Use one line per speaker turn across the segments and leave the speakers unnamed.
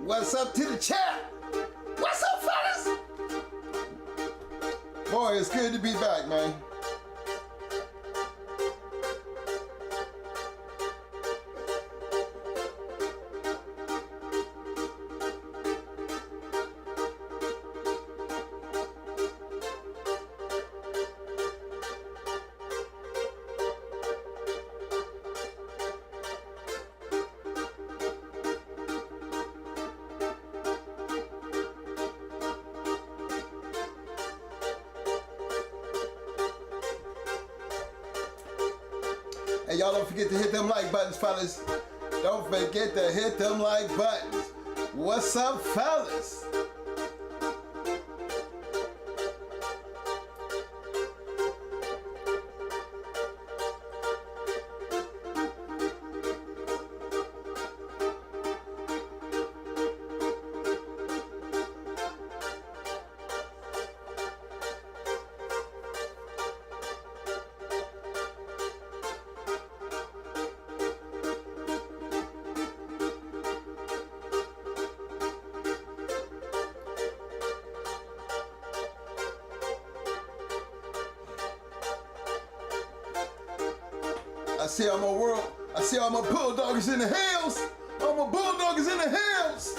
What's up to the chat? What's up, fellas? Boy, it's good to be back, man. Hey, y'all don't forget to hit them like buttons, fellas. Don't forget to hit them like buttons. What's up, fellas? I see all my bulldoggers in the hills. All my bulldoggers in the hills.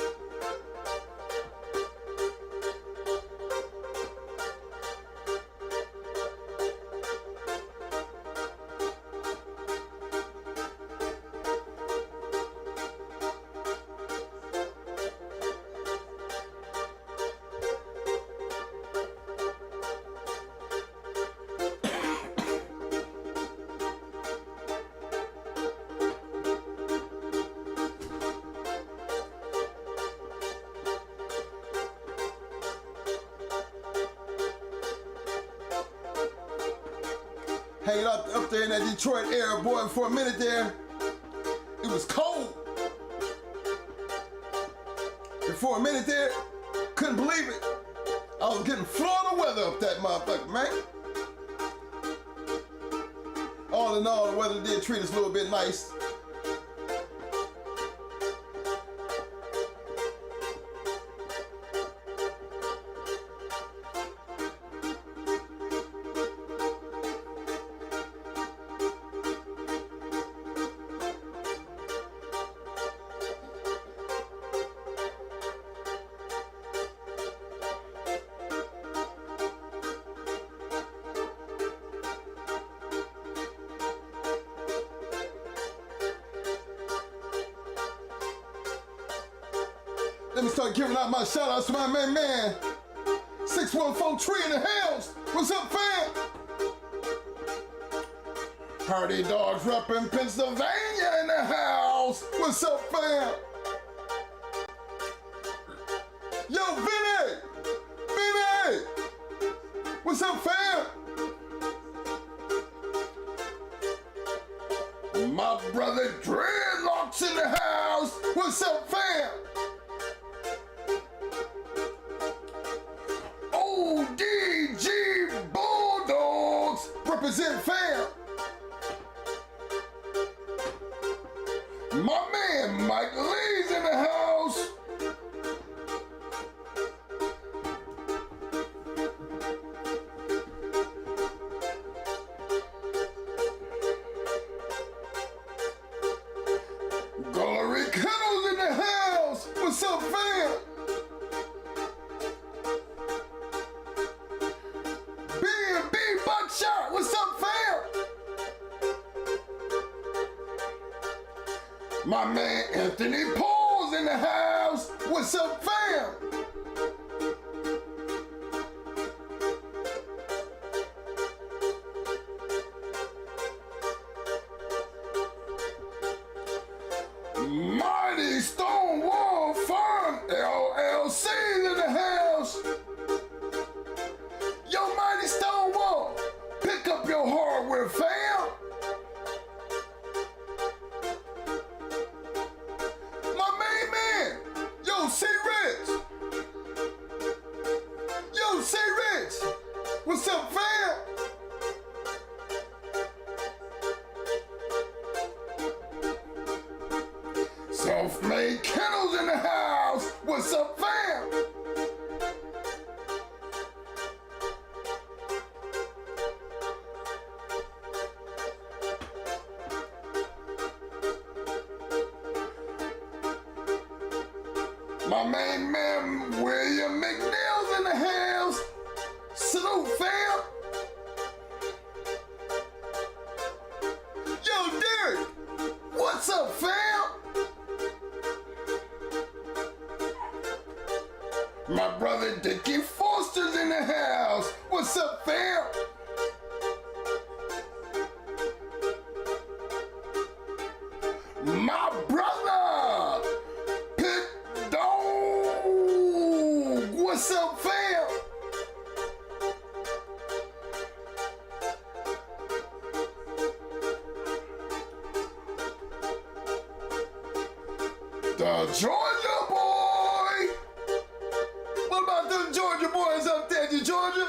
Hanging up there in that Detroit area, boy, for a minute there. It was cold. And for a minute there, couldn't believe it. I was getting Florida weather up that motherfucker, man. All in all, the weather did treat us a little bit nice. Let me start giving out my shout outs to my man. 614 Tree in the house. What's up, fam? Party Dogs reppin' Pennsylvania in the house. What's up, fam? Yo, Vinny! What's up, fam? My brother Dreadlocks in the house. What's up, fam? DG Bulldogs represent fam. My man Mike Lee's in the house. Kennels in the house. What's up, fam? Buckshot, what's up, fam? My man Anthony Paul's in the house. What's up, fam? Mighty Stonewall Farm LLC's in the house. Yo, Mighty Stonewall, pick up your hardware, fam. My main man, yo, C-Rich. Yo, C-Rich, what's up, fam? Self-made Kennels in the house. What's up, fam? My main man, William McNeil's in the house. Salute, fam. Yo, Derek, what's up, fam? My brother Dickie Foster's in the house. What's up, fam? My brother Pit Dog. What's up, fam? The Georgia boy. What about them Georgia boys up there, in Georgia?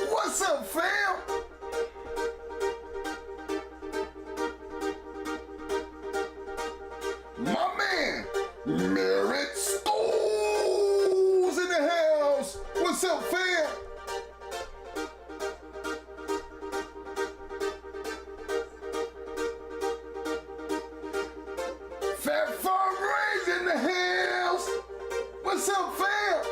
What's up, fam? My man, Merritt Stoles in the house. What's up, fam? Fat Farm Ray's in the house. What's up, fam?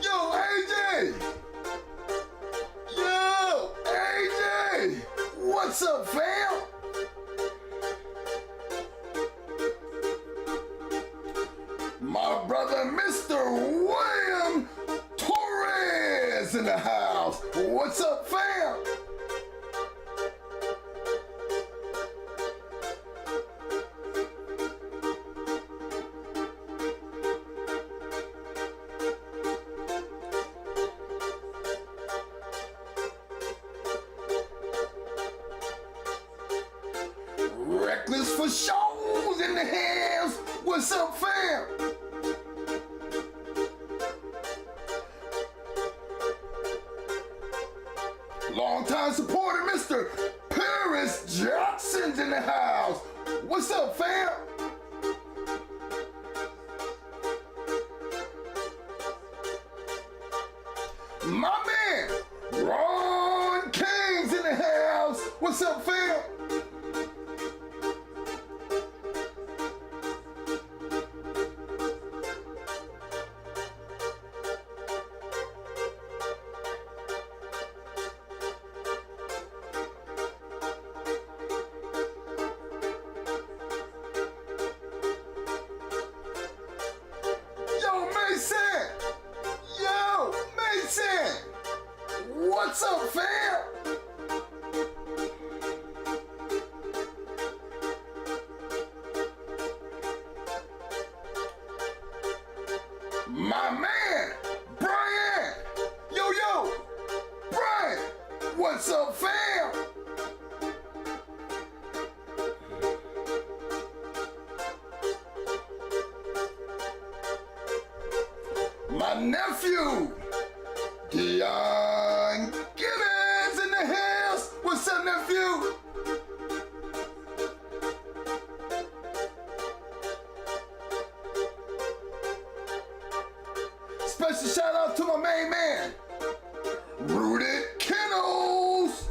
Yo, AJ. Yo, AJ. What's up, fam? My brother, Mr. William Torres in the house. What's up, fam? Reckless for shows in the house. What's up, fam? Longtime supporter, Mr. Paris Jackson's in the house. What's up, fam? My man, Ron King's in the house. What's up, fam? Yo, Mason! Yo, Mason! What's up, fam? My man, Brian! Yo, Brian! What's up, fam? My nephew, Dion Gibbons in the house. What's up, nephew? Special shout out to my main man, Rooted Kennels.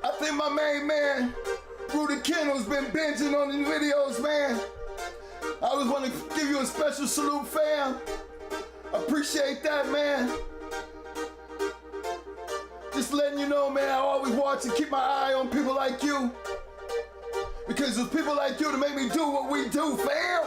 I think my main man, Rooted Kennels, been binging on these videos, man. I just want to give you a special salute, fam. Appreciate that, man. Just letting you know, man, I always watch and keep my eye on people like you. Because it's people like you that make me do what we do, fam.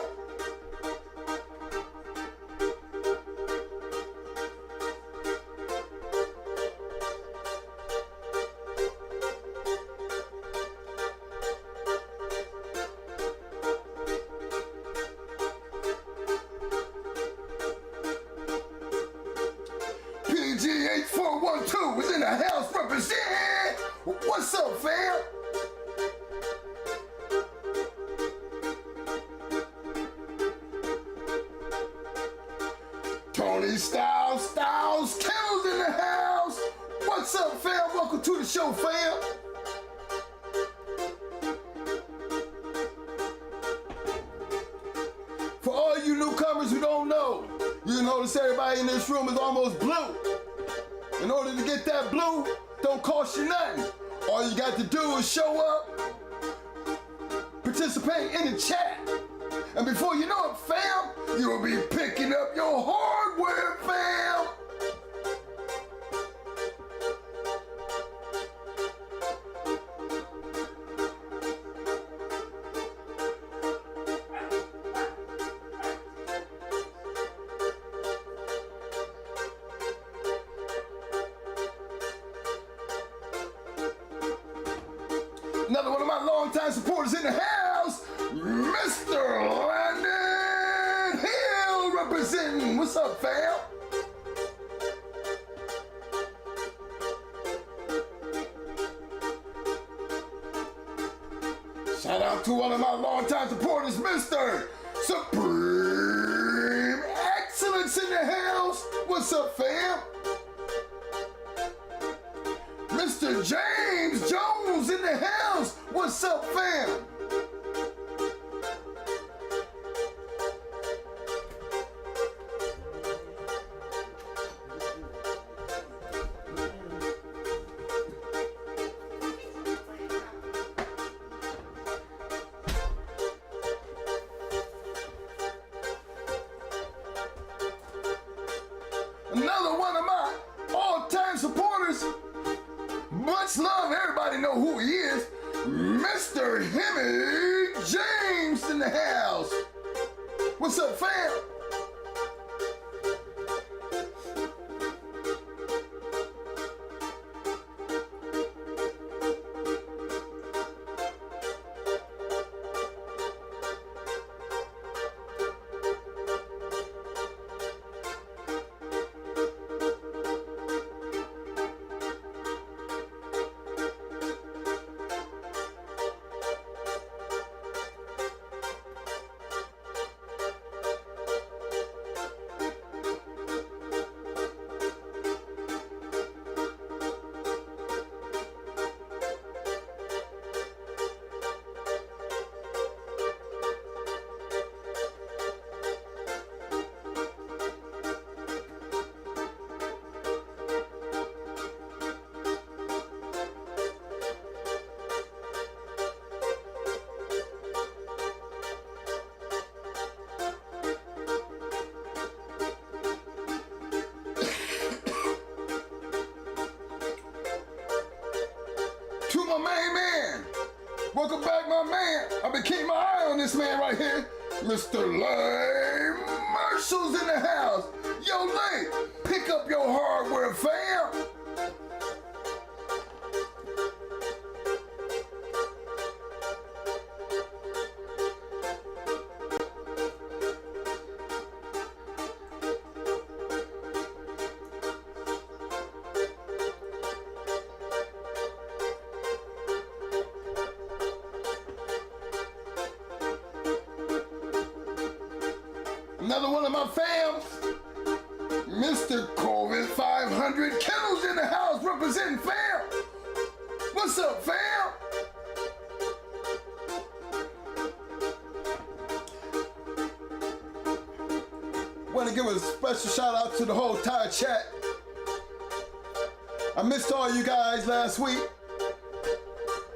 GH412 is in the house representing. What's up, fam? Tony Styles, Kennels in the house. What's up, fam? Welcome to the show, fam. For all you newcomers who don't know, you notice everybody in this room is almost blue. In order to get that blue, don't cost you nothing. All you got to do is show up, participate in the chat, and before you know it, fam, you'll be picking up your hardware, fam. Another one of my longtime supporters in the house, Mr. Landon Hill representing. What's up, fam? Shout out to one of my longtime supporters, Mr. Supreme Excellence in the house. What's up, fam? Mr. James Jones in the house. What's up, fam? Another one of my all-time supporters. Much love, everybody know who he is. Mr. Hemi James in the house. What's up, fam? To my main man. Welcome back, my man. I've been keeping my eye on this man right here. Mr. Lay Marshall's in the house. Yo, Lay, pick up your hardware, fam. Another one of my fams, Mr. COVID 500 Kennels in the house representing fam. What's up, fam? Want to give a special shout out to the whole entire chat. I missed all you guys last week.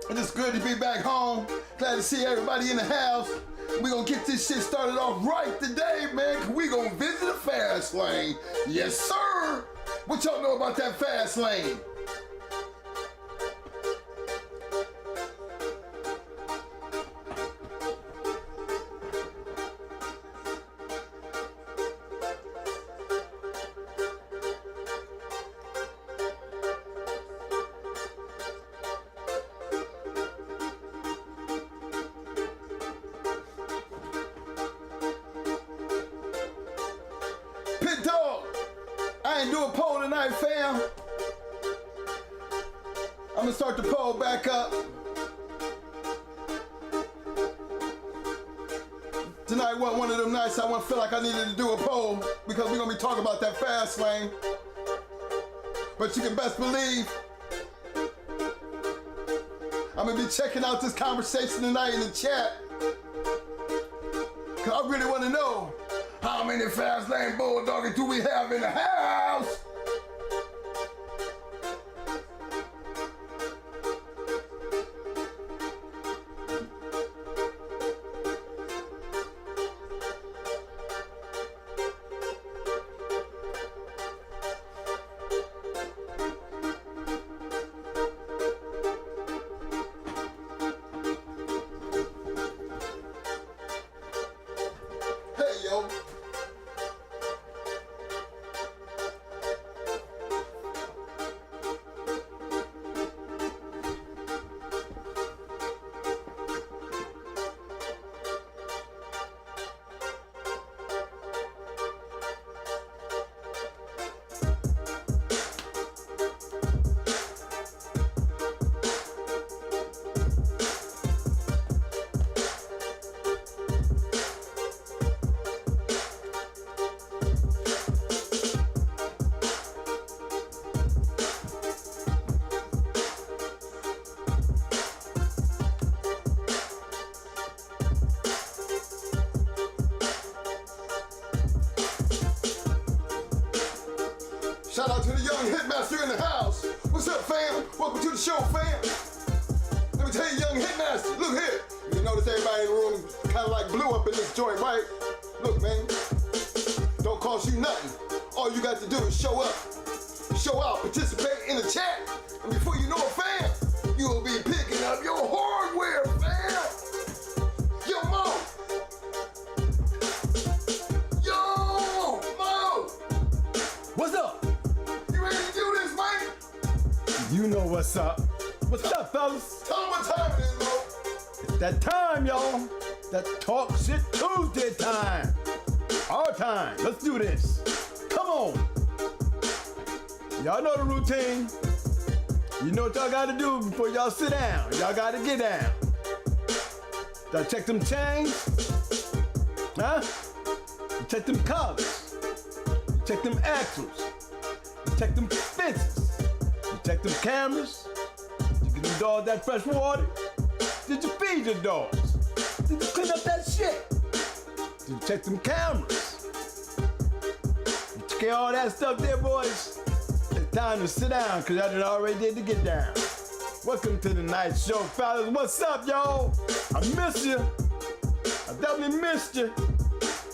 And it's good to be back home. Glad to see everybody in the house. We gonna get this shit started off right today, man, 'cause we gonna visit the fast lane. Yes, sir. What y'all know about that fast lane? I ain't do a poll tonight, fam. I'm gonna start the poll back up. Tonight wasn't one of them nights I feel like I needed to do a poll. because we're gonna be talking about that fast lane. But you can best believe I'm gonna be checking out this conversation tonight in the chat. Cause I really wanna know how many fast lane bulldoggers do we have in the house? Shout out to the young hitmaster in the house. What's up, fam? Welcome to the show, fam. Let me tell you, young hitmaster, look here. You notice everybody in the room kind of like blew up in this joint, right? Look, man, don't cost you nothing. All you got to do is show up, show out, participate in the chat, and before you know it, fam, you will be picking up your hardware, fam. Yo, Mo. Yo, Mo.
What's up? You know what's up. What's up, fellas?
Tell them what time it is, Mo.
It's that time, y'all. That Talk Shit Tuesday time. Our time. Let's do this. Come on. Y'all know the routine. You know what y'all gotta do before y'all sit down. Y'all gotta get down. Y'all check them chains. Huh? You check them collars. You check them axles. You check them fences. Check them cameras. Did you give them dogs that fresh water? Did you feed your dogs? Did you clean up that shit? Did you check them cameras? You check all that stuff there, boys? It's time to sit down, because I done already did to get down. Welcome to the night show, fellas. What's up, y'all? I miss you. I definitely missed you.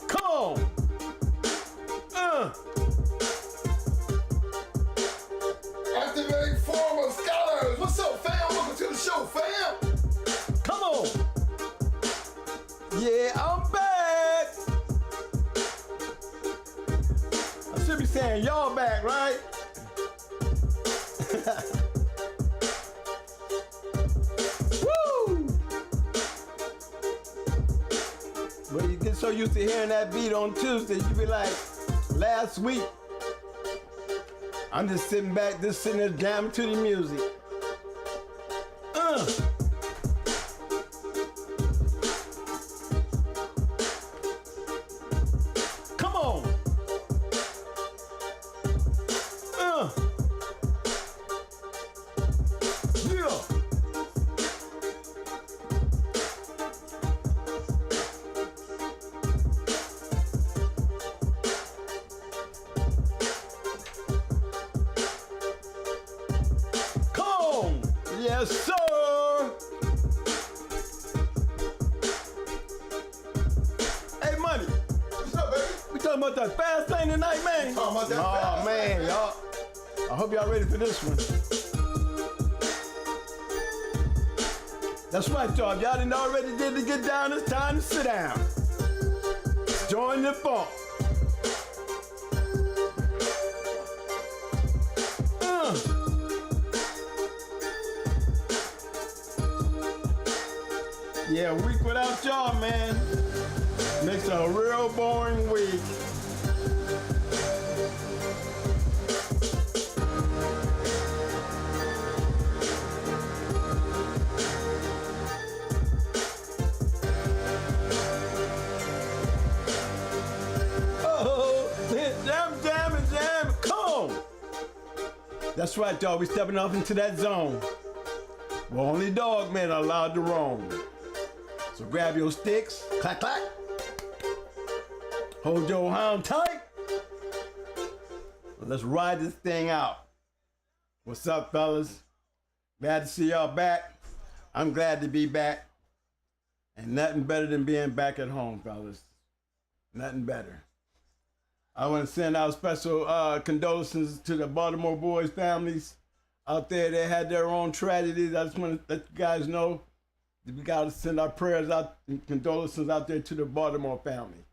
Come on.
Activate former scholars. What's up, fam? Welcome to the show, fam.
Come on. Yeah, I'm back. I should be saying y'all back, right? Woo! Well, you get so used to hearing that beat on Tuesday, you be like, last week, I'm just sitting back, just sitting there jamming to the music. Come on. Yeah. Yes, sir! Hey, Money.
What's up, baby?
We talking about that fast thing tonight, man?
Talking about that fast
man,
thing,
y'all. I hope y'all ready for this one. That's right, y'all. Y'all done already did to get down. It's time to sit down. Join the funk. Yeah, a week without y'all, man, makes it a real boring week. Jam. Come on. That's right, y'all. We stepping off into that zone where only dog men are allowed to roam. So grab your sticks, clack, clack. Hold your hound tight. Let's ride this thing out. What's up, fellas? Glad to see y'all back. I'm glad to be back. And nothing better than being back at home, fellas. Nothing better. I want to send out special condolences to the Baltimore boys' families out there. They had their own tragedies. I just want to let you guys know that we got to send our prayers out and condolences out there to the Baltimore family.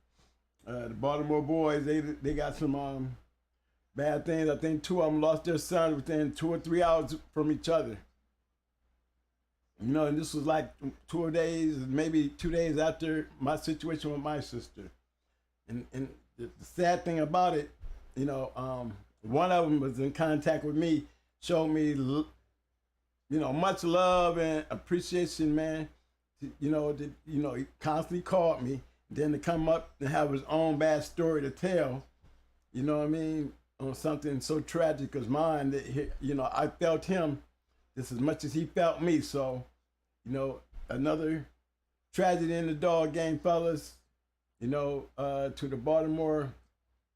The Baltimore boys, they got some bad things. I think 2 of them lost their son within 2 or 3 hours from each other. You know, and this was like 2 days, maybe 2 days after my situation with my sister. And the sad thing about it, you know, one of them was in contact with me, showed me, you know, much love and appreciation, man. He constantly called me. Then to come up and have his own bad story to tell, you know what I mean, on something so tragic as mine, that you know, I felt him just as much as he felt me. So, you know, another tragedy in the dog game, fellas. You know, to the Baltimore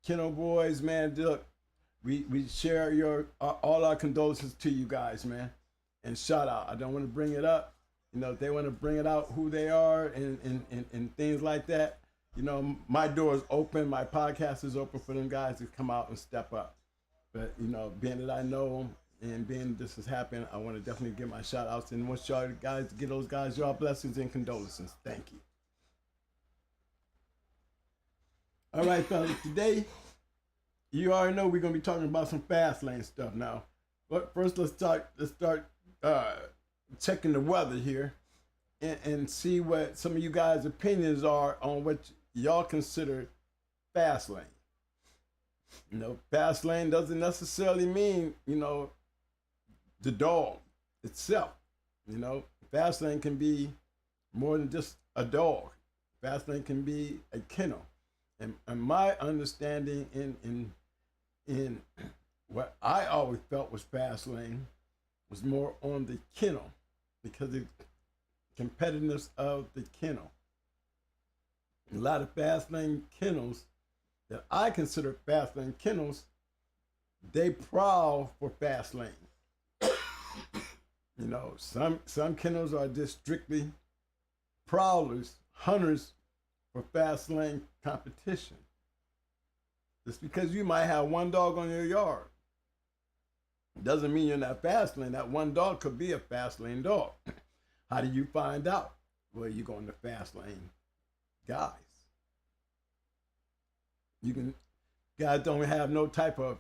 Kennel boys, man, look, we share all our condolences to you guys, man. And shout out. I don't want to bring it up. You know, if they want to bring it out who they are and things like that, you know, my door is open. My podcast is open for them guys to come out and step up. But, you know, being that I know them and being this has happened, I want to definitely give my shout outs and want y'all guys to give those guys y'all blessings and condolences. Thank you. All right, fellas, today, you already know we're going to be talking about some fast lane stuff now. But first, let's start checking the weather here and see what some of you guys' opinions are on what y'all consider fast lane. You know, fast lane doesn't necessarily mean, you know, the dog itself. You know, fast lane can be more than just a dog. Fast lane can be a kennel. And my understanding in what I always felt was fast lane was more on the kennel, because of the competitiveness of the kennel. A lot of fast lane kennels that I consider fast lane kennels, they prowl for fast lane. You know, some kennels are just strictly prowlers, hunters for fast lane competition. Just because you might have one dog on your yard doesn't mean you're not fast lane. That one dog could be a fast lane dog. How do you find out? Well, you go in the fast lane guys. Guys don't have no type of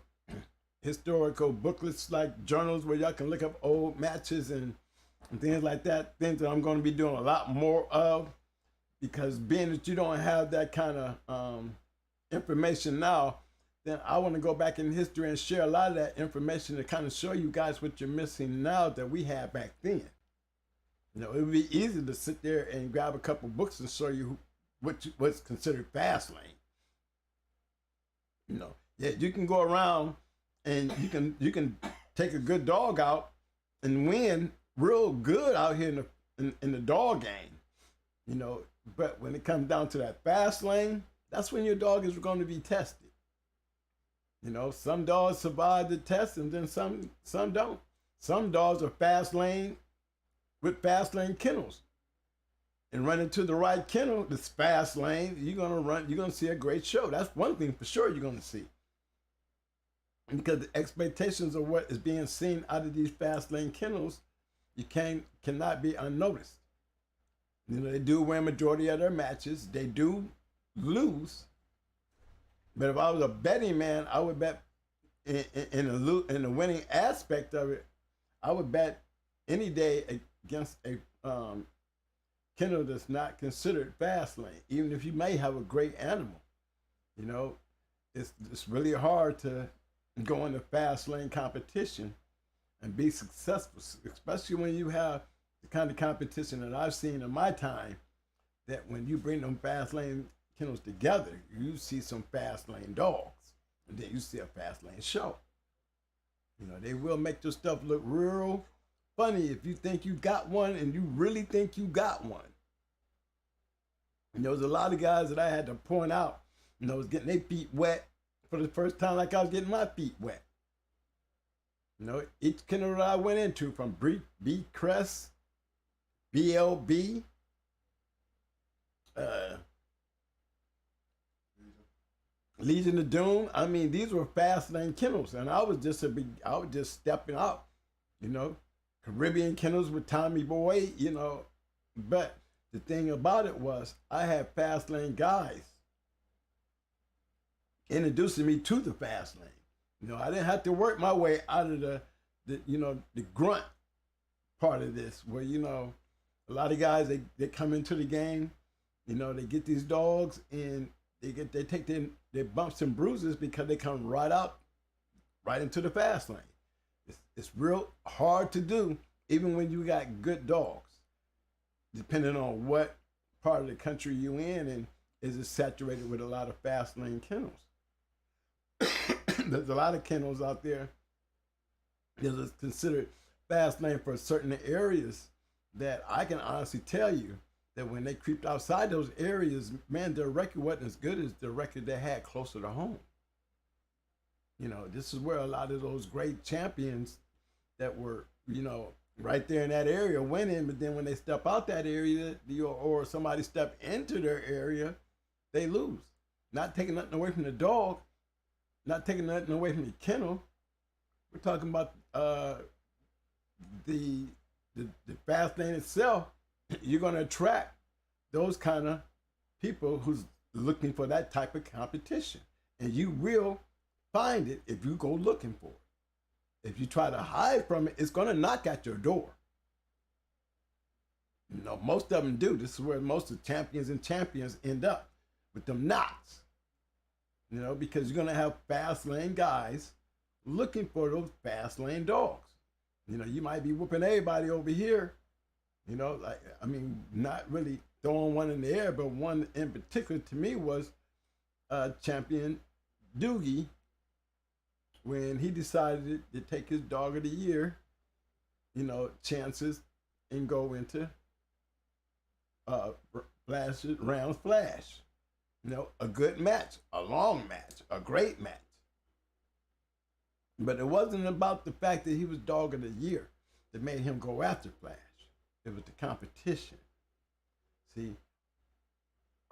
historical booklets like journals where y'all can look up old matches and things like that. Things that I'm going to be doing a lot more of, because being that you don't have that kind of information now, then I want to go back in history and share a lot of that information to kind of show you guys what you're missing now that we had back then. You know, it would be easy to sit there and grab a couple books and show you what's considered fast lane. You know, yeah, you can go around and you can take a good dog out and win real good out here in the dog game. You know, but when it comes down to that fast lane, that's when your dog is going to be tested. You know, some dogs survive the test and then some don't. Some dogs are fast lane with fast lane kennels. And run into the right kennel, this fast lane, you're gonna see a great show. That's one thing for sure you're gonna see. Because the expectations of what is being seen out of these fast lane kennels, you cannot be unnoticed. You know, they do win majority of their matches. They do lose. But if I was a betting man, I would bet in the winning aspect of it. I would bet any day against a kennel that's not considered fast lane, even if you may have a great animal. You know, it's really hard to go into fast lane competition and be successful, especially when you have the kind of competition that I've seen in my time, that when you bring them fast lane kennels together, you see some fast lane dogs. And then you see a fast lane show. You know, they will make your stuff look real funny if you think you got one and you really think you got one. And there was a lot of guys that I had to point out, you know, was getting their feet wet for the first time like I was getting my feet wet. You know, each kennel that I went into, from B Crest, BLB, Legion of Doom. I mean, these were fast lane kennels, and I was just stepping up, you know. Caribbean kennels with Tommy Boy, you know. But the thing about it was, I had fast lane guys introducing me to the fast lane. You know, I didn't have to work my way out of the you know, the grunt part of this, where, you know, a lot of guys, they come into the game, you know, they get these dogs and they take their bumps and bruises because they come right into the fast lane. It's real hard to do, even when you got good dogs, depending on what part of the country you in, and is it saturated with a lot of fast lane kennels. There's a lot of kennels out there that is considered fast lane for certain areas that I can honestly tell you that when they creeped outside those areas, man, their record wasn't as good as the record they had closer to home. You know, this is where a lot of those great champions that were, you know, right there in that area winning, but then when they step out that area, or somebody step into their area, they lose. Not taking nothing away from the dog, not taking nothing away from the kennel. We're talking about the fast lane itself. You're going to attract those kind of people who's looking for that type of competition, and you will find it if you go looking for it. If you try to hide from it, it's going to knock at your door. You know, most of them do. This is where most of the champions end up, with them knocks. You know, because you're going to have fast lane guys looking for those fast lane dogs. You know, you might be whooping everybody over here. You know, like, I mean, not really throwing one in the air, but one in particular to me was Champion Doogie, when he decided to take his dog of the year, you know, chances, and go into round flash. You know, a good match, a long match, a great match. But it wasn't about the fact that he was dog of the year that made him go after Flash. It was the competition. See,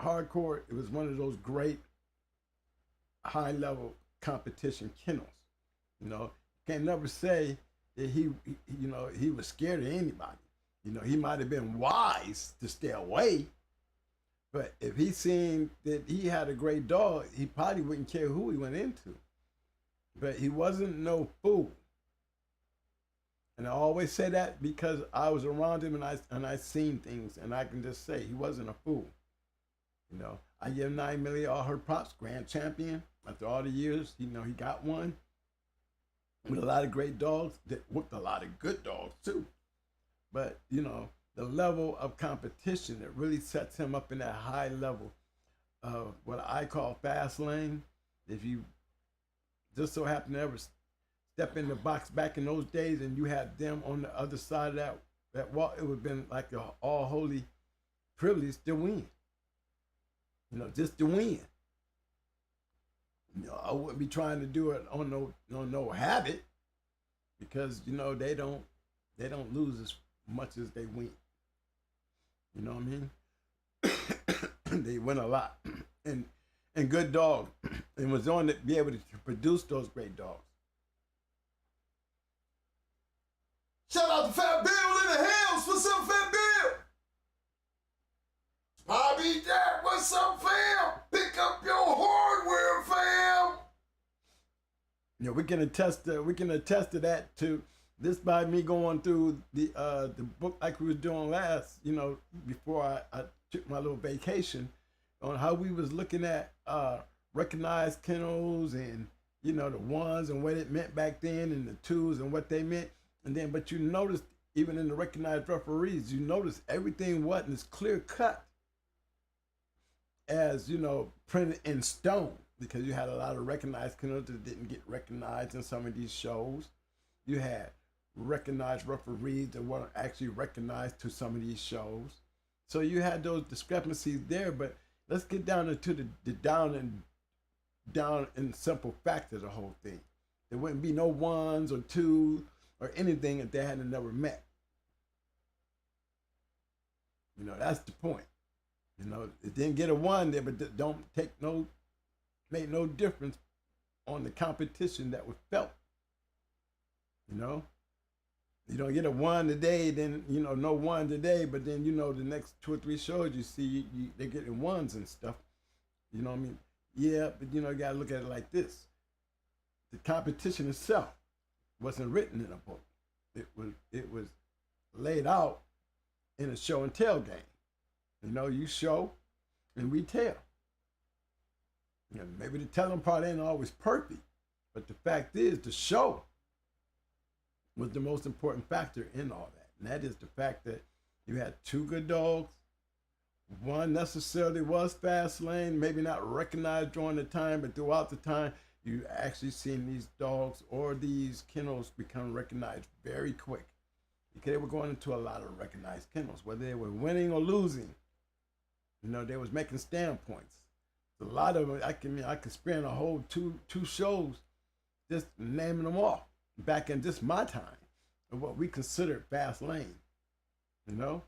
hardcore, it was one of those great high-level competition kennels. You know, can't never say that he was scared of anybody. You know, he might have been wise to stay away, but if he seen that he had a great dog, he probably wouldn't care who he went into. But he wasn't no fool. And I always say that because I was around him and I seen things, and I can just say he wasn't a fool. You know, I give 9 million all her props, grand champion. After all the years, you know, he got one with a lot of great dogs that whooped a lot of good dogs too. But, you know, the level of competition that really sets him up in that high level of what I call fast lane. If you just so happen to ever step in the box back in those days and you had them on the other side of that wall, it would have been like an all holy privilege to win. You know, just to win. You know, I wouldn't be trying to do it on no habit, because, you know, they don't lose as much as they win. You know what I mean? They win a lot. And good dog. And was on to be able to produce those great dogs.
Shout out to Fat Bill in the house. What's up, Fat Bill? Bobby Jack, what's up, fam? Pick up your hardware, fam.
You know, we can attest to that too. This by me going through the book like we was doing last, you know, before I took my little vacation, on how we was looking at recognized kennels, and, you know, the ones and what it meant back then, and the twos and what they meant. And then, but you noticed, even in the recognized referees, you notice everything wasn't as clear cut as, you know, printed in stone. because you had a lot of recognized kennels that didn't get recognized in some of these shows. You had recognized referees that weren't actually recognized to some of these shows. So you had those discrepancies there, but let's get down into the down and simple fact of the whole thing. There wouldn't be no ones or twos or anything if they hadn't never met. You know, that's the point. You know, it didn't get a one there, but don't make no difference on the competition that was felt. You know, you don't get a one today, then, you know, no one today, but then, you know, the next 2 or 3 shows you see, they're getting ones and stuff. You know what I mean? Yeah, but, you know, you got to look at it like this. The competition itself wasn't written in a book. It was laid out in a show and tell game. You know, you show and we tell. You know, maybe the telling part ain't always perfect, but the fact is the show was the most important factor in all that. And that is the fact that you had 2 good dogs. One necessarily was fast lane, maybe not recognized during the time, but throughout the time, you actually seen these dogs or these kennels become recognized very quick. Because they were going into a lot of recognized kennels, whether they were winning or losing. You know, they was making standpoints. A lot of them, I could spend a whole two shows just naming them off back in just my time of what we considered fast lane. You know?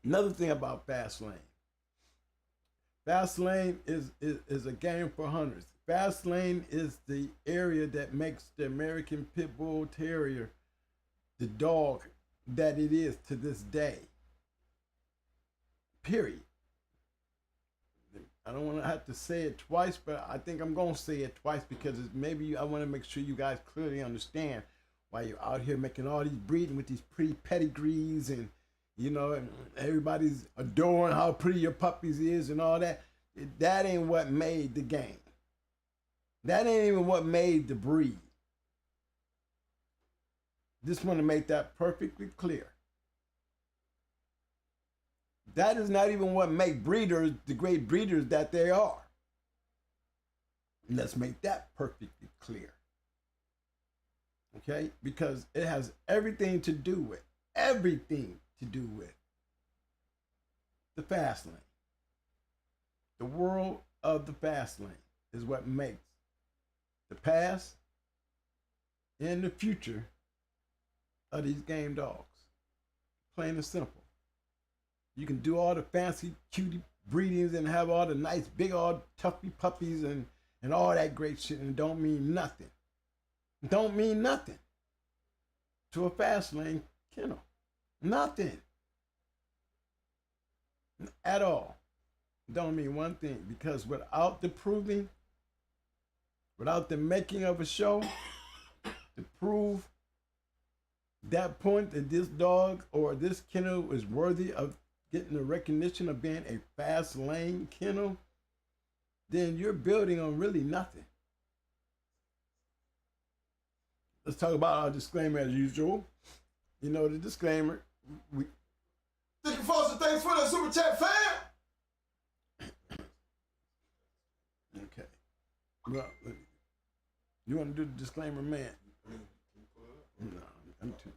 Another thing about fast lane. Fast lane is a game for hunters. Fast lane is the area that makes the American Pit Bull Terrier the dog that it is to this day. Period. I don't want to have to say it twice, but I think I'm going to say it twice because I want to make sure you guys clearly understand why you're out here making all these breeding with these pretty pedigrees and, you know, and everybody's adoring how pretty your puppies is and all that. That ain't what made the game. That ain't even what made the breed. Just want to make that perfectly clear. That is not even what make breeders the great breeders that they are. And let's make that perfectly clear. Okay? Because it has everything to do with the fast lane. The world of the fast lane is what makes the past and the future of these game dogs. Plain and simple. You can do all the fancy cutie breedings and have all the nice big old tuffy puppies and all that great shit, and it don't mean nothing. It don't mean nothing to a fast lane kennel. Nothing. At all. Don't mean one thing, because without the proving, without the making of a show to prove that point that this dog or this kennel is worthy of getting the recognition of being a fast lane kennel, then you're building on really nothing. Let's talk about our disclaimer as usual. You know the disclaimer.
Thank you, Foster. Thanks for the super chat, fam.
Okay. Well, you want to do the disclaimer, man? No, I'm too.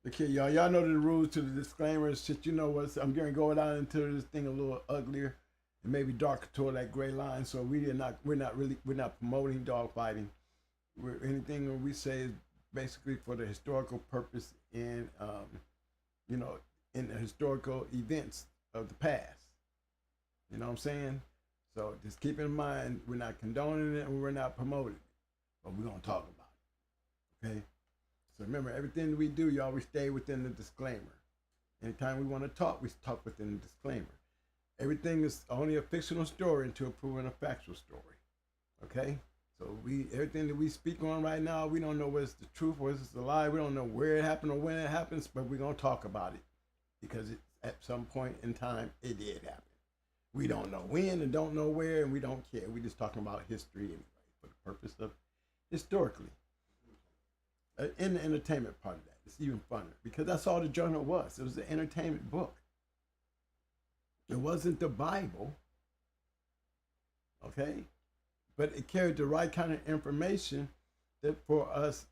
Okay, y'all. Y'all know the rules to the disclaimer. Shit, you know what? I'm going to go down into this thing a little uglier and maybe darker toward that gray line. So we're not promoting dog fighting. Anything we say is basically for the historical purpose in, you know, in the historical events of the past. You know what I'm saying? So just keep in mind, we're not condoning it and we're not promoting it, but we're going to talk about it. Okay? So remember, everything we do, y'all, we stay within the disclaimer. Anytime we want to talk within the disclaimer. Everything is only a fictional story until proven a factual story. Okay? So everything that we speak on right now, we don't know whether it's the truth or it's a lie. We don't know where it happened or when it happens, but we're going to talk about it because at some point in time, it did happen. We don't know when and don't know where, and we don't care. We're just talking about history anyway for the purpose of historically. In the entertainment part of that, it's even funner because that's all the journal was. It was an entertainment book. It wasn't the Bible. okay? But it carried the right kind of information that for us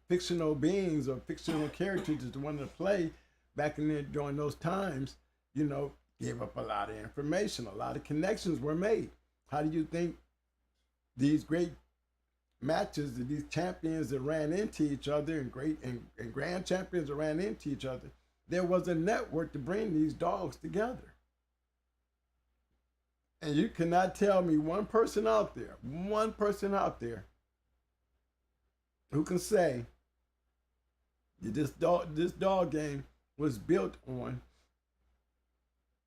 fictional beings or fictional characters that wanted to play back in there during those times, gave up a lot of information. A lot of connections were made. How do you think these great matches, that these champions that ran into each other and grand champions that ran into each other, there was a network to bring these dogs together? And you cannot tell me one person out there who can say that this dog game was built on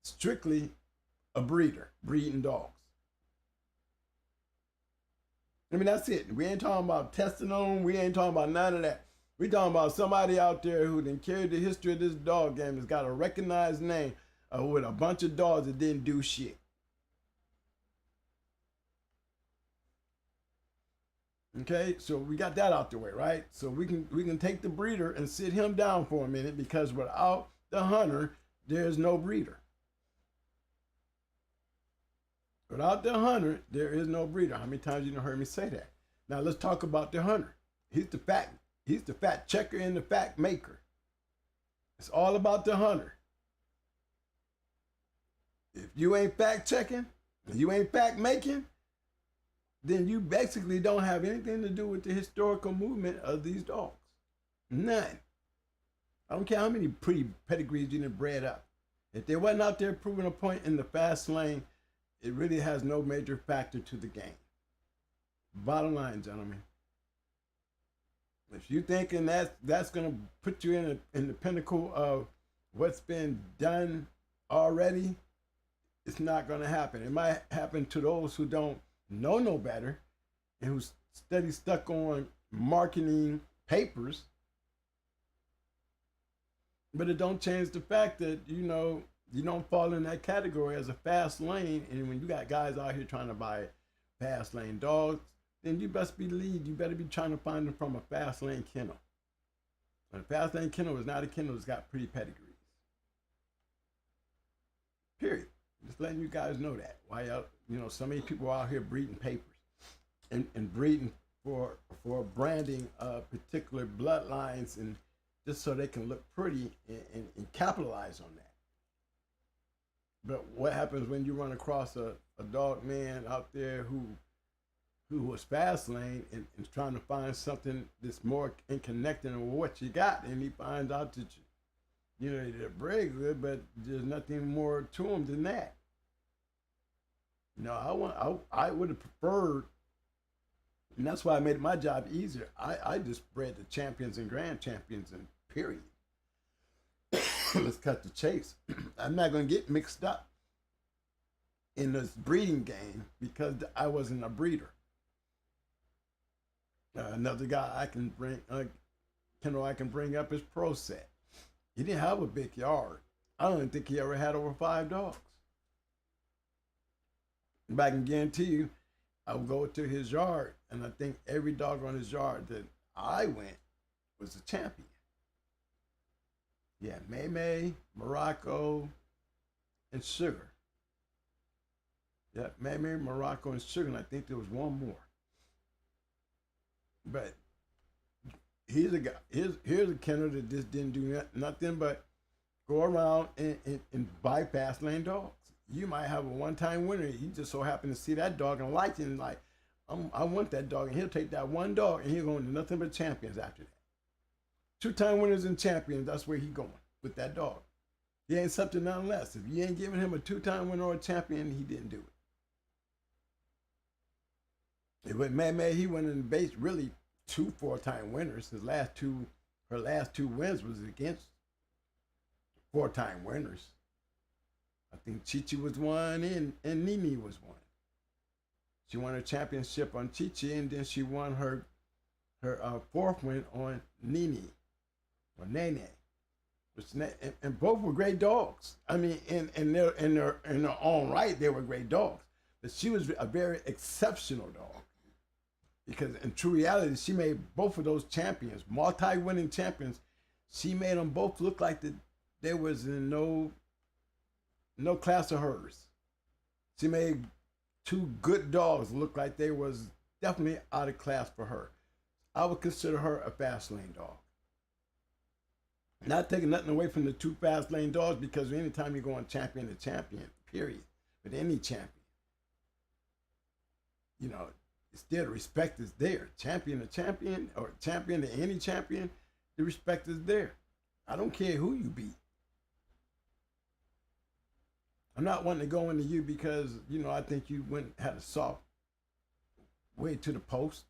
strictly a breeder breeding dogs. I mean, that's it. We ain't talking about testing on them. We ain't talking about none of that. We talking about somebody out there who done carried the history of this dog game, has got a recognized name with a bunch of dogs that didn't do shit. Okay, so we got that out the way, right? So we can take the breeder and sit him down for a minute, because without the hunter, there's no breeder. Without the hunter, there is no breeder. How many times you heard me say that? Now let's talk about the hunter. He's the fact checker and the fact maker. It's all about the hunter. If you ain't fact checking, if you ain't fact making, then you basically don't have anything to do with the historical movement of these dogs. None. I don't care how many pretty pedigrees you done bred up. If they wasn't out there proving a point in the fast lane, it really has no major factor to the game. Bottom line, gentlemen. If you thinking that's gonna put you in the pinnacle of what's been done already, it's not gonna happen. It might happen to those who don't know no better and who's steady stuck on marketing papers. But it don't change the fact that, you don't fall in that category as a fast lane. And when you got guys out here trying to buy fast lane dogs, then you best believe you better be trying to find them from a fast lane kennel. And a fast lane kennel is not a kennel that's got pretty pedigrees. Period. Just letting you guys know that. Why so many people are out here breeding papers and breeding for branding particular bloodlines, and just so they can look pretty and capitalize on that. But what happens when you run across a dog man out there who was fast lane and is trying to find something that's more in connecting with what you got, and he finds out that they're very good, but there's nothing more to them than that. I would have preferred, and that's why I made my job easier. I just bred the champions and grand champions, and period. Let's cut the chase. I'm not going to get mixed up in this breeding game because I wasn't a breeder. Another guy I can bring, I can bring up is Pro Set. He didn't have a big yard. I don't think he ever had over 5 dogs. But I can guarantee you, I would go to his yard, and I think every dog on his yard that I went was a champion. Yeah, May, Morocco, and Sugar. Yeah, May, Morocco, and Sugar, and I think there was one more. But here's a guy. Here's a kennel that just didn't do nothing but go around and buy fast lane dogs. You might have a one-time winner. You just so happen to see that dog and like it, and like, I want that dog, and he'll take that one dog, and he'll go into nothing but champions after that. 2-time winners and champions, that's where he going with that dog. He ain't something nonetheless. If you ain't giving him a 2-time winner or a champion, he didn't do it. It went May, he went in the base really 2 4-time winners. Her last two wins was against 4-time winners. I think Chi-Chi was one and Nini was one. She won her championship on Chi-Chi, and then she won her 4th win on Nini or Nene. And both were great dogs. I mean, in their own right, they were great dogs. But she was a very exceptional dog. Because in true reality, she made both of those champions, multi-winning champions, she made them both look like they was in no class of hers. She made two good dogs looked like they was definitely out of class for her. I would consider her a fast lane dog. Not taking nothing away from the two fast lane dogs, because anytime you're going champion to champion, period, with any champion, you know, still the respect is there. Champion to champion, or champion to any champion, the respect is there. I don't care who you beat. I'm not wanting to go into you because, you know, I think you had a soft way to the post.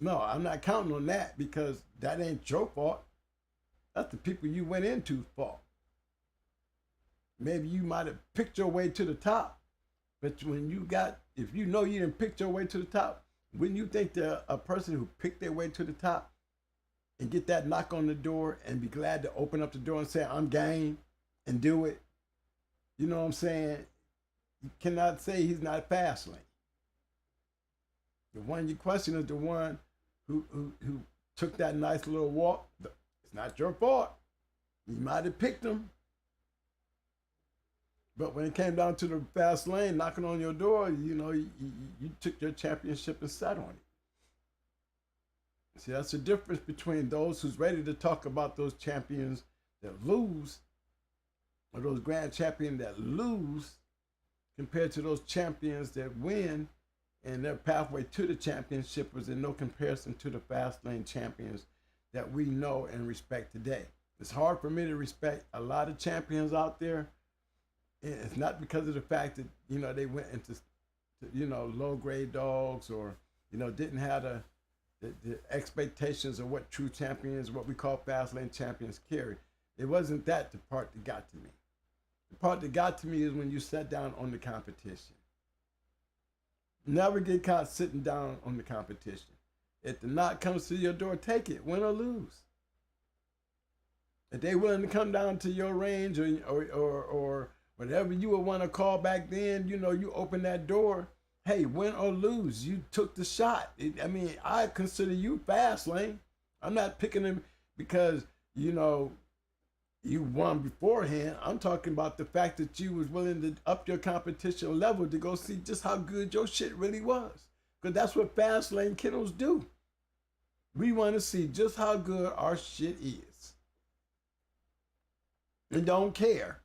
No, I'm not counting on that, because that ain't your fault. That's the people you went into's fault. Maybe you might have picked your way to the top, but if you know you didn't pick your way to the top, wouldn't you think that a person who picked their way to the top and get that knock on the door and be glad to open up the door and say, I'm game, and do it? You know what I'm saying? You cannot say he's not fast lane. The one you question is the one who took that nice little walk. It's not your fault. You might have picked him. But when it came down to the fast lane knocking on your door, you know, you took your championship and sat on it. See, that's the difference between those who's ready to talk about those champions that lose, or those grand champions that lose, compared to those champions that win, and their pathway to the championship was in no comparison to the fast lane champions that we know and respect today. It's hard for me to respect a lot of champions out there. It's not because of the fact that, you know, they went into, you know, low grade dogs, or, you know, didn't have the expectations of what true champions, what we call fast lane champions, carry. It wasn't that the part that got to me. The part that got to me is when you sat down on the competition. Never get caught sitting down on the competition. If the knock comes to your door, take it, win or lose. If they willing to come down to your range, or whatever you would want to call back then, you know, you open that door. Hey, win or lose, you took the shot. I mean, I consider you fast lane. I'm not picking them because, you know, you won beforehand. I'm talking about the fact that you was willing to up your competition level to go see just how good your shit really was. Because that's what fast lane kennels do. We want to see just how good our shit is. And don't care.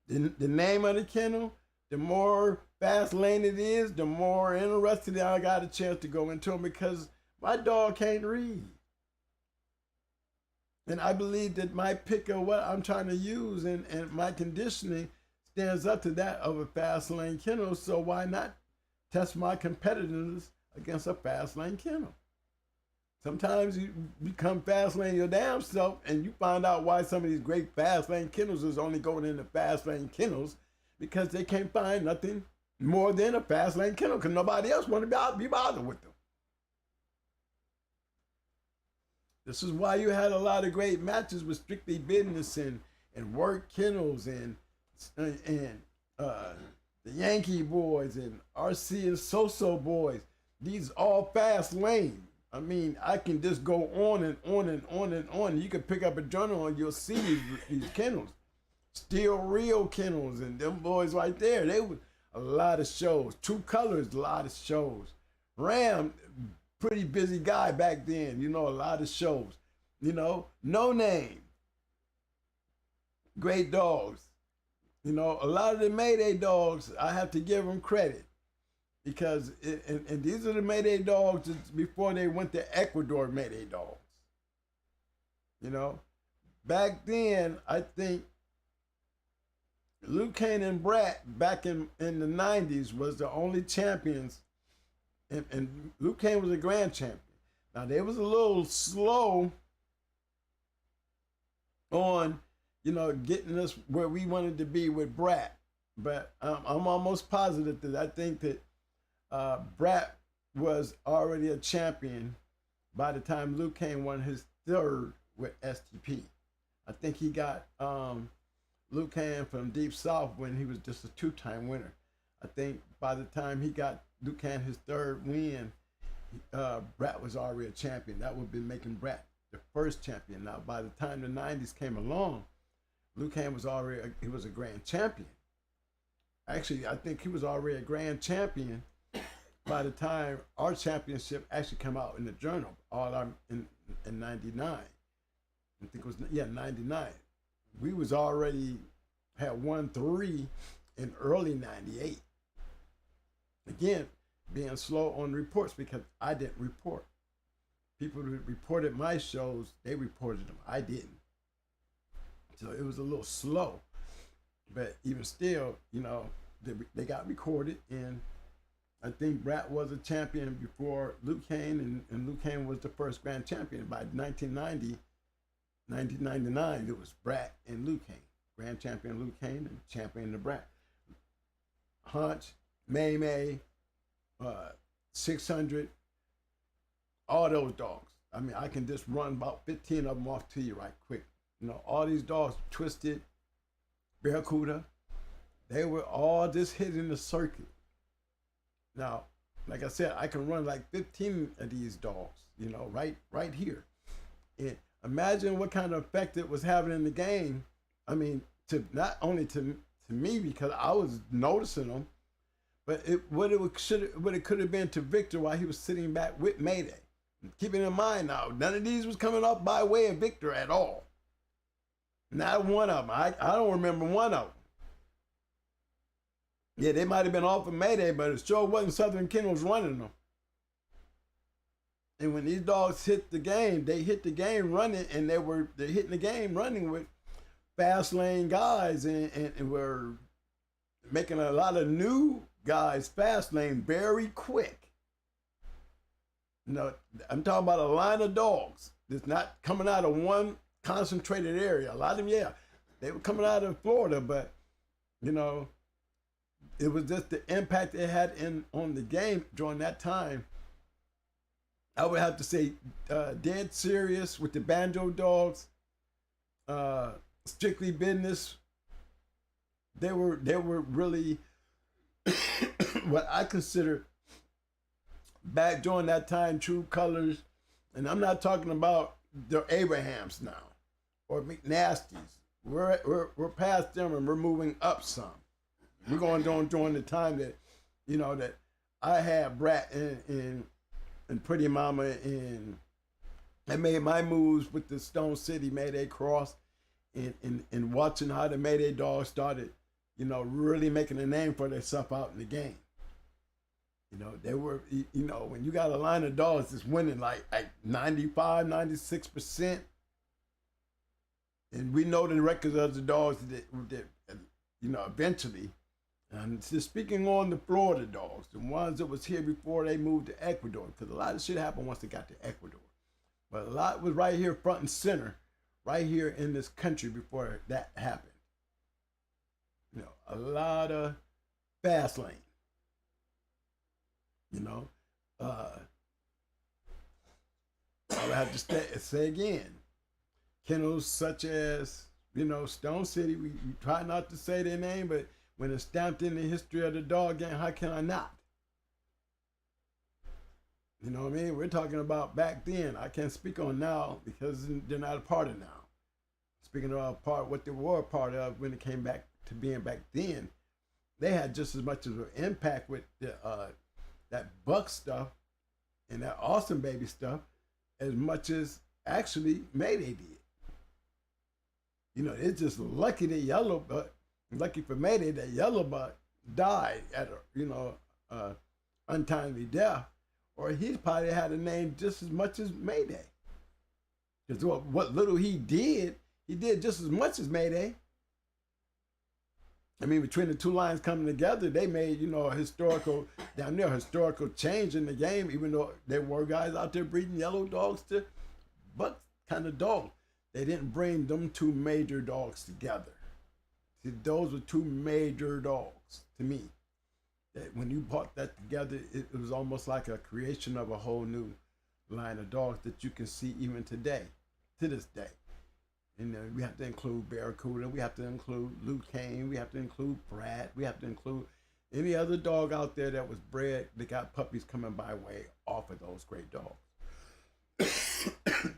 The name of the kennel, the more fast lane it is, the more interested I got a chance to go into them, because my dog can't read. And I believe that my pick of what I'm trying to use and my conditioning stands up to that of a fast lane kennel. So why not test my competitiveness against a fast lane kennel? Sometimes you become fast lane your damn self, and you find out why some of these great fast lane kennels is only going into fast lane kennels, because they can't find nothing more than a fast lane kennel, because nobody else want to be bothered with them. This is why you had a lot of great matches with Strictly Business and Work Kennels and the Yankee Boys and RC and So-So Boys. These all fast lane. I mean, I can just go on and on and on and on. You can pick up a journal and you'll see these kennels. Still Real Kennels and them boys right there. They were a lot of shows. True Colors, a lot of shows. Ram, pretty busy guy back then. You know, a lot of shows. You know, No Name. Great dogs. You know, a lot of the Mayday dogs, I have to give them credit. Because, and these are the Mayday dogs before they went to Ecuador Mayday dogs. You know, back then, I think Luke Kane and Brat back in the 90s was the only champions. And Luke Kane was a grand champion. Now, they was a little slow on, you know, getting us where we wanted to be with Brat. But I'm almost positive that I think that Brat was already a champion by the time Luke Kane won his third with STP. I think he got Luke Kane from Deep South when he was just a two-time winner. I think by the time he got Luke Kane his third win, Brat was already a champion. That would be making Brat the first champion. Now, by the time the 90s came along, Luke Kane was already he was a grand champion. Actually, I think he was already a grand champion by the time our championship actually came out in the journal. All our in '99. I think it was 99. We was already had won 3 in early '98. Again, being slow on reports because I didn't report. People who reported my shows, they reported them. I didn't. So it was a little slow. But even still, you know, they got recorded. And I think Brat was a champion before Luke Kane, and Luke Kane was the first grand champion. By 1999, it was Brat and Luke Kane. Grand champion Luke Kane and champion the Brat. Hunch, May, 600, all those dogs. I mean, I can just run about 15 of them off to you right quick. You know, all these dogs, Twisted, Barracuda, they were all just hitting the circuit. Now, like I said, I can run like 15 of these dogs, you know, right here. And imagine what kind of effect it was having in the game. I mean, to not only to me because I was noticing them, but what it could have been to Victor while he was sitting back with Mayday. Keeping in mind now, none of these was coming up by way of Victor at all. Not one of them. I don't remember one of them. Yeah, they might have been off of Mayday, but it sure wasn't Southern Kennels running them. And when these dogs hit the game, they hit the game running, and they're hitting the game running with fast lane guys, and were making a lot of new guys fast lane very quick. You know, I'm talking about a line of dogs that's not coming out of one concentrated area. A lot of them, yeah, they were coming out of Florida, but you know, it was just the impact it had on the game during that time. I would have to say Dead Serious with the Banjo Dogs, Strictly Business. They were really what I consider back during that time true colors. And I'm not talking about the Abrahams now or McNasties. We're past them and we're moving up some. We're going on during the time that, you know, that I had Brat and Pretty Mama, and I made my moves with the Stone City Mayday Cross, and watching how the Mayday dogs started, you know, really making a name for themselves out in the game. You know, they were, you know, when you got a line of dogs that's winning like 95, 96%, and we know the records of the dogs that you know, eventually, and just speaking on the Florida dogs, the ones that was here before they moved to Ecuador, because a lot of shit happened once they got to Ecuador. But a lot was right here front and center, right here in this country before that happened. You know, a lot of fast lane. You know, I would have to say again, kennels such as, you know, Stone City, we try not to say their name, but when it's stamped in the history of the dog game, how can I not? You know what I mean? We're talking about back then. I can't speak on now because they're not a part of now. Speaking of what they were a part of when it came back to being back then, they had just as much of an impact with the that Buck stuff and that Awesome Baby stuff as much as actually Mayday did. You know, it's just lucky that lucky for Mayday that Yellow Buck died at a, untimely death, or he probably had a name just as much as Mayday. Because what little he did just as much as Mayday. I mean, between the two lines coming together, they made, you know, a historical change in the game, even though there were guys out there breeding yellow dogs to Buck kind of dog. They didn't bring them two major dogs together. See, those were two major dogs to me. That when you brought that together, it was almost like a creation of a whole new line of dogs that you can see even today, to this day. And we have to include Barracuda, we have to include Luke Kane, we have to include Brad, we have to include any other dog out there that was bred that got puppies coming by way off of those great dogs.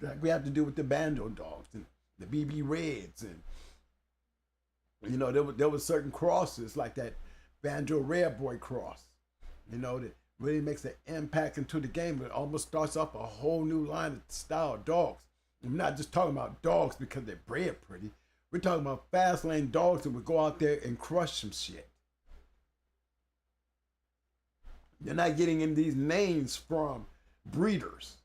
Like we have to do with the Banjo dogs and the BB Reds, and you know there were certain crosses like that Banjo Red Boy cross. You know, that really makes an impact into the game. It almost starts off a whole new line of style of dogs. I'm not just talking about dogs because they're bred pretty. We're talking about fast lane dogs that would go out there and crush some shit. You're not getting in these names from breeders.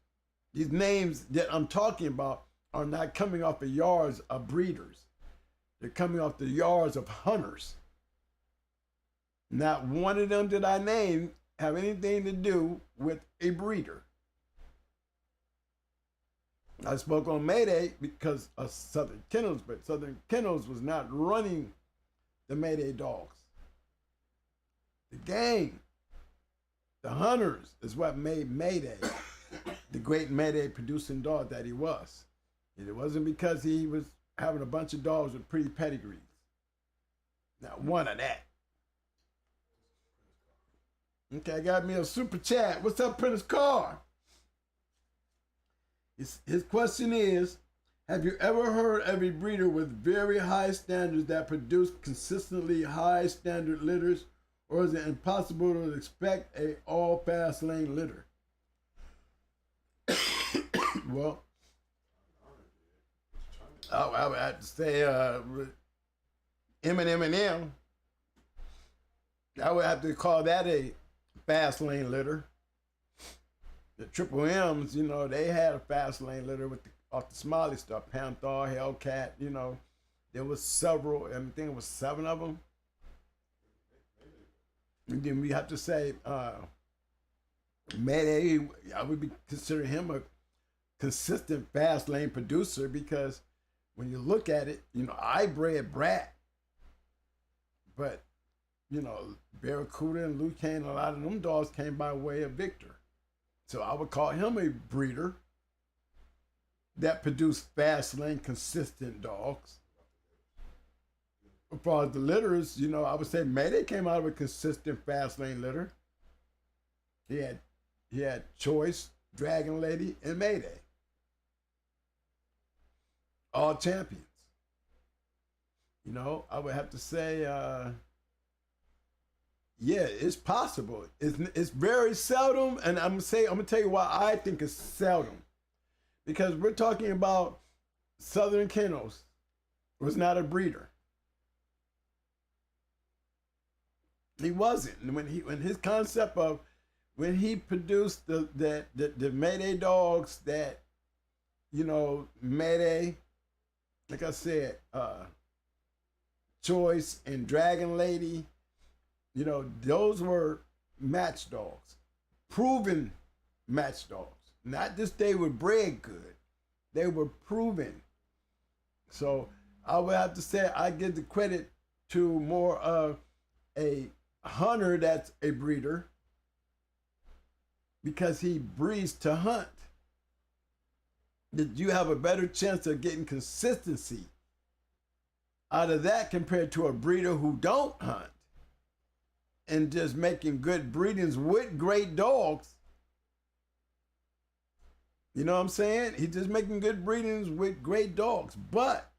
These names that I'm talking about are not coming off the yards of breeders. They're coming off the yards of hunters. Not one of them that I named have anything to do with a breeder. I spoke on Mayday because of Southern Kennels, but Southern Kennels was not running the Mayday dogs. The gang, the hunters, is what made Mayday the great Mayday producing dog that he was. And it wasn't because he was having a bunch of dogs with pretty pedigrees. Not one of that. Okay, I got me a super chat. What's up, Prentice Carr? His question is, have you ever heard of a breeder with very high standards that produce consistently high standard litters, or is it impossible to expect a all fast lane litter? Well, I would have to say M&M. I would have to call that a fast lane litter. The Triple M's, you know, they had a fast lane litter with off the Smiley stuff, Panther, Hellcat, you know. There was several, I think it was 7 of them. And then we have to say, Mayday, I would be considering him a consistent fast lane producer because when you look at it, you know, I bred Brat, but, you know, Barracuda and Luke Kane, a lot of them dogs came by way of Victor. So I would call him a breeder that produced fast lane consistent dogs. As far as the litters, you know, I would say Mayday came out of a consistent fast lane litter. He had Choice, Dragon Lady, and Mayday. All champions. You know, I would have to say, yeah, it's possible. It's very seldom, and I'm gonna tell you why I think it's seldom. Because we're talking about Southern Kennels was not a breeder. He wasn't. When his concept of when he produced the Mayday dogs that, you know, Mayday, like I said, Choice and Dragon Lady, you know, those were match dogs, proven match dogs. Not just they were bred good, they were proven. So I would have to say I give the credit to more of a hunter that's a breeder because he breeds to hunt. That you have a better chance of getting consistency out of that compared to a breeder who don't hunt and just making good breedings with great dogs. You know what I'm saying? He's just making good breedings with great dogs, but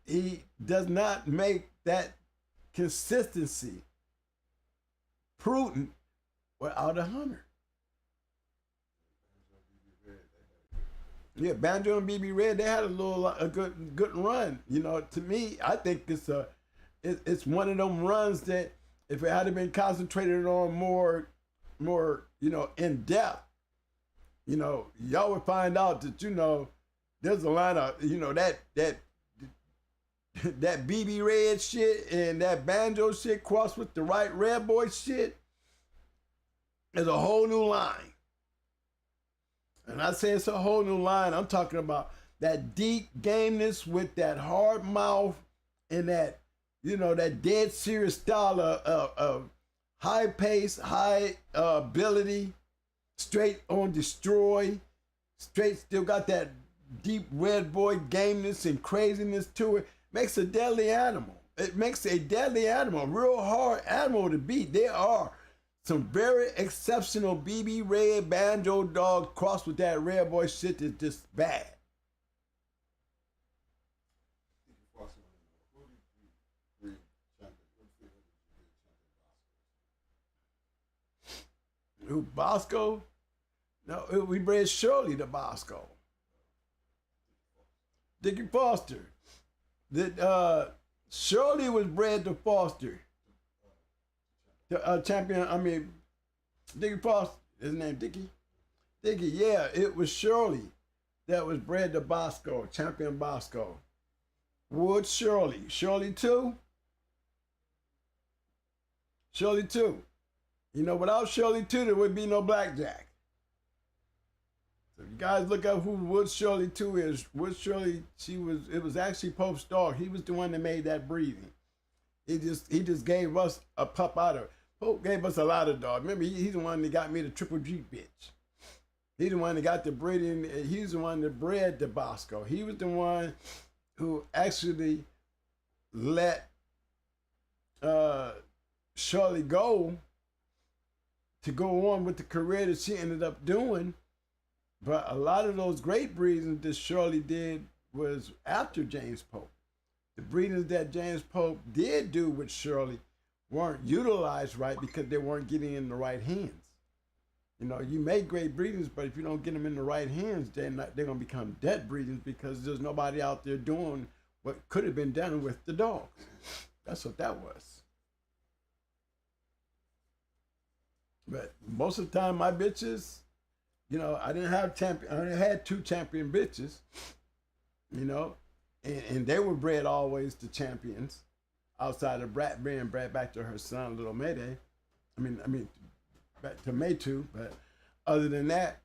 he does not make that consistency prudent without a hunter. Yeah, Banjo and BB Red, they had a good run. You know, to me, I think it's one of them runs that if it had been concentrated on more, you know, in depth, you know, y'all would find out that, you know, there's a line of, you know, that BB Red shit and that Banjo shit crossed with the right Red Boy shit is a whole new line. And I say it's a whole new line. I'm talking about that deep gameness with that hard mouth and that, you know, that dead serious style of high pace, high ability, straight on destroy, straight still got that deep Red Boy gameness and craziness to it. Makes a deadly animal. It makes a deadly animal, a real hard animal to beat. There are some very exceptional BB Red Banjo dogs crossed with that Red Boy shit that's just bad. Who, Bosco? No, we bred Shirley to Bosco. Dickie Foster. Shirley was bred to Foster. The champion, Dickie Foster, his name Dickie? Dickie, yeah, it was Shirley that was bred to Bosco, champion Bosco. Wood Shirley. Shirley 2? Shirley 2. You know, without Shirley 2, there would be no Blackjack. So if you guys look up who Wood Shirley 2 is, Wood Shirley, it was actually Pope's dog. He was the one that made that breeding. He just gave us a pup out of it. Pope gave us a lot of dogs. Remember, he's the one that got me the Triple G bitch. He's the one that got the breeding. He's the one that bred the Bosco. He was the one who actually let Shirley go to go on with the career that she ended up doing. But a lot of those great breedings that Shirley did was after James Pope. The breedings that James Pope did do with Shirley weren't utilized right because they weren't getting in the right hands. You know, you make great breedings, but if you don't get them in the right hands, they're going to become dead breedings because there's nobody out there doing what could have been done with the dogs. That's what that was. But most of the time, my bitches, you know, I only had 2 champion bitches, you know, and they were bred always to champions outside of Brat being bred back to her son, Little Mayday. Back to Maytu, but other than that,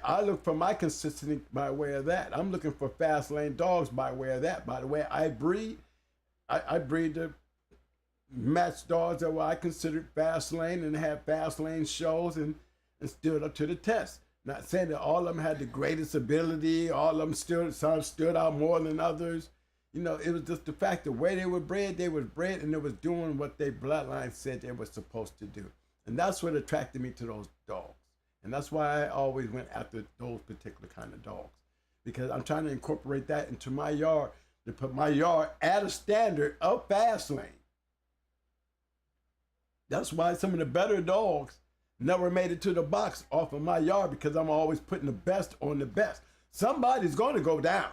I look for my consistency by way of that. I'm looking for fast lane dogs by way of that. By the way, I breed the match dogs that were I considered fast lane and had fast lane shows and stood up to the test. Not saying that all of them had the greatest ability, all of them some stood out more than others. You know, it was just the fact the way they were bred and they was doing what their bloodline said they were supposed to do. And that's what attracted me to those dogs. And that's why I always went after those particular kind of dogs. Because I'm trying to incorporate that into my yard, to put my yard at a standard of fast lane. That's why some of the better dogs never made it to the box off of my yard, because I'm always putting the best on the best. Somebody's going to go down.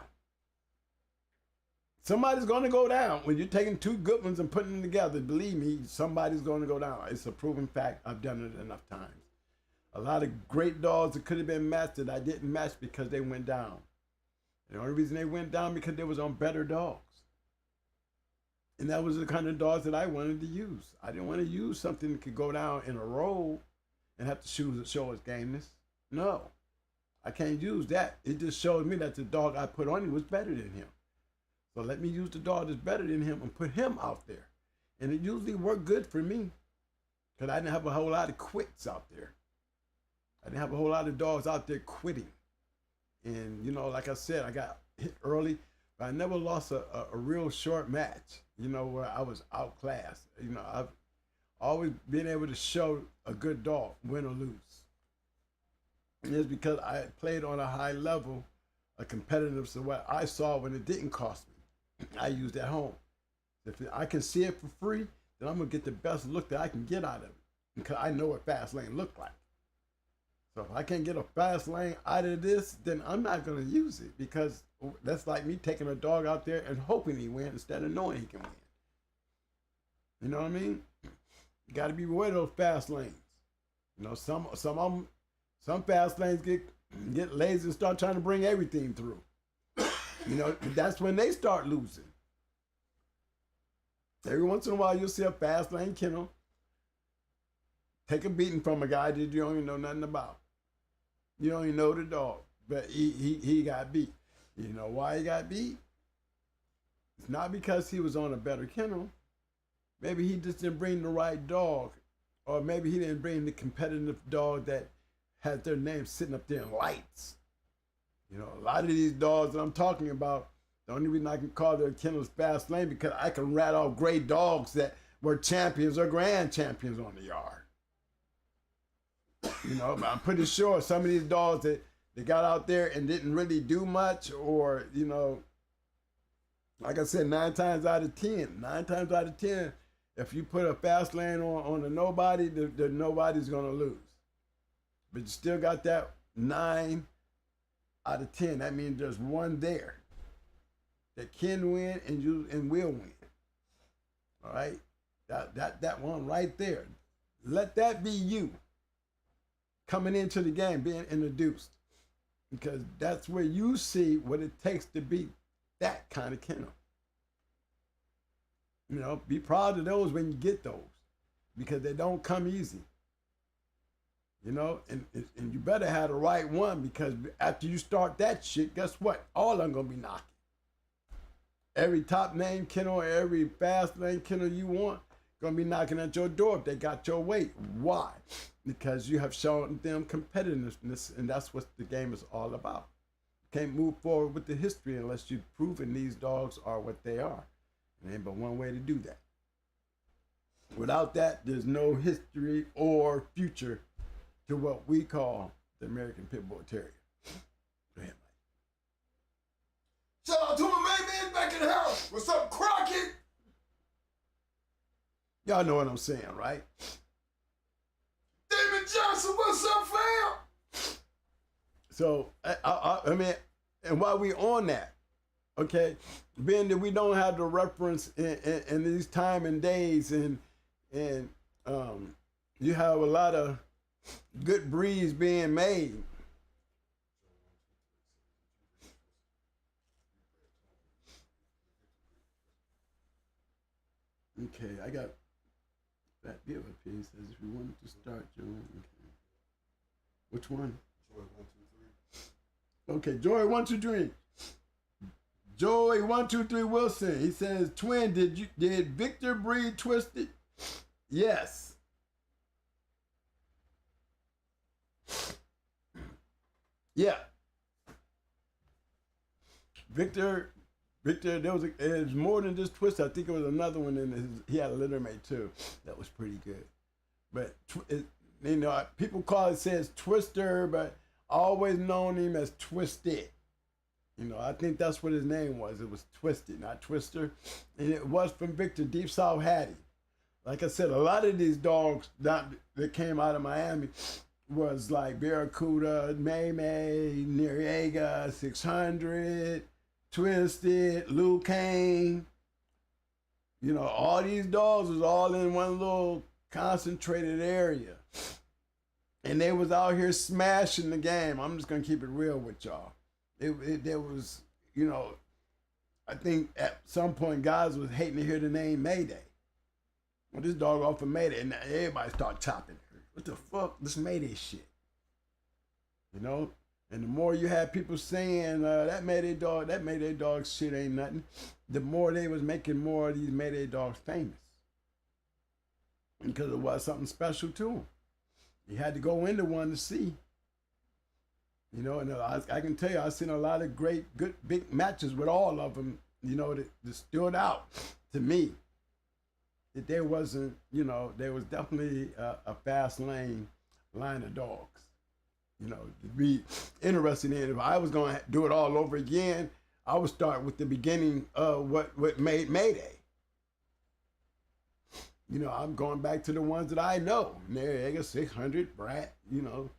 Somebody's going to go down. When you're taking 2 good ones and putting them together, believe me, somebody's going to go down. It's a proven fact. I've done it enough times. A lot of great dogs that could have been matched that I didn't match because they went down. The only reason they went down because they was on better dogs. And that was the kind of dogs that I wanted to use. I didn't want to use something that could go down in a row and have to show its gameness. No, I can't use that. It just showed me that the dog I put on him was better than him. So let me use the dog that's better than him and put him out there. And it usually worked good for me because I didn't have a whole lot of quits out there. I didn't have a whole lot of dogs out there quitting. And, you know, like I said, I got hit early, but I never lost a real short match, you know, where I was outclassed. You know, I've always been able to show a good dog, win or lose. And it's because I played on a high level, a competitive, so what I saw when it didn't cost me, I used at home. If I can see it for free, then I'm going to get the best look that I can get out of it because I know what fast lane looked like. So if I can't get a fast lane out of this, then I'm not going to use it because that's like me taking a dog out there and hoping he wins instead of knowing he can win. You know what I mean? You got to be aware of those fast lanes. You know, some fast lanes get lazy and start trying to bring everything through. You know, that's when they start losing. Every once in a while, you'll see a fast lane kennel take a beating from a guy that you don't even know nothing about. You don't even know the dog, but he got beat. You know why he got beat? It's not because he was on a better kennel. Maybe he just didn't bring the right dog, or maybe he didn't bring the competitive dog that had their name sitting up there in lights. You know, a lot of these dogs that I'm talking about, the only reason I can call their kennels fast lane because I can rat off great dogs that were champions or grand champions on the yard. You know, but I'm pretty sure some of these dogs that they got out there and didn't really do much, or, you know, like I said, 9 times out of 10, if you put a fast lane on a nobody, the nobody's going to lose. but you still got that 9 out of 10. That means there's one there that can win and will win. All right, that one right there. Let that be you coming into the game, being introduced, because that's where you see what it takes to be that kind of kennel. You know, be proud of those when you get those, because they don't come easy. You know, and you better have the right one, because after you start that shit, guess what? All of them gonna be knocking. Every top name kennel, every fast name kennel you want, gonna be knocking at your door if they got your weight. Why? Because you have shown them competitiveness, and that's what the game is all about. You can't move forward with the history unless you've proven these dogs are what they are. And ain't but one way to do that. Without that, there's no history or future to what we call the American Pit Bull Terrier. Go ahead, Mike.
Shout out to my main man back in the house. What's up, Crockett?
Y'all know what I'm saying, right?
David Johnson, what's up, fam?
So, I mean, and while we on that, okay, being that we don't have the reference in these time and days, and you have a lot of good breeds being made. Okay, I got that deal up here. He says if you wanted to start, Joey. Okay. Which one? Joy 1 2 3. Okay, Joy 1 2 3. Joey 1 2 3 Wilson. He says, twin, did Victor breed Twisted? Yes. Yeah. Victor, there was it was more than just Twisted. I think it was another one he had a littermate too. That was pretty good. But you know, people says Twister, but I always known him as Twisted. You know, I think that's what his name was. It was Twisted, not Twister. And it was from Victor. Deep South Hattie. Like I said, a lot of these dogs that came out of Miami was like Barracuda, May, Noriega, 600, Twisted, Lou Kane. You know, all these dogs was all in one little concentrated area. And they was out here smashing the game. I'm just going to keep it real with y'all. There was, you know, I think at some point guys was hating to hear the name Mayday. Well, this dog off of Mayday, and everybody start chopping her. What the fuck? This Mayday shit. You know? And the more you had people saying that Mayday dog shit ain't nothing, the more they was making more of these Mayday dogs famous. Because it was something special to them. You had to go into one to see. You know, and I can tell you, I've seen a lot of great, good, big matches with all of them, you know, that stood out to me. That there wasn't, you know, there was definitely a fast line of dogs. You know, to be interested in. If I was going to do it all over again, I would start with the beginning of what made Mayday. You know, I'm going back to the ones that I know. Noriega, 600, Brat, you know,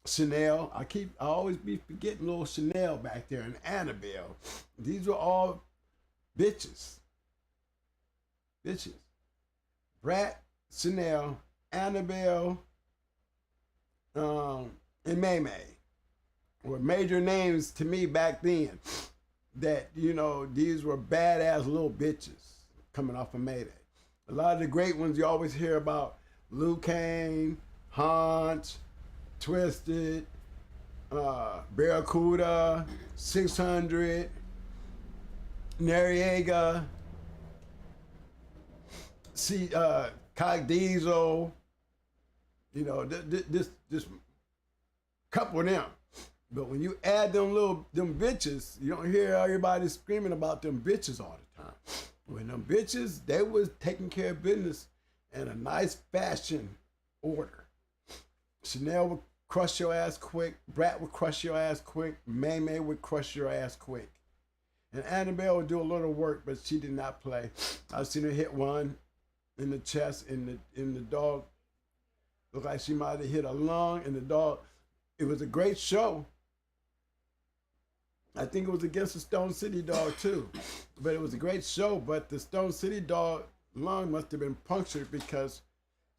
Chanel. I always be forgetting little Chanel back there, and Annabelle. These were all bitches. Brat, Chanel, Annabelle, and May were major names to me back then. That, you know, these were badass little bitches coming off of Mayday. A lot of the great ones you always hear about, Lou Kane, Haunch, Twisted, Barracuda, 600, Noriega, Cock Diesel, you know, this couple of them. But when you add them bitches, you don't hear everybody screaming about them bitches all the time. When them bitches, they was taking care of business in a nice fashion order. Chanel would crush your ass quick. Brat would crush your ass quick. May would crush your ass quick. And Annabelle would do a little work, but she did not play. I've seen her hit one, in the chest, and the dog looked like she might have hit a lung, and the dog, it was a great show. I think it was against the Stone City dog too, but it was a great show, but the Stone City dog lung must have been punctured because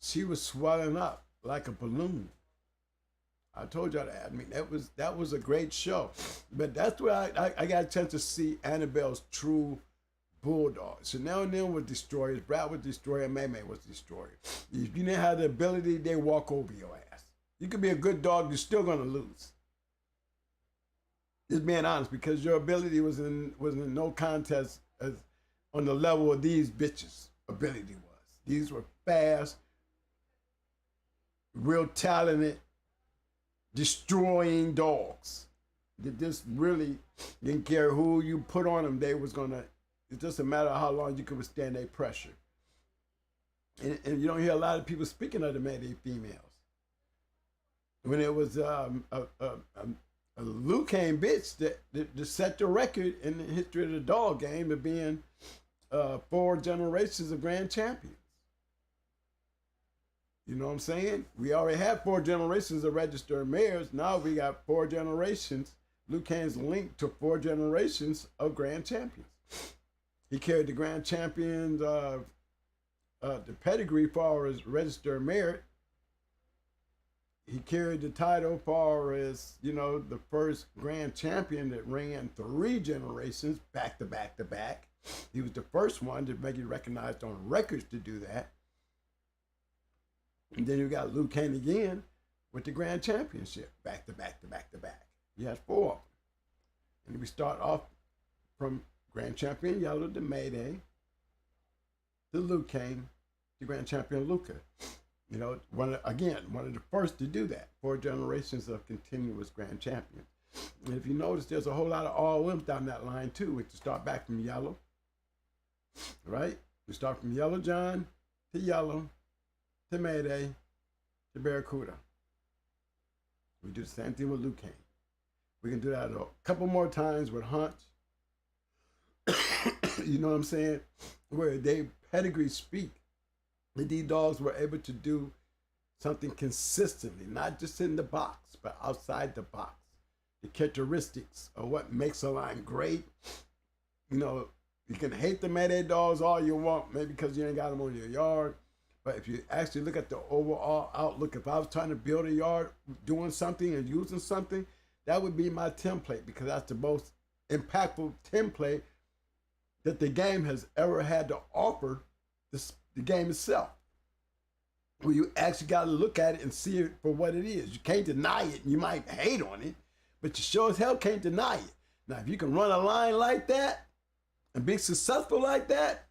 she was swelling up like a balloon. I told y'all that. I mean, that was a great show. But that's where I got a chance to see Annabelle's true bulldog. Chanel and them was destroyers, Brad was destroyer, and May was destroyer. If you didn't have the ability, they walk over your ass. You could be a good dog, you're still gonna lose. Just being honest, because your ability was in no contest as on the level of these bitches' ability was. These were fast, real talented, destroying dogs. They just really didn't care who you put on them. They was gonna. It's just a matter of how long you could withstand their pressure. And you don't hear a lot of people speaking of the Mayday females. When it was a Luke Kane bitch that set the record in the history of the dog game of being 4 generations of grand champions. You know what I'm saying? We already had 4 generations of registered mares. Now we got 4 generations. Luke Kane's linked to 4 generations of grand champions. He carried the grand champions of the pedigree for his registered merit. He carried the title for as, the first grand champion that ran 3 generations back to back to back. He was the first one to make it recognized on records to do that. And then you got Luke Kane again with the grand championship, back to back to back to back. You had 4 of them. And we start off from grand champion Yellow to Mayday, to Luke Kane, to grand champion Luca. One of the first to do that. 4 generations of continuous grand champions. And if you notice, there's a whole lot of all wimps down that line too, which start back from Yellow, right? We start from Yellow John to Yellow, to Mayday, to Barracuda. We do the same thing with Luke Kane. We can do that a couple more times with Hunt. You know what I'm saying? Where they pedigree speak. And these dogs were able to do something consistently, not just in the box, but outside the box. The characteristics of what makes a line great. You can hate the Mayday dogs all you want, maybe because you ain't got them on your yard. But if you actually look at the overall outlook, if I was trying to build a yard, doing something and using something, that would be my template, because that's the most impactful template that the game has ever had to offer the game itself. Well, you actually got to look at it and see it for what it is. You can't deny it. You might hate on it, but you sure as hell can't deny it. Now, if you can run a line like that and be successful like that,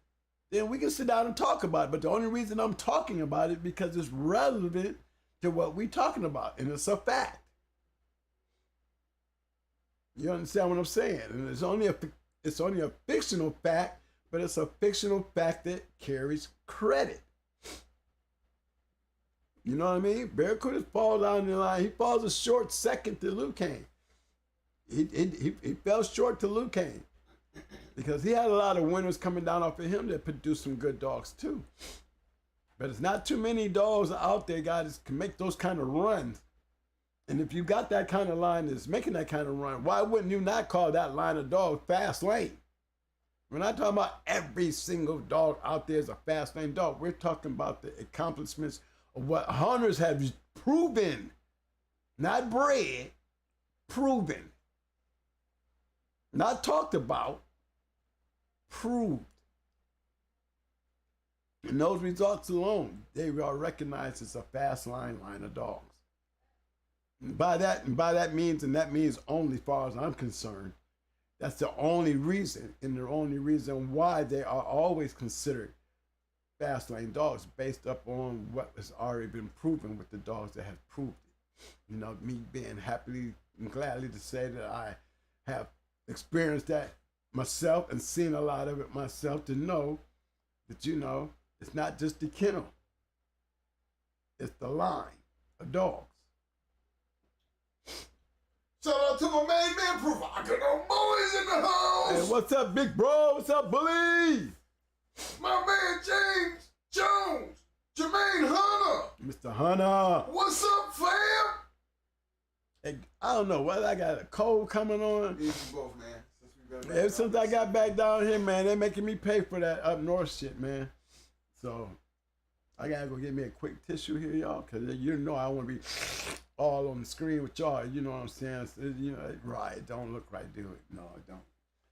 then we can sit down and talk about it. But the only reason I'm talking about it because it's relevant to what we're talking about, and it's a fact. You understand what I'm saying? And it's only a fictional fact, but it's a fictional fact that carries credit. You know what I mean? Barracuda falls down the line. He falls a short second to Luke Kane. He fell short to Luke Kane because he had a lot of winners coming down off of him that produced some good dogs too. But it's not too many dogs out there, guys, can make those kind of runs. And if you got that kind of line that's making that kind of run, why wouldn't you not call that line of dog fast lane? We're not talking about every single dog out there is a fast lane dog. We're talking about the accomplishments of what hunters have proven, not bred, proven. Not talked about, proved. And those results alone, they are recognized as a fast line of dogs. And by that means only, as far as I'm concerned, that's the only reason, and the only reason why they are always considered fast lane dogs, based upon what has already been proven with the dogs that have proved it. Me being happily and gladly to say that I have experienced that myself and seen a lot of it myself, to know that, it's not just the kennel, it's the line of dogs.
Shout out to my main man, Provocateur Boys in the house.
Hey, what's up, big bro? What's up, bully?
My man James Jones, Jermaine Hunter.
Mr. Hunter.
What's up, fam?
Hey, I don't know whether I got a cold coming on.
You both, man.
Ever since I got back down here, man, they're making me pay for that up north shit, man. So I gotta go get me a quick tissue here, y'all, cause you know I want to be all on the screen with y'all. You know what I'm saying? So, you know, right? It don't look right, do it? No, it don't.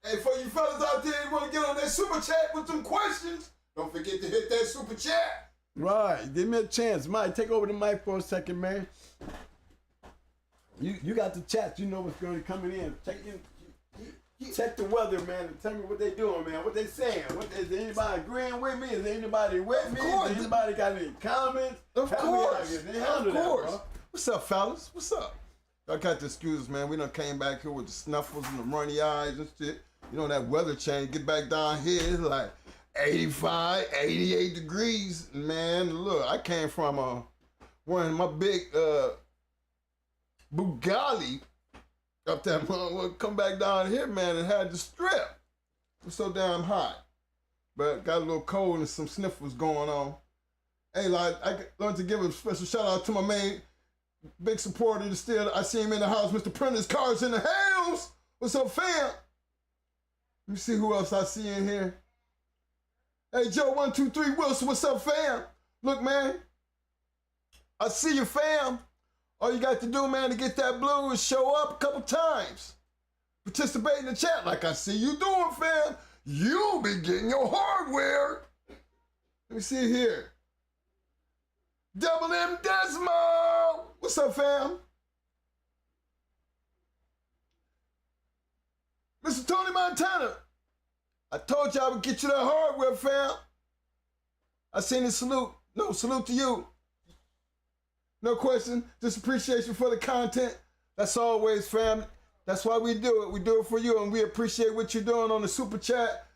Hey, for you fellas out there who want to get on that super chat with some questions, don't forget to hit that super chat.
Right, give me a chance, Mike. Take over the mic for a second, man. You got the chat. You know what's going to be coming in. Check the weather, man, and tell me what they doing, man. What they saying? Is anybody agreeing with me? Is anybody with me? Is anybody got any comments?
Of course.
Of course.
What's up, fellas? What's up? Y'all got the excuses, man. We done came back here with the snuffles and the runny eyes and shit. You know, that weather change. Get back down here, it's like 85, 88 degrees. Man, look, I came from wearing my big Bugatti up that motherfucker. Come back down here, man, and had the strip. It was so damn hot. But got a little cold and some sniffles going on. Hey, like, I want to give a special shout out to my main big supporter. Still, I see him in the house. Mr. Prentice Car's in the house. What's up, fam? Let me see who else I see in here. Hey, Joe, 123 Wilson, what's up, fam? Look, man, I see you, fam. All you got to do, man, to get that blue is show up a couple times. Participate in the chat like I see you doing, fam. You'll be getting your hardware. Let me see here. Double M Desmo. What's up, fam? Mr. Tony Montana. I told you I would get you that hardware, fam. I seen the salute. No, salute to you. No question, just appreciation for the content. That's always, fam. That's why we do it. We do it for you, and we appreciate what you're doing on the super chat.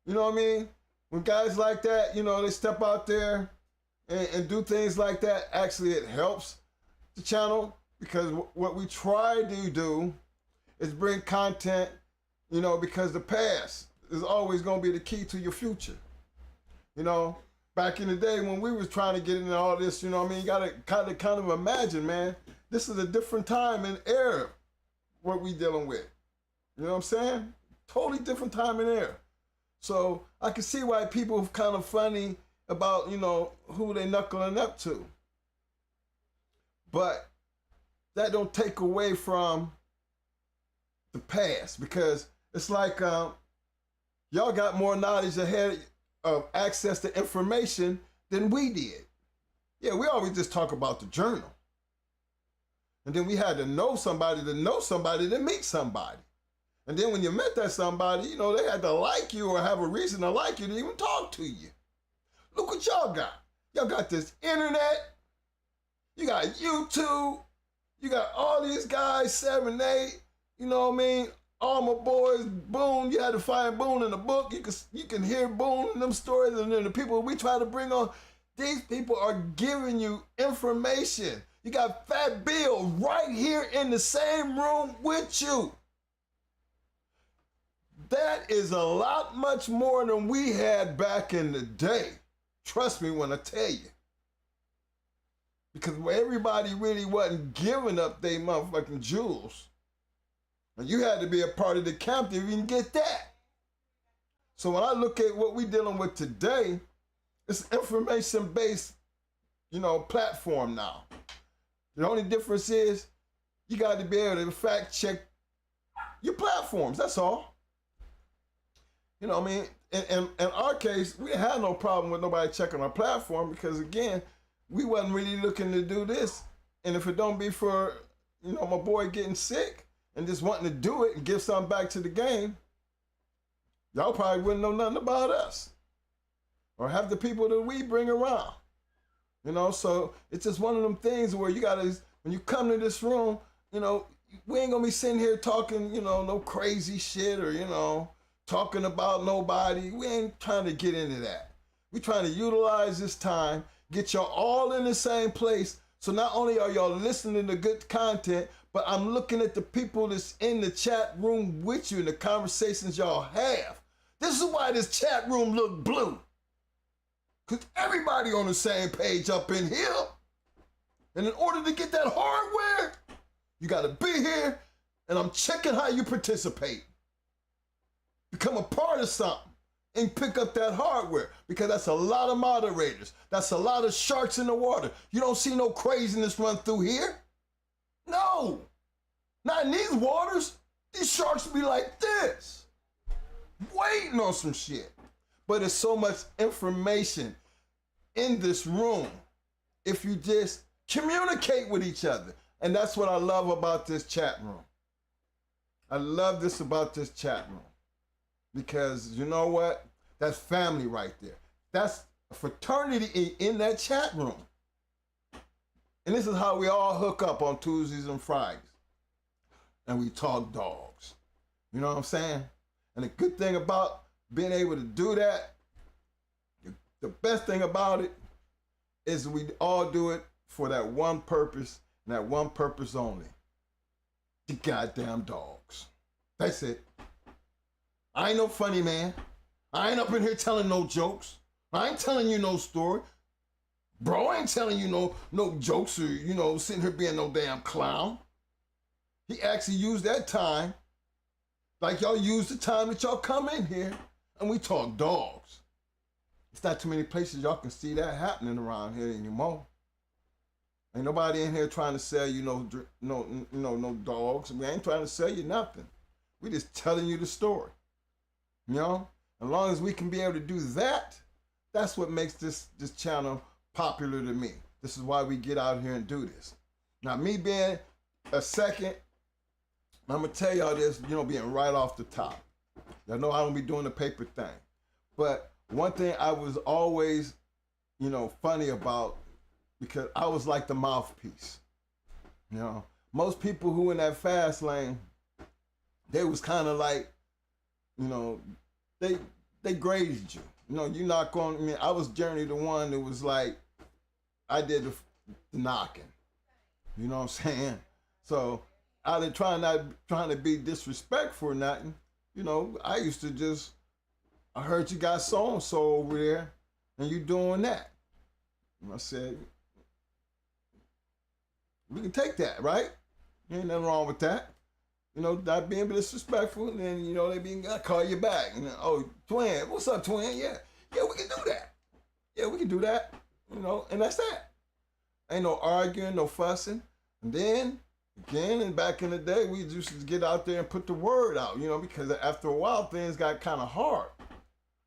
You know what I mean? When guys like that, you know, they step out there and do things like that, actually it helps the channel, because what we try to do is bring content, you know, because the past is always going to be the key to your future. You know, back in the day when we was trying to get into all this, you know what I mean? You got to kind of imagine, man, this is a different time and era, what we dealing with. You know what I'm saying? Totally different time and era. So I can see why people are kind of funny about, you know, who they knuckling up to. But that don't take away from the past, because it's like y'all got more knowledge ahead of access to information than we did. Yeah, we always just talk about the journal. And then we had to know somebody to meet somebody. And then when you met that somebody, you know, they had to like you or have a reason to like you to even talk to you. Look what y'all got. Y'all got this internet. You got YouTube. You got all these guys, 7, 8, you know what I mean? All my boys, Boone, you had to find Boone in the book. You can hear Boone in them stories, and then the people we try to bring on, these people are giving you information. You got Fat Bill right here in the same room with you. That is a lot much more than we had back in the day. Trust me when I tell you. Because everybody really wasn't giving up their motherfucking jewels. And you had to be a part of the camp to even get that. So when I look at what we're dealing with today, it's information-based, you know, platform now. The only difference is you got to be able to fact check your platforms, that's all. You know what I mean? In our case, we had no problem with nobody checking our platform, because again, we wasn't really looking to do this. And if it don't be for, you know, my boy getting sick and just wanting to do it and give something back to the game, y'all probably wouldn't know nothing about us or have the people that we bring around. You know, so it's just one of them things where you gotta, when you come to this room, you know, we ain't gonna be sitting here talking, you know, no crazy shit or, you know, talking about nobody. We ain't trying to get into that. We trying to utilize this time, get y'all all in the same place. So not only are y'all listening to good content, but I'm looking at the people that's in the chat room with you and the conversations y'all have. This is why this chat room look blue. Because everybody on the same page up in here. And in order to get that hardware, you got to be here, and I'm checking how you participate. Become a part of something and pick up that hardware, because that's a lot of moderators. That's a lot of sharks in the water. You don't see no craziness run through here. No, not in these waters. These sharks be like this, waiting on some shit. But there's so much information in this room if you just communicate with each other. And that's what I love about this chat room. I love this about this chat room. Because you know what? That's family right there. That's a fraternity in that chat room. And this is how we all hook up on Tuesdays and Fridays. And we talk dogs. You know what I'm saying? And the good thing about being able to do that, the best thing about it is we all do it for that one purpose, and that one purpose only. The goddamn dogs. That's it. I ain't no funny man. I ain't up in here telling no jokes. I ain't telling you no story. Bro, I ain't telling you no jokes or, sitting here being no damn clown. He actually used that time like y'all use the time that y'all come in here and we talk dogs. It's not too many places y'all can see that happening around here anymore. Ain't nobody in here trying to sell you no dogs. We ain't trying to sell you nothing. We just telling you the story. As long as we can be able to do that, that's what makes this channel popular to me. This is why we get out here and do this. Now, me being a second, I'm gonna tell y'all this, being right off the top. Y'all know I don't be doing the paper thing. But one thing I was always, funny about, because I was like the mouthpiece. Most people who in that fast lane, they was kind of like, they grazed you. You're not going, I was Journey the one that was like, I did the knocking. You know what I'm saying? So I didn't trying to be disrespectful or nothing. I used to just, I heard you got so-and-so over there and you doing that. And I said, we can take that, right? Ain't nothing wrong with that. Not being disrespectful, and then, I call you back. Oh, twin, what's up, twin? Yeah, we can do that. Yeah, we can do that. And that's that. Ain't no arguing, no fussing. And then, again, and back in the day, we used to get out there and put the word out, because after a while, things got kind of hard.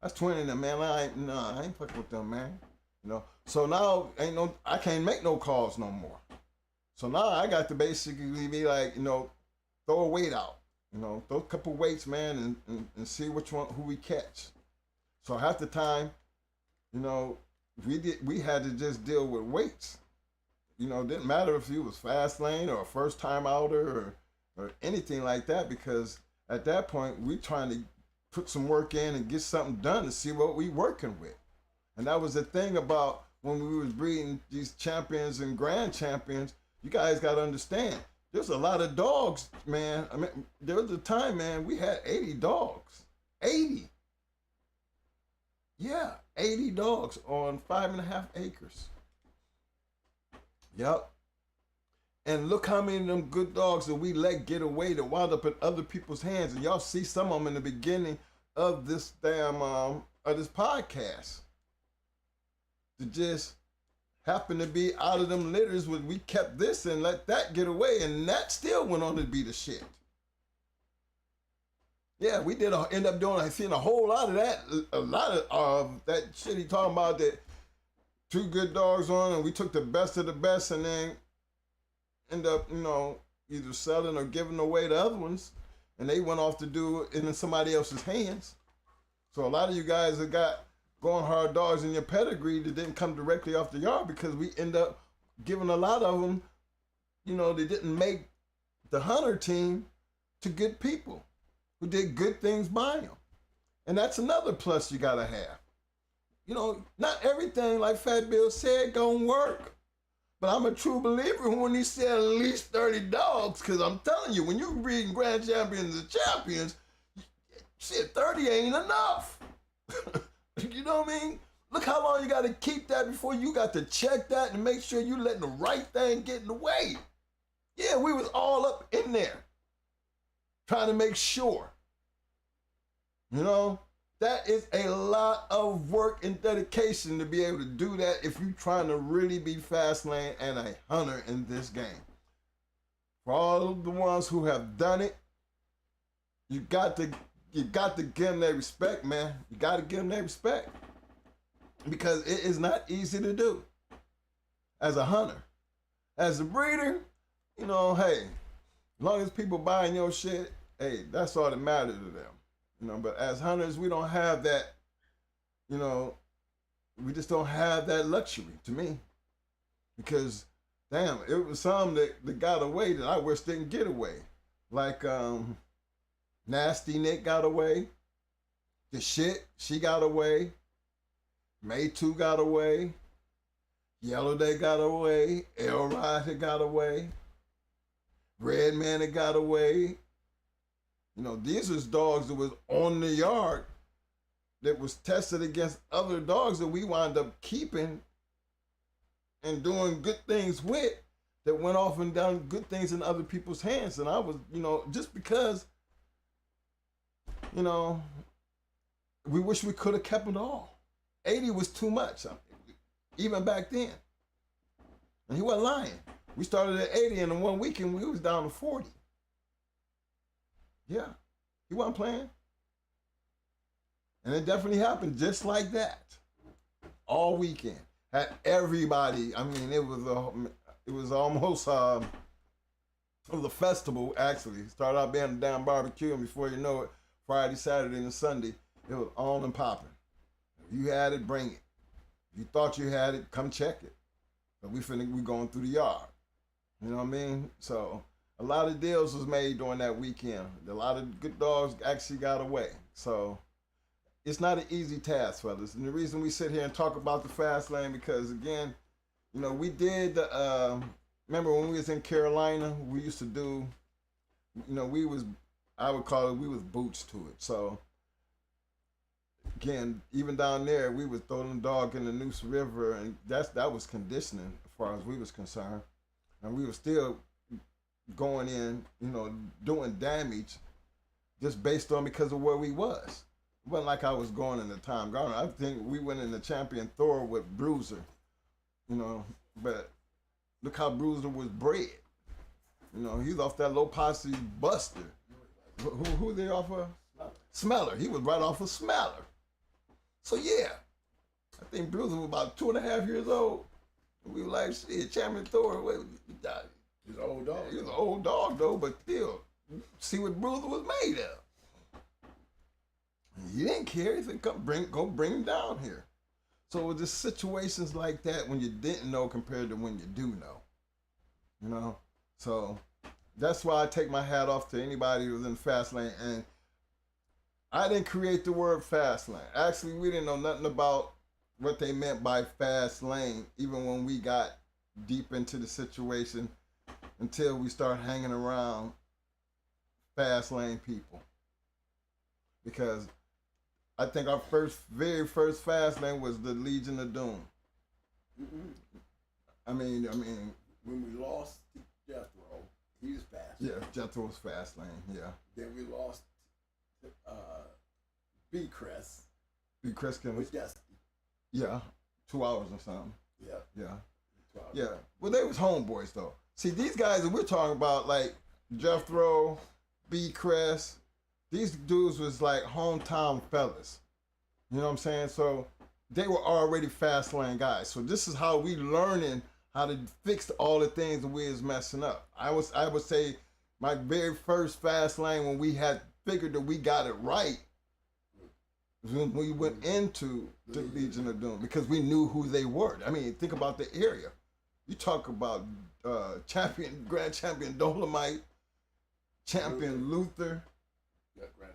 That's twin in them, man. I ain't fucking with them, man. So now, I can't make no calls no more. So now I got to basically be like, throw a weight out, throw a couple weights, man, and see who we catch. So half the time, we had to just deal with weights. It didn't matter if you was fast lane or a first time outer or anything like that, because at that point we trying to put some work in and get something done to see what we working with. And that was the thing about when we was breeding these champions and grand champions. You guys got to understand. There's a lot of dogs, man. There was a time, man, we had 80 dogs. 80. Yeah, 80 dogs on 5.5 acres. Yep. And look how many of them good dogs that we let get away that wound up in other people's hands. And y'all see some of them in the beginning of this of this podcast. To just happen to be out of them litters when we kept this and let that get away, and that still went on to be the shit. Yeah, we did end up doing, seeing a whole lot of that, that shit he talking about, that 2 good dogs on, and we took the best of the best and then end up, either selling or giving away the other ones, and they went off to do it in somebody else's hands. So a lot of you guys that got going hard dogs in your pedigree that didn't come directly off the yard, because we end up giving a lot of them, they didn't make the hunter team, to good people who did good things by them. And that's another plus you gotta have. Not everything, like Fat Bill said, gonna work. But I'm a true believer when he said at least 30 dogs, because I'm telling you, when you're breeding grand champions and champions, shit, 30 ain't enough. You know what I mean? Look how long you got to keep that before you got to check that and make sure you letting the right thing get in the way. Yeah, we was all up in there trying to make sure. You know, that is a lot of work and dedication to be able to do that if you're trying to really be fast lane and a hunter in this game. For all of the ones who have done it, you got to give them their respect, man. You got to give them their respect because it is not easy to do as a hunter. As a breeder, you know, hey, as long as people buying your shit, hey, that's all that matters to them. You know, but as hunters, we don't have that, you know, we just don't have that luxury to me. Because, damn, it was some that got away that I wish didn't get away. Like, Nasty Nick got away. The shit, she got away. May 2 got away. Yellow Day got away. Elrod had got away. Red Man had got away. You know, these was dogs that was on the yard that was tested against other dogs that we wound up keeping and doing good things with that went off and done good things in other people's hands. And I was, you know, just because, you know, we wish we could have kept it all. 80 was too much, even back then. And he wasn't lying. We started at 80 and in 1 weekend we was down to 40. Yeah, he wasn't playing. And it definitely happened just like that. All weekend. Had everybody, I mean, it was almost, it was a festival, actually. It started out being a damn barbecue, and before you know it, Friday, Saturday, and Sunday, it was on and popping. If you had it, bring it. If you thought you had it, come check it. But we going through the yard. You know what I mean? So a lot of deals was made during that weekend. A lot of good dogs actually got away. So it's not an easy task, fellas. And the reason we sit here and talk about the fast lane, because again, you know, we did, remember when we was in Carolina, we used to do, you know, I would call it, we was boots to it. So again, even down there, we was throwing the dog in the Noose River, and that was conditioning as far as we was concerned. And we were still going in, you know, doing damage just based on because of where we was. It wasn't like I was going in the Tom Garner. I think we went in the Champion Thor with Bruiser, you know, but look how Bruiser was bred. You know, he's off that low posse Buster. Who they off of? Smeller. He was right off of Smeller. So yeah, I think Bruiser was about 2.5 years old. We were like, shit, Champion Thor,
He's an old dog.
he was an old dog though, but still, see what Bruiser was made of. He didn't care. He said, go bring him down here. So it was just situations like that when you didn't know compared to when you do know. You know? So that's why I take my hat off to anybody who's in fast lane. And I didn't create the word fast lane. Actually, we didn't know nothing about what they meant by fast lane, even when we got deep into the situation, until we start hanging around fast lane people. Because I think our very first fast lane was the Legion of Doom.
Mm-hmm.
I mean,
When we lost Jethro, he was fast.
yeah, Jethro was fast lane, yeah.
Then we lost B-Crest.
B. Creskin was,
With Dusty.
yeah, 2 hours or something.
Yeah.
Yeah.
12.
Yeah. Well, they was homeboys though. See, these guys that we're talking about, like Jethro, B. Crest, these dudes was like hometown fellas. You know what I'm saying? So they were already fast lane guys. So this is how we learning how to fix all the things that we was messing up. I would say my very first fast lane when we had figured that we got it right was when we went into the Legion of Doom, because we knew who they were. I mean, think about the area. You talk about Grand Champion Dolomite, Champion Luther.
Yeah, Grand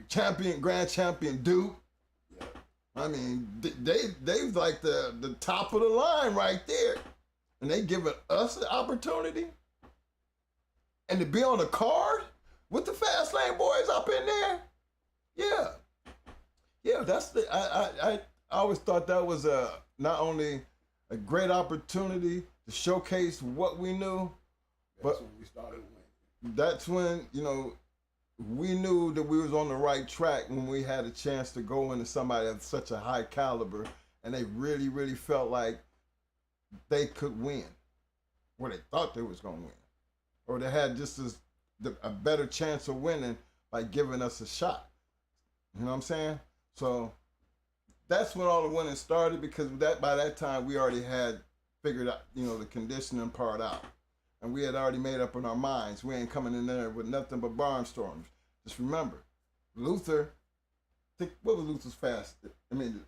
Champion Luther.
Grand Champion Duke.
Yeah.
I mean, they was like the top of the line right there. And they giving us the opportunity. And to be on a card with the fast lane boys up in there. Yeah. Yeah, that's the
I always thought that was not only a great opportunity to showcase what we knew,
That's when we started winning.
that's when, we knew that we was on the right track when we had a chance to go into somebody of such a high caliber and they really, really felt like they could win, or they thought they was going to win, or they had just a better chance of winning by giving us a shot. You know what I'm saying? So that's when all the winning started, because by that time we already had figured out, the conditioning part out. And we had already made up in our minds. We ain't coming in there with nothing but barnstorms. Just remember, Luther, what was Luther's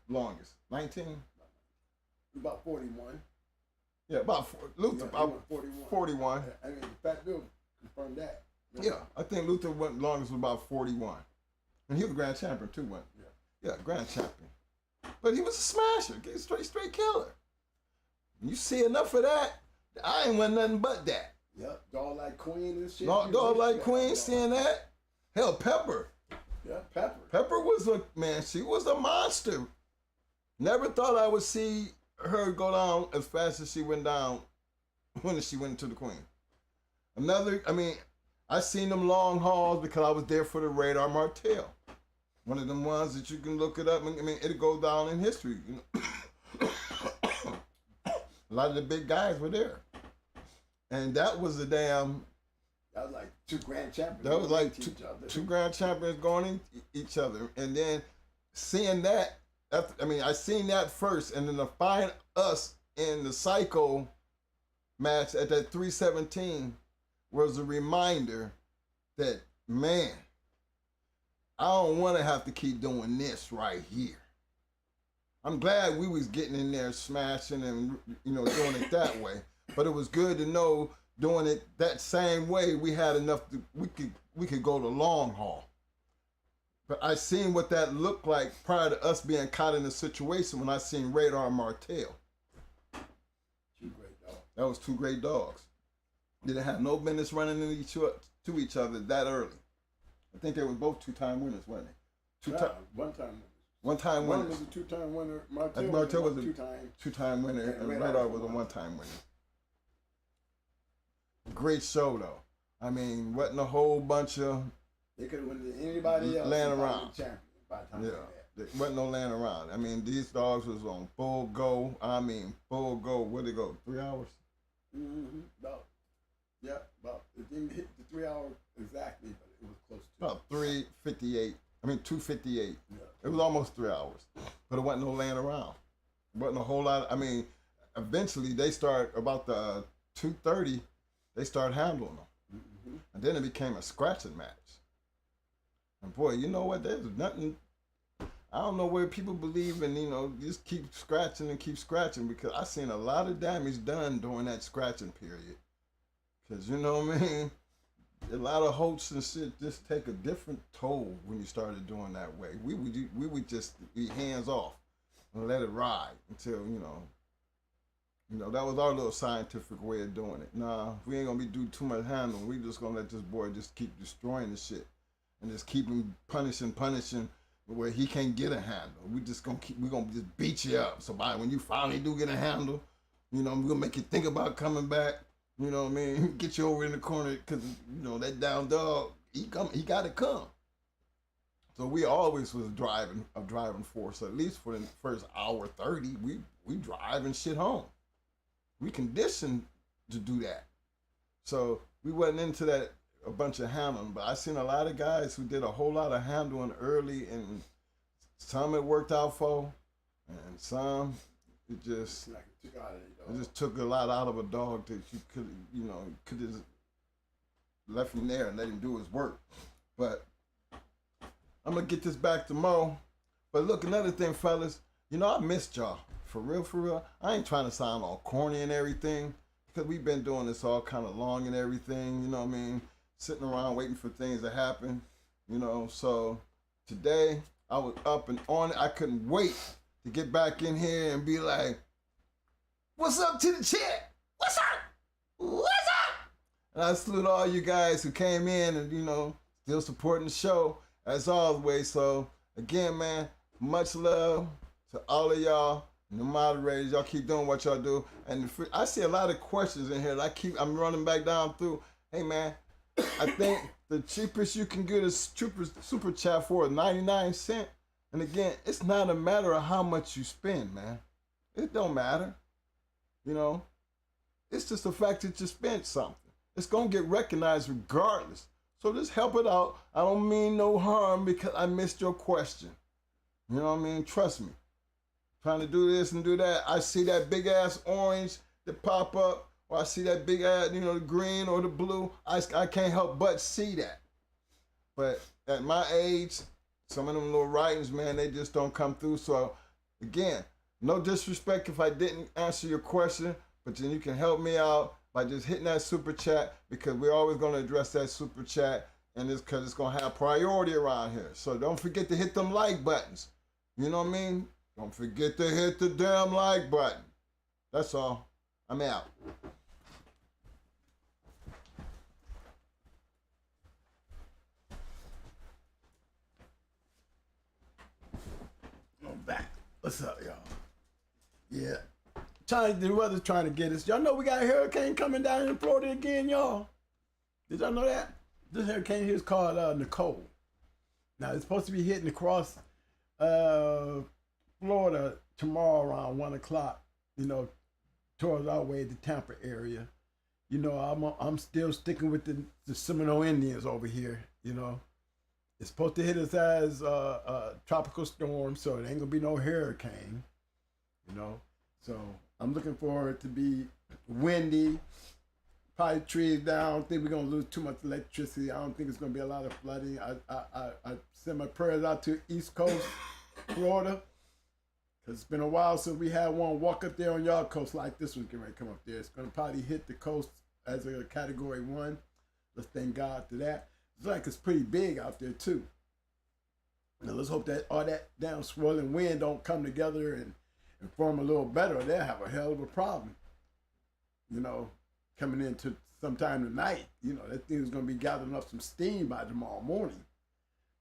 longest? 19?
About 41.
Yeah, Luther, about
41.
41.
I mean, Fat Bill confirmed that.
Yeah, I think Luther went longest was about 41. And he was a grand champion too, wasn't he? Yeah, grand champion. But he was a smasher, straight killer. You see enough of that, I ain't want nothing but that.
Yep, Dog Like Queen and shit.
Dog Like Queen, seeing that. Hell, Pepper.
Yeah, Pepper.
Pepper was she was a monster. Never thought I would see her go down as fast as she went down when she went into the Queen. I seen them long hauls because I was there for the Radar Martell. One of them ones that you can look it up. It'll go down in history. A lot of the big guys were there. And that was
That was like two grand champions.
That was like two grand champions going each other. And then seeing that, I seen that first. And then to find us in the Psycho match at that 317 was a reminder that, man, I don't want to have to keep doing this right here. I'm glad we was getting in there smashing and, doing it that way. But it was good to know doing it that same way we had enough we could go the long haul. But I seen what that looked like prior to us being caught in a situation when I seen Radar and Martell.
Two great dogs.
That was two great dogs. Didn't have no business running into each other that early. I think they were both two-time winners, weren't they?
One-time.
One-time winners.
One was a two-time winner.
Martell was a
two-time.
Two-time winner, and Radar was a one-time winner. Great show, though. Wasn't a whole bunch of...
They could have won anybody else.
Laying around.
Champion by the time
there wasn't no laying around. These dogs was on full go. Full go. Where'd they go? 3 hours?
Mm-hmm. About. It didn't hit the 3 hours exactly, but it was close to.
About 3:58. 2:58.
Yeah.
It was almost 3 hours, but it wasn't no laying around. It wasn't a whole lot. Eventually they start about the 2:30. They start handling them,
mm-hmm.
and then it became a scratching match. And boy, you know what? There's nothing. I don't know where people believe in, just keep scratching, because I seen a lot of damage done during that scratching period. Because, a lot of hopes and shit just take a different toll when you started doing that way. We would just be hands off and let it ride until, that was our little scientific way of doing it. Nah, we ain't gonna be doing too much handling. We just gonna let this boy just keep destroying the shit and just keep him punishing where he can't get a handle. We gonna just beat you up. So when you finally do get a handle, we're gonna make you think about coming back. You know what I mean? Get you over in the corner because, that down dog, he gotta come. So we always was a driving force. At least for the first hour 30, we driving shit home. We conditioned to do that. So we wasn't into that a bunch of handling, but I seen a lot of guys who did a whole lot of handling early, and some it worked out for, and some it just took a lot out of a dog that you could just left him there and let him do his work. But I'm gonna get this back to Mo. But look, another thing, fellas, I missed y'all. For real. I ain't trying to sound all corny and everything, because we've been doing this all kind of long and everything, sitting around waiting for things to happen, So today I was up and on it. I couldn't wait to get back in here and be like, what's up to the chat? What's up? What's up? And I salute all you guys who came in and, still supporting the show as always. So again, man, much love
to all of y'all, the moderators, y'all keep doing what y'all do. And I see a lot of questions in here that I'm running back down through. Hey man, I think the cheapest you can get a super chat for is 99 cents. And again, it's not a matter of how much you spend, man. It don't matter. You know, it's just the fact that you spent something. It's gonna get recognized regardless. So just help it out. I don't mean no harm because I missed your question. You know what I mean? Trust me. Trying to do this and do that. I see that big ass orange that pop up, or I see that big ass, you know, the green or the blue. I can't help but see that. But at my age, some of them little writings, man, they just don't come through. So again, no disrespect if I didn't answer your question, but then you can help me out by just hitting that super chat, because we're always going to address that super chat, and it's because it's going to have priority around here. So don't forget to hit them like buttons. You know what I mean? Don't forget to hit the damn like button. That's all. I'm out.
I'm back. What's up, y'all? Yeah. The weather's trying to get us. Y'all know we got a hurricane coming down in Florida again, y'all. Did y'all know that? This hurricane here is called Nicole. Now, it's supposed to be hitting across Florida tomorrow around 1 o'clock, you know, towards our way, the Tampa area. You know, I'm still sticking with the Seminole Indians over here, you know. It's supposed to hit us as a tropical storm, so it ain't gonna be no hurricane, you know. So I'm looking for it to be windy, probably trees down. I don't think we're gonna lose too much electricity. I don't think it's gonna be a lot of flooding. I send my prayers out to East Coast, Florida, because it's been a while since we had one walk up there on y'all coast like this one's getting ready to come up there. It's gonna probably hit the coast as a category 1. Let's thank God to that. It's like it's pretty big out there too. Now let's hope that all that damn swirling wind don't come together and form a little better, or they'll have a hell of a problem. You know, coming into sometime tonight, you know, that thing's gonna be gathering up some steam by tomorrow morning.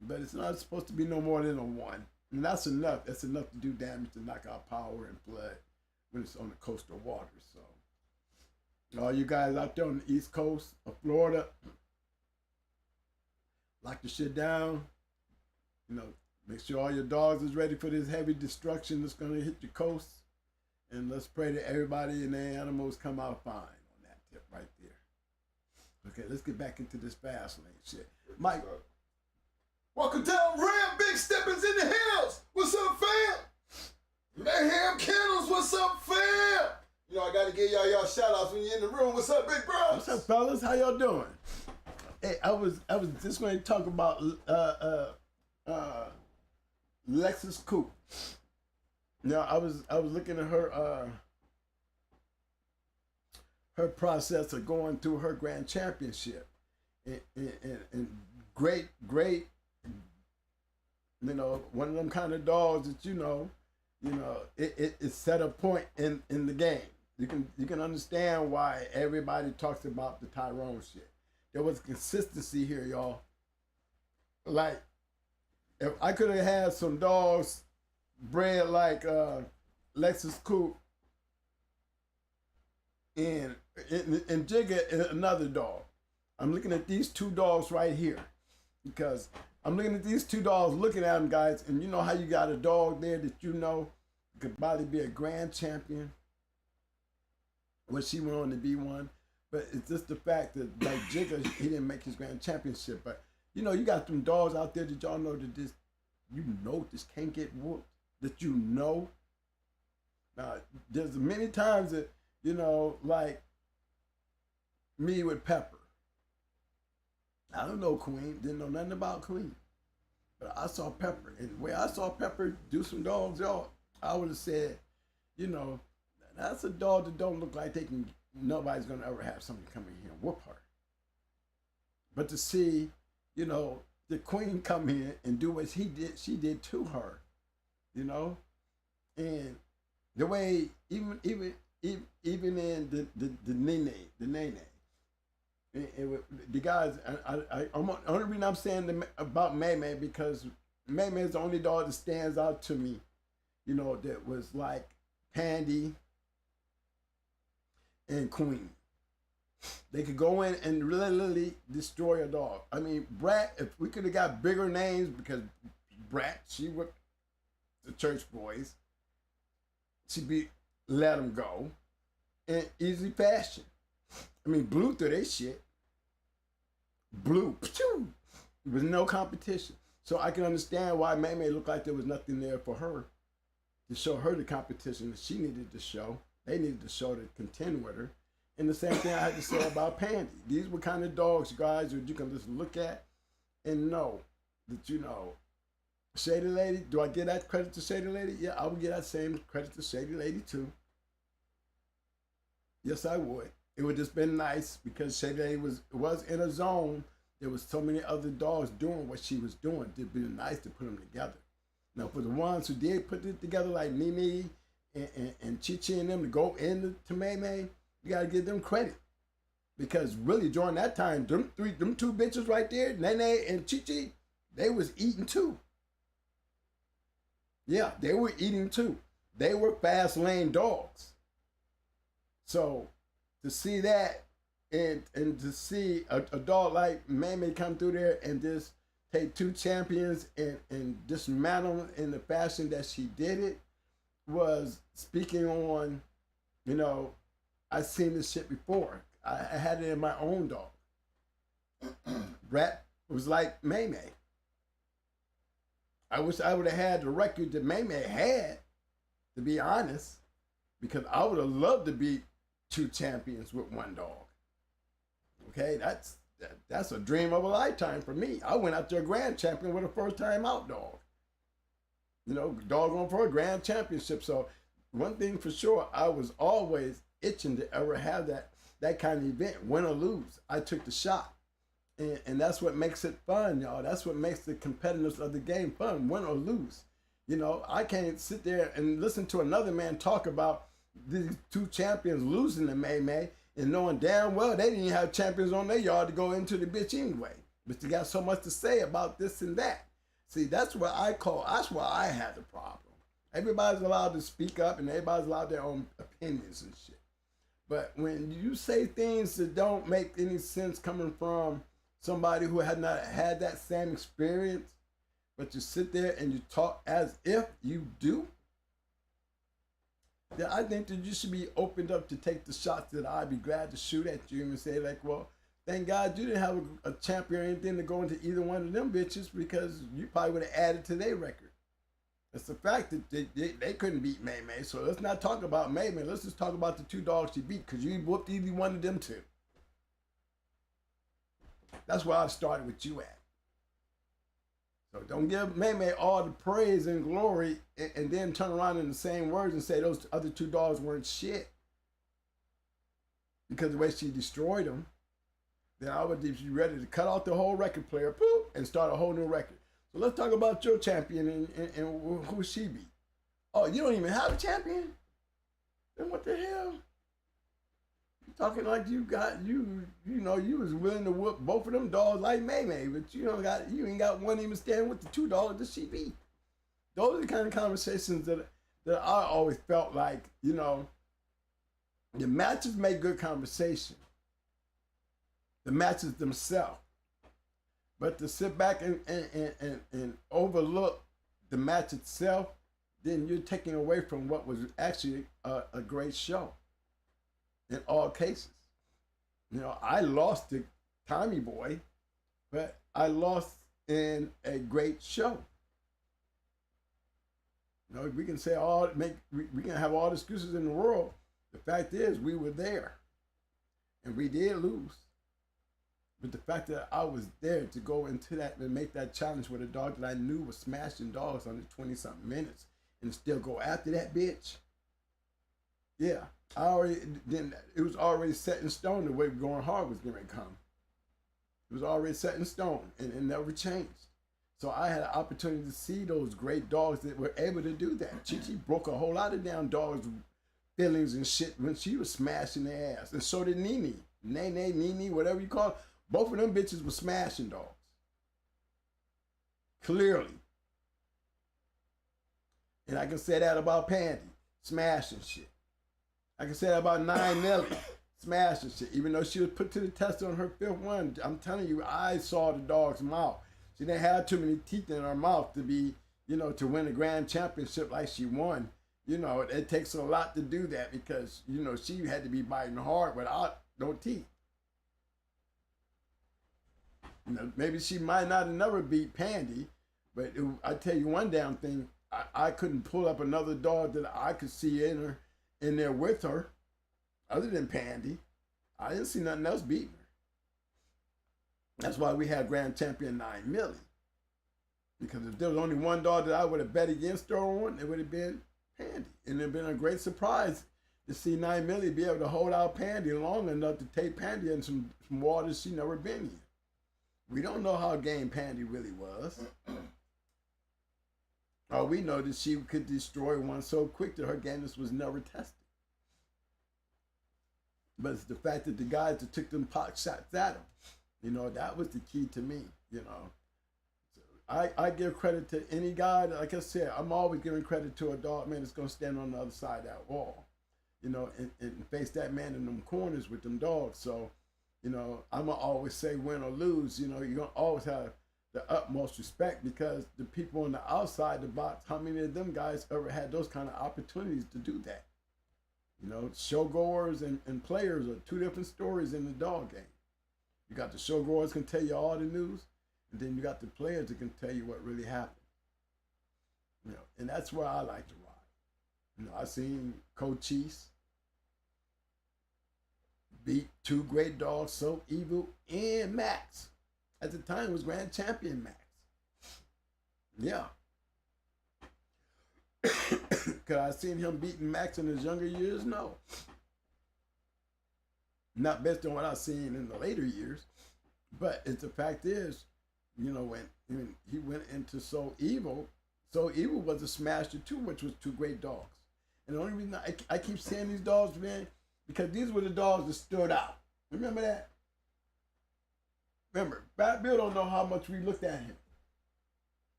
But it's not supposed to be no more than a 1. And that's enough. That's enough to do damage to knock out power and flood when it's on the coastal waters. So all you guys out there on the East Coast of Florida, lock the shit down. You know, make sure all your dogs is ready for this heavy destruction that's going to hit your coast. And let's pray that everybody and their animals come out fine on that tip right there. Okay, let's get back into this fast lane shit. Mike.
Welcome down, Ram Big Steppers in the hills. What's up, fam? Mayhem Kennels, what's up, fam? You know, I got to give y'all shout outs when you're in the room. What's up, big bros?
What's up, fellas? How y'all doing? Hey, I was just going to talk about Lexus Coupe. Now I was looking at her process of going through her grand championship, and great, you know, one of them kind of dogs that you know, it set a point in the game. You can understand why everybody talks about the Tyrone shit. There was consistency here, y'all. Like, if I could have had some dogs bred like Lexus Coupe and Jigga another dog. I'm looking at these two dogs right here because I'm looking at these two dogs, looking at them, guys, and you know how you got a dog there that you know could probably be a grand champion when she went on to be one. But it's just the fact that, like Jigga, he didn't make his grand championship. But, you know, you got them dogs out there that y'all know that this can't get whooped, that you know. Now, there's many times that, you know, like me with Pepper. I don't know Queen, didn't know nothing about Queen. But I saw Pepper, and where I saw Pepper do some dogs, y'all, I would have said, you know, that's a dog that don't look like nobody's gonna ever have somebody come in here and whoop her. But to see, you know, the Queen come in and do what she did to her, you know, and the way even in the Nene, the guys, only reason I'm saying about May because May is the only dog that stands out to me you know, that was like Pandy and Queen. They could go in and literally destroy a dog. I mean, Brat, if we could have got bigger names, because Brat, she whipped the church boys. She let them go in easy fashion. I mean, Blue threw their shit. Blue, there was no competition. So I can understand why May May looked like there was nothing there for her to show her the competition that she needed to show. They needed to show to contend with her. And the same thing I had to say about Pandy. These were kind of dogs, guys, that you can just look at and know that, you know, Shady Lady, do I give that credit to Shady Lady? Yeah, I would give that same credit to Shady Lady too. Yes, I would. It would just been nice because Shady Lady was in a zone. There was so many other dogs doing what she was doing. It'd be nice to put them together. Now, for the ones who did put it together, like Mimi and Chi-Chi and them, to go into May May, you gotta give them credit. Because really during that time, them two bitches right there, Nene and Chi-Chi, they was eating too. Yeah, they were eating too. They were fast lane dogs. So to see that and to see a dog like May May come through there and just take two champions and dismantle them in the fashion that she did it was speaking on, you know, I've seen this shit before. I had it in my own dog. Brat was like May May. I wish I would have had the record that May May had, to be honest, because I would have loved to beat two champions with one dog. Okay, that's a dream of a lifetime for me. I went out to a grand champion with a first time out dog. You know, dog going for a grand championship. So one thing for sure, I was always itching to ever have that kind of event, win or lose. I took the shot. And that's what makes it fun, y'all. That's what makes the competitiveness of the game fun, win or lose. You know, I can't sit there and listen to another man talk about these two champions losing to May May and knowing damn well they didn't have champions on their yard to go into the bitch anyway. But you got so much to say about this and that. See, that's where I had the problem. Everybody's allowed to speak up and everybody's allowed their own opinions and shit. But when you say things that don't make any sense coming from somebody who had not had that same experience, but you sit there and you talk as if you do, then I think that you should be opened up to take the shots that I'd be glad to shoot at you and say like, well, thank God you didn't have a champion or anything to go into either one of them bitches because you probably would have added to their record. It's the fact that they couldn't beat May May. So let's not talk about May May. Let's just talk about the two dogs she beat because you whooped either one of them two. That's where I started with you at. So don't give May May all the praise and glory and then turn around in the same words and say those other two dogs weren't shit. Because the way she destroyed them, then I would be ready to cut off the whole record player, poof, and start a whole new record. So let's talk about your champion and who she beat. Oh, you don't even have a champion? Then what the hell? Talking like you was willing to whoop both of them dogs like May May, but you ain't got one even stand with the two dogs that she beat. Those are the kind of conversations that I always felt like, you know, the matches make good conversation. The matches themselves. But to sit back and overlook the match itself, then you're taking away from what was actually a great show. In all cases. You know, I lost to Tommy Boy, but I lost in a great show. You know, we can say we can have all the excuses in the world. The fact is, we were there, and we did lose. But the fact that I was there to go into that and make that challenge with a dog that I knew was smashing dogs under 20-something minutes, and still go after that bitch. Yeah. It was already set in stone the way Going Hard was going to come. It was already set in stone and it never changed. So I had an opportunity to see those great dogs that were able to do that. Chi-Chi broke a whole lot of damn dogs' feelings and shit when she was smashing their ass. And so did Nene, whatever you call it. Both of them bitches were smashing dogs. Clearly. And I can say that about Pandy, smashing shit. I can say that about 9 Nelly, smashing shit. Even though she was put to the test on her 5th one, I'm telling you, I saw the dog's mouth. She didn't have too many teeth in her mouth to be, to win a grand championship like she won. It takes a lot to do that because, she had to be biting hard without no teeth. Maybe she might not have never beat Pandy, but I tell you one damn thing, I couldn't pull up another dog that I could see in there with her, other than Pandy. I didn't see nothing else beating her. That's why we had grand champion 9 Millie. Because if there was only one dog that I would have bet against her on, it would have been Pandy. And it would have been a great surprise to see 9 Millie be able to hold out Pandy long enough to take Pandy in some waters she never been in. We don't know how game Pandy really was. All we know that she could destroy one so quick that her gameness was never tested. But it's the fact that the guys that took them pot shots at him, that was the key to me, So I give credit to any guy. Like I said, I'm always giving credit to a dog man that's going to stand on the other side of that wall, and face that man in them corners with them dogs. So, I'm going to always say win or lose, you're going to always have the utmost respect because the people on the outside the box, how many of them guys ever had those kind of opportunities to do that? Showgoers and players are two different stories in the dog game. You got the showgoers can tell you all the news, and then you got the players that can tell you what really happened. And that's where I like to ride. I seen Coach Cheese beat 2 great dogs, So Evil and Max. At the time, it was grand champion Max. Yeah. Could I seen him beating Max in his younger years? No. Not based on what I've seen in the later years. But the fact is, when he went into So Evil was a smasher too, which was 2 great dogs. And the only reason I keep saying these dogs, man, because these were the dogs that stood out. Remember that? Remember, Fat Bill don't know how much we looked at him.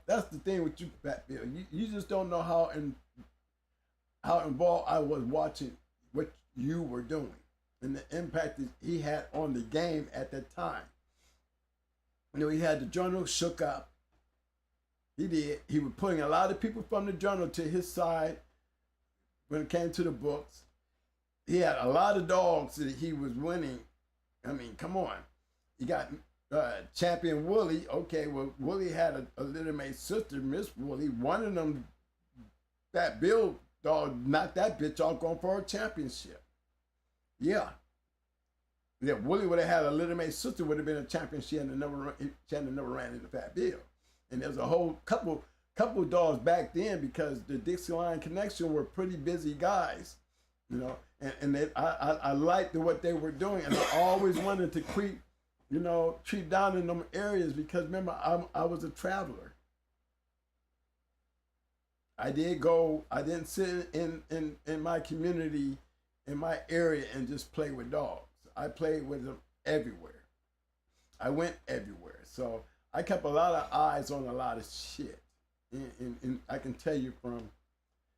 That's the thing with you, Fat Bill. You just don't know how involved I was watching what you were doing and the impact that he had on the game at that time. He had the journal shook up. He did. He was putting a lot of people from the journal to his side when it came to the books. He had a lot of dogs that he was winning. I mean, come on. You got champion Wooly. Okay, well, Wooly had a little mate sister, Miss Wooly. One of them, that Bill dog, knocked that bitch off going for a championship. Yeah. Yeah, Wooly would have had a little mate sister, would have been a champion. She had never ran into Fat Bill. And there's a whole couple dogs back then because the Dixieline Connection were pretty busy guys, I liked what they were doing, and I always wanted to creep down in them areas because remember, I was a traveler. I didn't sit in my community, in my area and just play with dogs. I played with them everywhere. I went everywhere. So I kept a lot of eyes on a lot of shit. And I can tell you from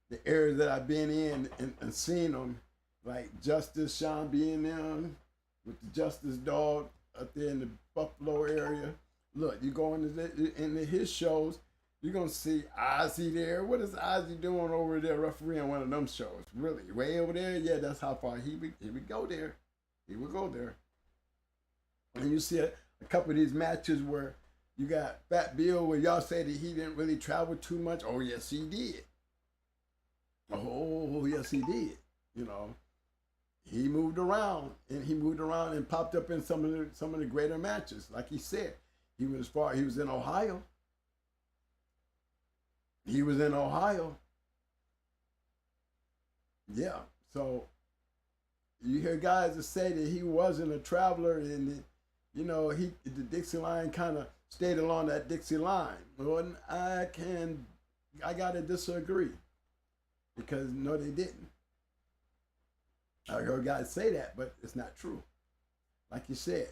the areas that I've been in and seen them, like Justice, Sean being them, with the Justice dog up there in the Buffalo area. Look, you go into his shows, you're going to see Ozzy there. What is Ozzy doing over there refereeing one of them shows? Really? Way over there? Yeah, that's how far he would go there. He would go there. And you see a couple of these matches where you got Fat Bill where y'all say that he didn't really travel too much. Oh, yes, he did. Oh, yes, he did. He moved around and popped up in some of the greater matches. Like he said, he was in Ohio. He was in Ohio. Yeah. So you hear guys that say that he wasn't a traveler and that, the Dixie line kind of stayed along that Dixie line. Well, I gotta disagree because no, they didn't. I heard guys say that, but it's not true. Like you said,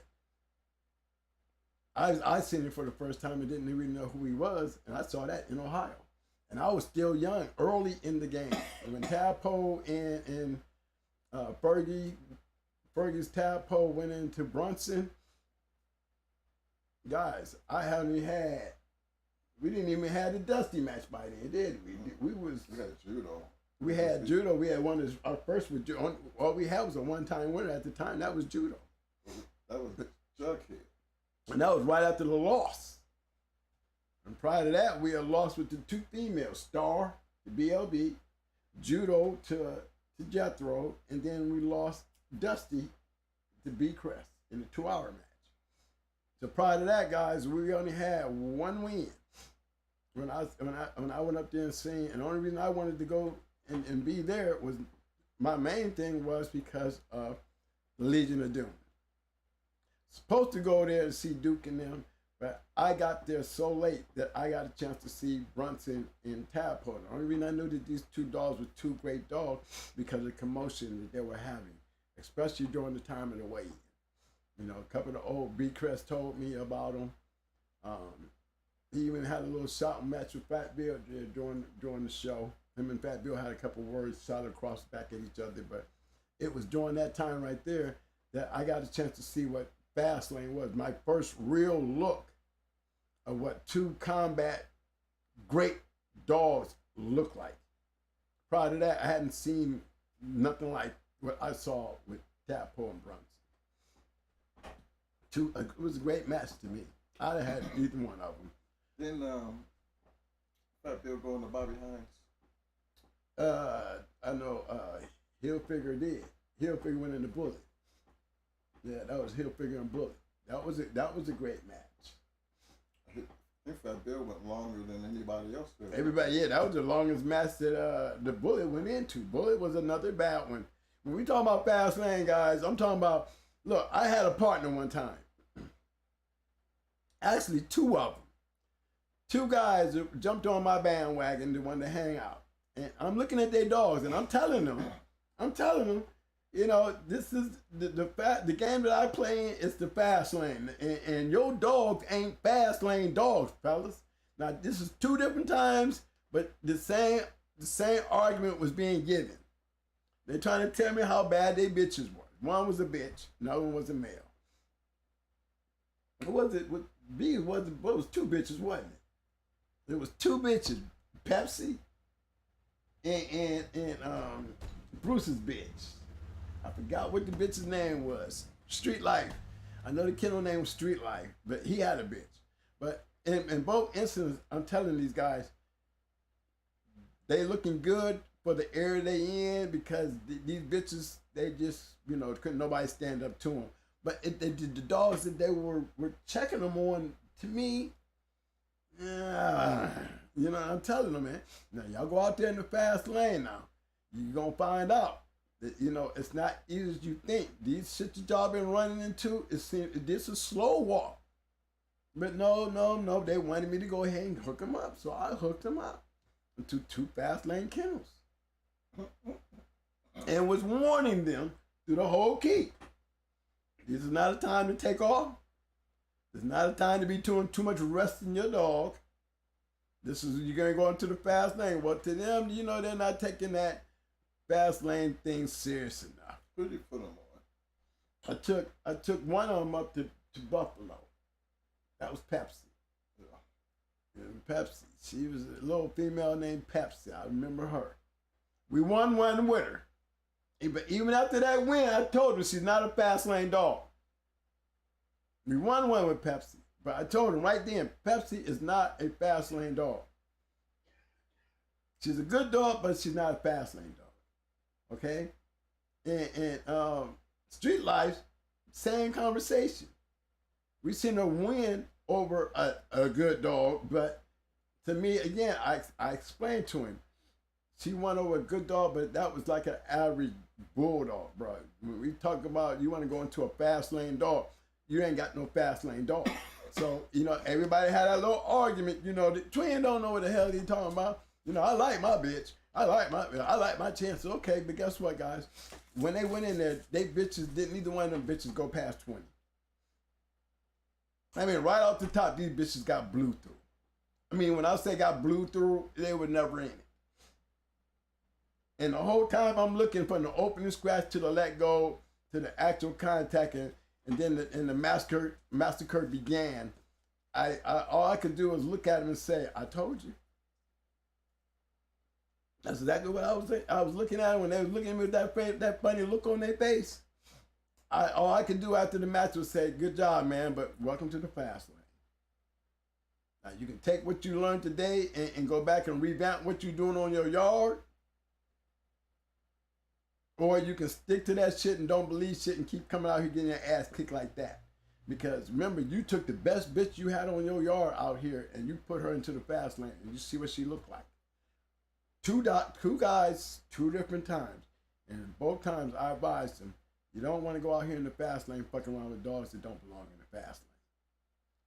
I seen him for the first time and didn't even know who he was, and I saw that in Ohio. And I was still young, early in the game. When Tadpole and Fergie's Tadpole went into Brunson, guys, we didn't even have the Dusty match by then, did we? We
had judo.
We had judo. We had our first was all we had was a one-time winner at the time. That was judo.
That was Jughead.
And that was right after the loss. And prior to that, we had lost with the 2 females, Star to BLB, Judo to Jethro, and then we lost Dusty to B Crest in a 2-hour match. So prior to that, guys, we only had 1 win. When I went up there and seen, and the only reason I wanted to go and be there was, my main thing was because of the Legion of Doom. Supposed to go there to see Duke and them, but I got there so late that I got a chance to see Brunson and Tadpole. The only reason I knew that these 2 dogs were 2 great dogs because of the commotion that they were having, especially during the time of the weigh-in. You know, a couple of the old B Crest told me about them. He even had a little shouting match with Fat Bill during the show. Him and Fat Bill had a couple words shouted across the back at each other, but it was during that time right there that I got a chance to see what Fastlane was. My first real look of what 2 combat great dogs look like. Prior to that, I hadn't seen nothing like what I saw with Tadpole and Brunson. It was a great match to me. I'd have had either one of them.
Then Fat Bill going to Bobby Hines.
I know Hilfiger did. Hilfiger went in the Bullet. Yeah, that was Hilfiger and Bullet. That was a great match.
I think Fat Bill went longer than anybody else did.
Everybody, yeah, that was the longest match that the Bullet went into. Bullet was another bad one. When we talk about Fastlane, guys, I'm talking about, look, I had a partner one time. Actually, 2 of them. 2 guys jumped on my bandwagon to want to hang out. And I'm looking at their dogs and I'm telling them, you know, this is the game that I play in is the fast lane. And your dogs ain't fast lane dogs, fellas. Now, this is 2 different times, but the same argument was being given. They're trying to tell me how bad they bitches were. One was a bitch, another one was a male. What was it? What was 2 bitches, wasn't it? There was 2 bitches, Pepsi and Bruce's bitch. I forgot what the bitch's name was. Street Life. I know the kennel name was Street Life, but he had a bitch. But in both instances, I'm telling these guys, they looking good for the area they in because these bitches, they just, you know, couldn't nobody stand up to them. But the dogs that they were checking them on, to me, you know, I'm telling them, man, now y'all go out there in the fast lane now. You're going to find out that, you know, it's not easy as you think. These shit that y'all been running into, this is a slow walk. But no, they wanted me to go ahead and hook them up. So I hooked them up into 2 fast lane kennels. And was warning them through the whole keep. This is not a time to take off. It's not a time to be doing too much resting your dog. This is, you're going to go into the fast lane. Well, to them, you know, they're not taking that fast lane thing serious enough.
Who did you put them on?
I took one of them up to Buffalo. That was Pepsi. Yeah, Pepsi. She was a little female named Pepsi. I remember her. We won one with her. But even after that win, I told her she's not a fast lane dog. We won one with Pepsi. But I told her right then, Pepsi is not a fast lane dog. She's a good dog, but she's not a fast lane dog. Okay? And Street Life, same conversation. We seen her win over a good dog, but to me, again, I explained to him, she won over a good dog, but that was like an average bulldog, bro. When we talk about you want to go into a fast lane dog, you ain't got no fast lane dog. So, you know, everybody had a little argument. You know, the twin don't know what the hell he talking about. You know, I like my bitch. I like my chances. Okay, but guess what, guys? When they went in there, they bitches didn't, neither one of them bitches go past 20. I mean, right off the top, these bitches got blew through. I mean, when I say got blew through, they were never in it. And the whole time I'm looking from the opening scratch to the let go to the actual contact, and then the massacre began. I all I could do was look at him and say, "I told you." That's exactly what I was saying. I was looking at him when they was looking at me with that funny look on their face. All I could do after the match was say, "Good job, man, but welcome to the fast lane." Now you can take what you learned today and go back and revamp what you're doing on your yard. Or you can stick to that shit and don't believe shit and keep coming out here getting your ass kicked like that. Because remember, you took the best bitch you had on your yard out here and you put her into the fast lane and you see what she looked like. Two guys, 2 different times. And both times I advised them, you don't want to go out here in the fast lane fucking around with dogs that don't belong in the fast lane.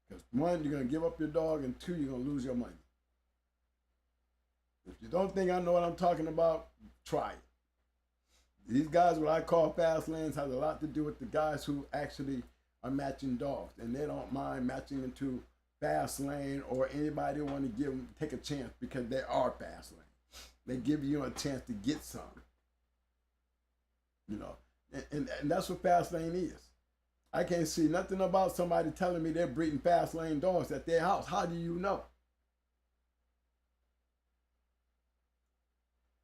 Because 1, you're going to give up your dog, and 2, you're going to lose your money. If you don't think I know what I'm talking about, try it. These guys, what I call fast lanes, has a lot to do with the guys who actually are matching dogs. And they don't mind matching into fast lane or anybody who want to take a chance because they are fast lane. They give you a chance to get some. You know, and that's what fast lane is. I can't see nothing about somebody telling me they're breeding fast lane dogs at their house. How do you know?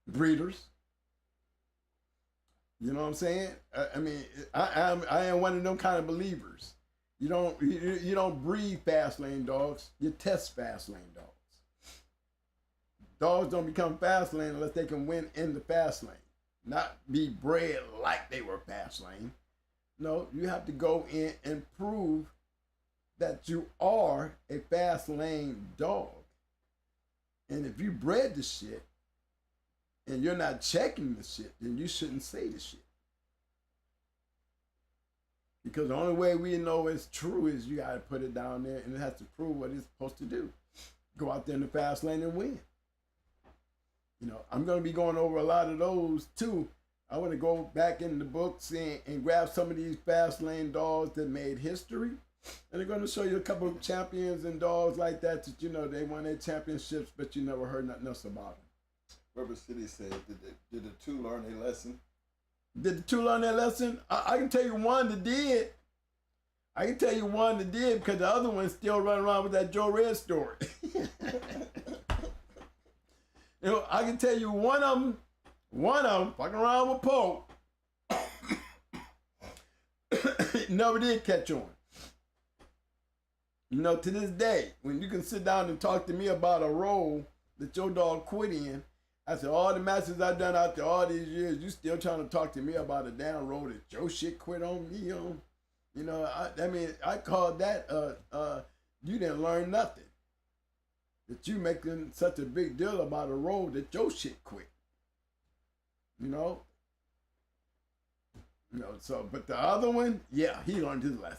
Breeders. You know what I'm saying? I mean, I am one of them kind of believers. You don't breed fast lane dogs. You test fast lane dogs. Dogs don't become fast lane unless they can win in the fast lane, not be bred like they were fast lane. No, you have to go in and prove that you are a fast lane dog. And if you bred the shit and you're not checking the shit, then you shouldn't say the shit. Because the only way we know it's true is you got to put it down there and it has to prove what it's supposed to do. Go out there in the fast lane and win. You know, I'm going to be going over a lot of those too. I want to go back in the books and grab some of these fast lane dogs that made history. And they're going to show you a couple of champions and dogs like that you know, they won their championships, but you never heard nothing else about them.
Rubber City said, did the 2 learn their lesson?
Did the 2 learn their lesson? I can tell you one that did. I can tell you one that did because the other one's still running around with that Joe Red story. You know, I can tell you one of them fucking around with Pope, never did catch on. You know, to this day, when you can sit down and talk to me about a role that your dog quit in, I said, all the matches I've done out there all these years, you still trying to talk to me about a damn role that your shit quit on me on? You know, I mean, I called that, you didn't learn nothing. That you making such a big deal about a role that your shit quit. You know? So, but the other one, yeah, he learned his lesson.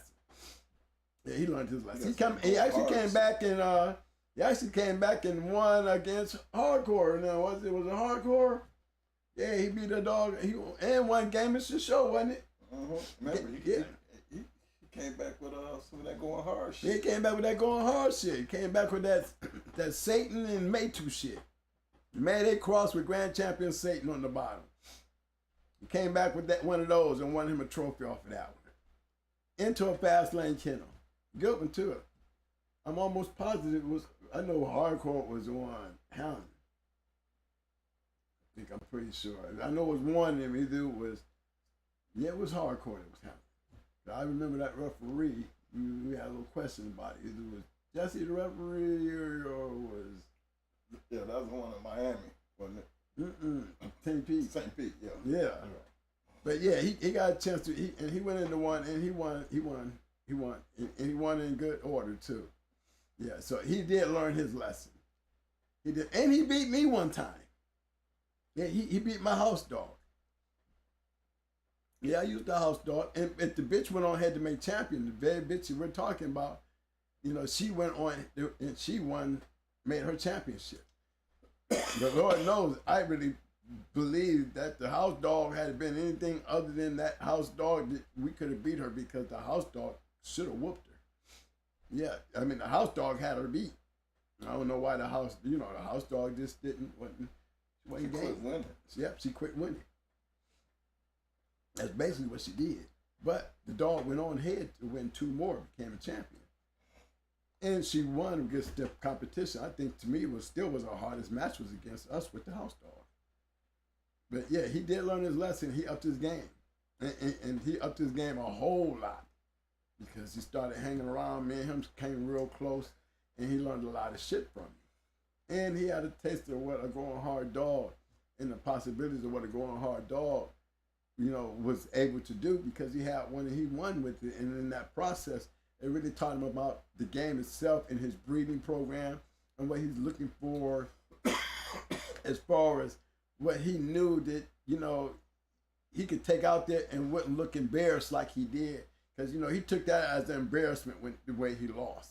Yeah, he learned his lesson. He actually came back and won against Hardcore. Now, was it Hardcore? Yeah, he beat a dog. And won Game of the Show, wasn't it?
Remember, he came back with some of that going hard shit.
He came back with that going hard shit. He came back with that Satan and Maytu shit. Mayday cross with Grand Champion Satan on the bottom. He came back with that one of those and won him a trophy off of that one. Into a fast lane kennel. Good one too. I'm almost positive it was, I know Hardcore was on Hound. I think I'm pretty sure. I know it was one of them. Either it was Hardcore that was Hound. I remember that referee, we had a little question about it. Either it was Jesse the referee or was...
Yeah, that was the one in Miami, wasn't it?
St. Pete.
St. Pete, yeah.
Yeah. But yeah, he got a chance to, he went into one and he won, and he won in good order too. Yeah, so he did learn his lesson. He did, and he beat me one time. Yeah, he beat my house dog. Yeah, I used the house dog, and if the bitch went on ahead to make champion, the very bitch that we're talking about, you know, she went on and she won, made her championship. But Lord knows, I really believe that the house dog had been anything other than that house dog, that we could have beat her because the house dog should have whooped her. Yeah, I mean, the house dog had her beat.
I don't know why the house dog just wasn't
quit winning.
Yep, she quit winning. That's basically what she did. But the dog went on ahead to win 2 more, became a champion. And she won against the competition. I think to me was her hardest match was against us with the house dog. But yeah, he did learn his lesson. He upped his game. And he upped his game a whole lot. Because he started hanging around. Me and him came real close. And he learned a lot of shit from me. And he had a taste of what a going hard dog and the possibilities of what a going hard dog, was able to do because he had one and he won with it. And in that process, it really taught him about the game itself and his breeding program and what he's looking for as far as what he knew that, he could take out there and wouldn't look embarrassed like he did. Because, he took that as an embarrassment the way he lost.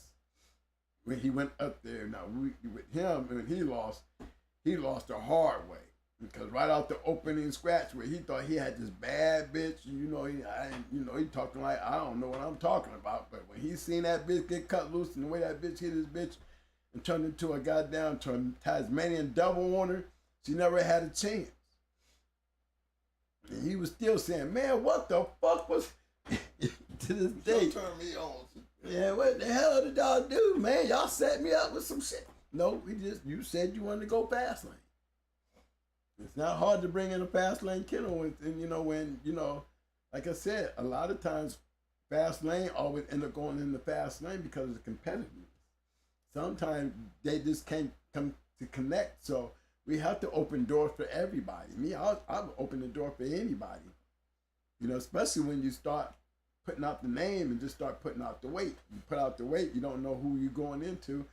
When he went up there, now with him, when he lost the hard way. Because right out the opening scratch where he thought he had this bad bitch, he talking like, I don't know what I'm talking about. But when he seen that bitch get cut loose and the way that bitch hit his bitch and turned into a goddamn Tasmanian devil on her, she never had a chance. And he was still saying, man, what the fuck was to this day?
Don't turn me on.
Yeah, what the hell did y'all do, man? Y'all set me up with some shit. No, you said you wanted to go fast lane. It's not hard to bring in a fast lane kennel when like I said, a lot of times fast lane always end up going in the fast lane because of the competitiveness. Sometimes they just can't come to connect. So we have to open doors for everybody. Me, I'll open the door for anybody. Especially when you start putting out the name and just start putting out the weight. You put out the weight, you don't know who you're going into.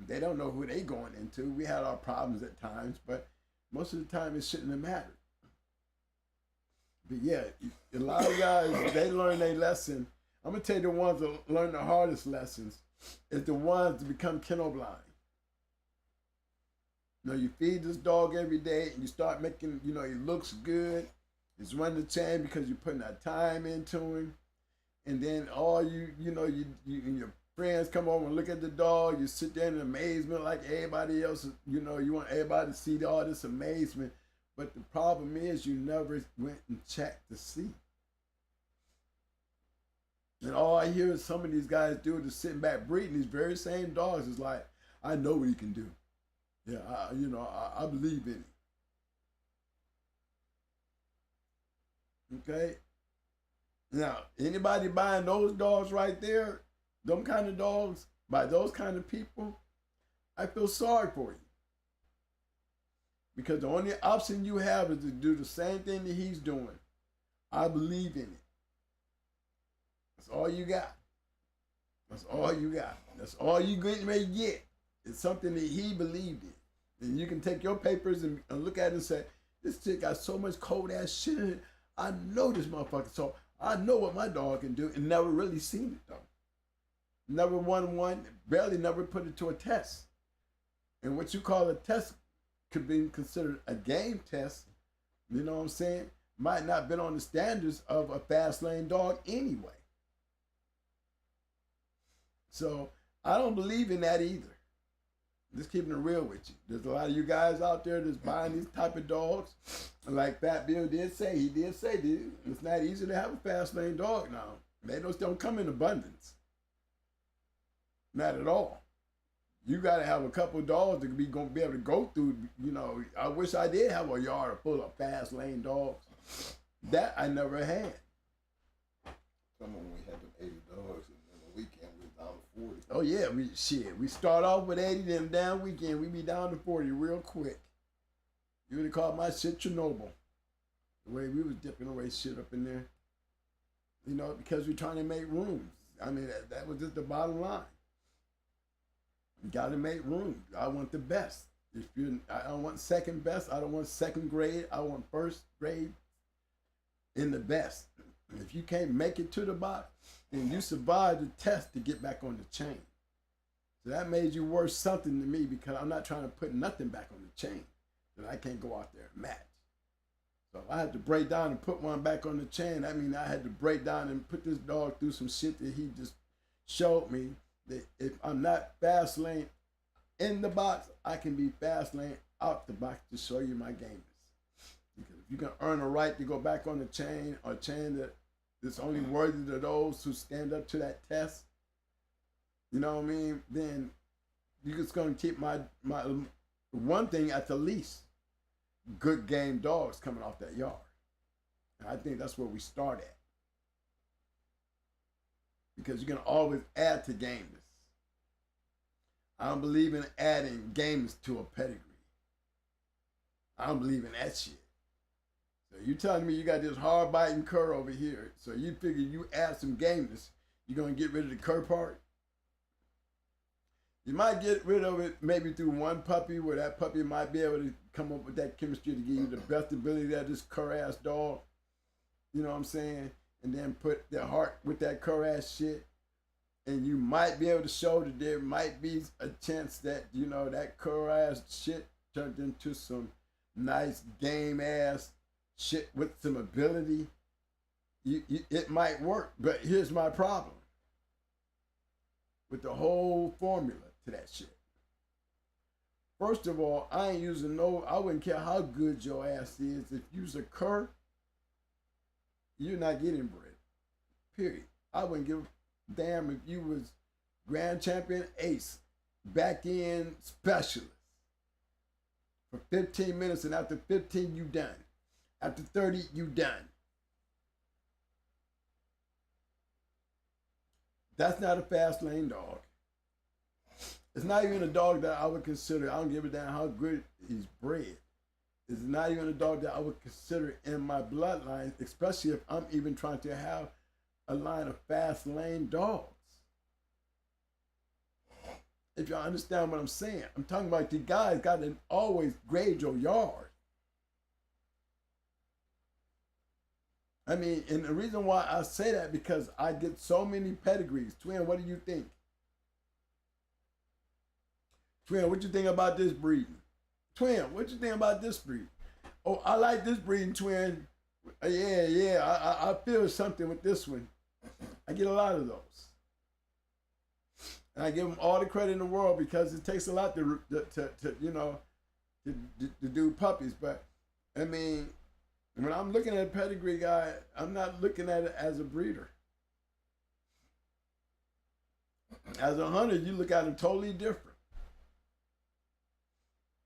They don't know who they going into. We had our problems at times, but most of the time it shouldn't have mattered. But yeah, a lot of guys, they learn their lesson. I'm going to tell you the ones that learn the hardest lessons is the ones that become kennel blind. You feed this dog every day and you start making, he looks good. He's running the chain because you're putting that time into him. And then all you and your friends come over and look at the dog. You sit there in amazement like everybody else. You want everybody to see all this amazement. But the problem is you never went and checked to see. And all I hear is some of these guys do is sitting back breeding these very same dogs. It's like, I know what he can do. Yeah, I believe in it. Okay? Now, anybody buying those dogs right there, them kind of dogs, by those kind of people, I feel sorry for you. Because the only option you have is to do the same thing that he's doing. I believe in it. That's all you got. That's all you got. That's all you getting ready to get. It's something that he believed in. And you can take your papers and look at it and say, this chick got so much cold ass shit in it. I know this motherfucker. So I know what my dog can do and never really seen it though. Never won one, barely never put it to a test. And what you call a test could be considered a game test, you know what I'm saying? Might not been on the standards of a fast lane dog anyway. So I don't believe in that either. Just keeping it real with you. There's a lot of you guys out there that's buying these type of dogs. And like Fat Bill did say, dude, it's not easy to have a fast lane dog now. They don't come in abundance. Not at all. You got to have a couple of dogs that be going to be able to go through, I wish I did have a yard full of fast lane dogs. That I never had.
Some of them we had them 80 dogs and then the weekend we was down to 40.
Oh yeah, we start off with 80, then down weekend we be down to 40 real quick. You would have called my shit Chernobyl. The way we was dipping away shit up in there. Because we're trying to make room. I mean, that was just the bottom line. You gotta make room. I want the best. I don't want second best. I don't want second grade. I want first grade in the best. If you can't make it to the bottom, then you survived the test to get back on the chain. So that made you worth something to me because I'm not trying to put nothing back on the chain that I can't go out there and match. So if I had to break down and put one back on the chain, that means I had to break down and put this dog through some shit that he just showed me that if I'm not fast lane, in the box, I can be fast lane out the box to show you my gameness. Because if you can earn a right to go back on the chain, or chain that is only worthy to those who stand up to that test, you know what I mean? Then you're just gonna keep my one thing at the least, good game dogs coming off that yard. And I think that's where we start at. Because you can always add to gameness. I don't believe in adding gameness to a pedigree. I don't believe in that shit. So you telling me you got this hard biting cur over here, so you figure you add some gameness, you're gonna get rid of the cur part? You might get rid of it maybe through one puppy, where that puppy might be able to come up with that chemistry to give you the best ability of this cur ass dog. You know what I'm saying? And then put the heart with that cur ass shit. And you might be able to show that there might be a chance that, you know, that cur ass shit turned into some nice game ass shit with some ability. It might work, but here's my problem with the whole formula to that shit. First of all, I ain't using I wouldn't care how good your ass is. If you's a cur, you're not getting bred. Period. I wouldn't give a damn if you was grand champion ace, back end specialist for 15 minutes, and after 15 you done. After 30 you done. That's not a fast lane dog. It's not even a dog that I would consider. I don't give a damn how good he's bred. It's not even a dog that I would consider in my bloodline, especially if I'm even trying to have a line of fast lane dogs. If y'all understand what I'm saying, I'm talking about the guys got to always grade your yard. I mean, and the reason why I say that, because I get so many pedigrees. Twin, what do you think? Twin, what you think about this breeding? Twin, what you think about this breed? Oh, I like this breeding, twin. Yeah, I feel something with this one. I get a lot of those. And I give them all the credit in the world, because it takes a lot to do puppies. But, I mean, when I'm looking at a pedigree guy, I'm not looking at it as a breeder. As a hunter, you look at it totally different.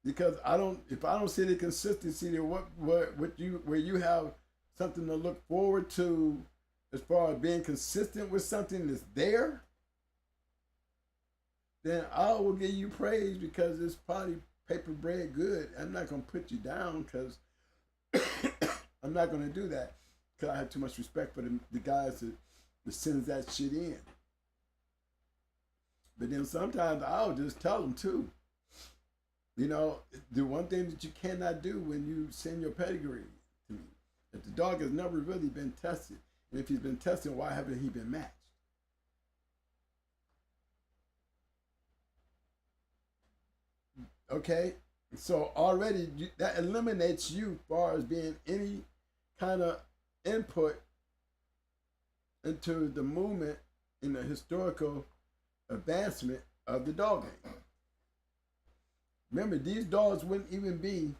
Because if I don't see the consistency there, where you have something to look forward to as far as being consistent with something that's there, then I will give you praise, because it's probably paper bread good. I'm not gonna put you down, because I'm not gonna do that, because I have too much respect for the guys that sends that shit in. But then sometimes I'll just tell them too. You know, the one thing that you cannot do when you send your pedigree to me, if the dog has never really been tested, and if he's been tested, why haven't he been matched? Okay, so already that eliminates you as far as being any kind of input into the movement in the historical advancement of the dog game. Remember, these dogs wouldn't even be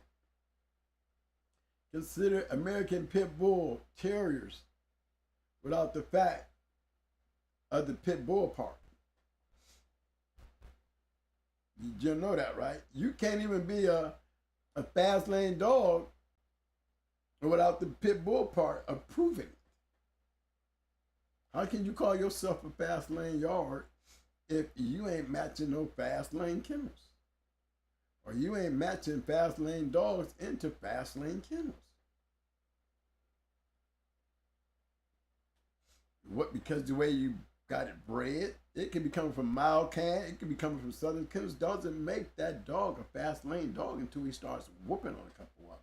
considered American Pit Bull Terriers without the fact of the Pit Bull part. You know that, right? You can't even be a fast lane dog without the Pit Bull part of proving it. How can you call yourself a fast lane yard if you ain't matching no fast lane kennels? Or you ain't matching fast lane dogs into fast lane kennels? What? Because the way you got it bred, it can be coming from mild can, it can be coming from southern kennels. Doesn't make that dog a fast lane dog until he starts whooping on a couple of them.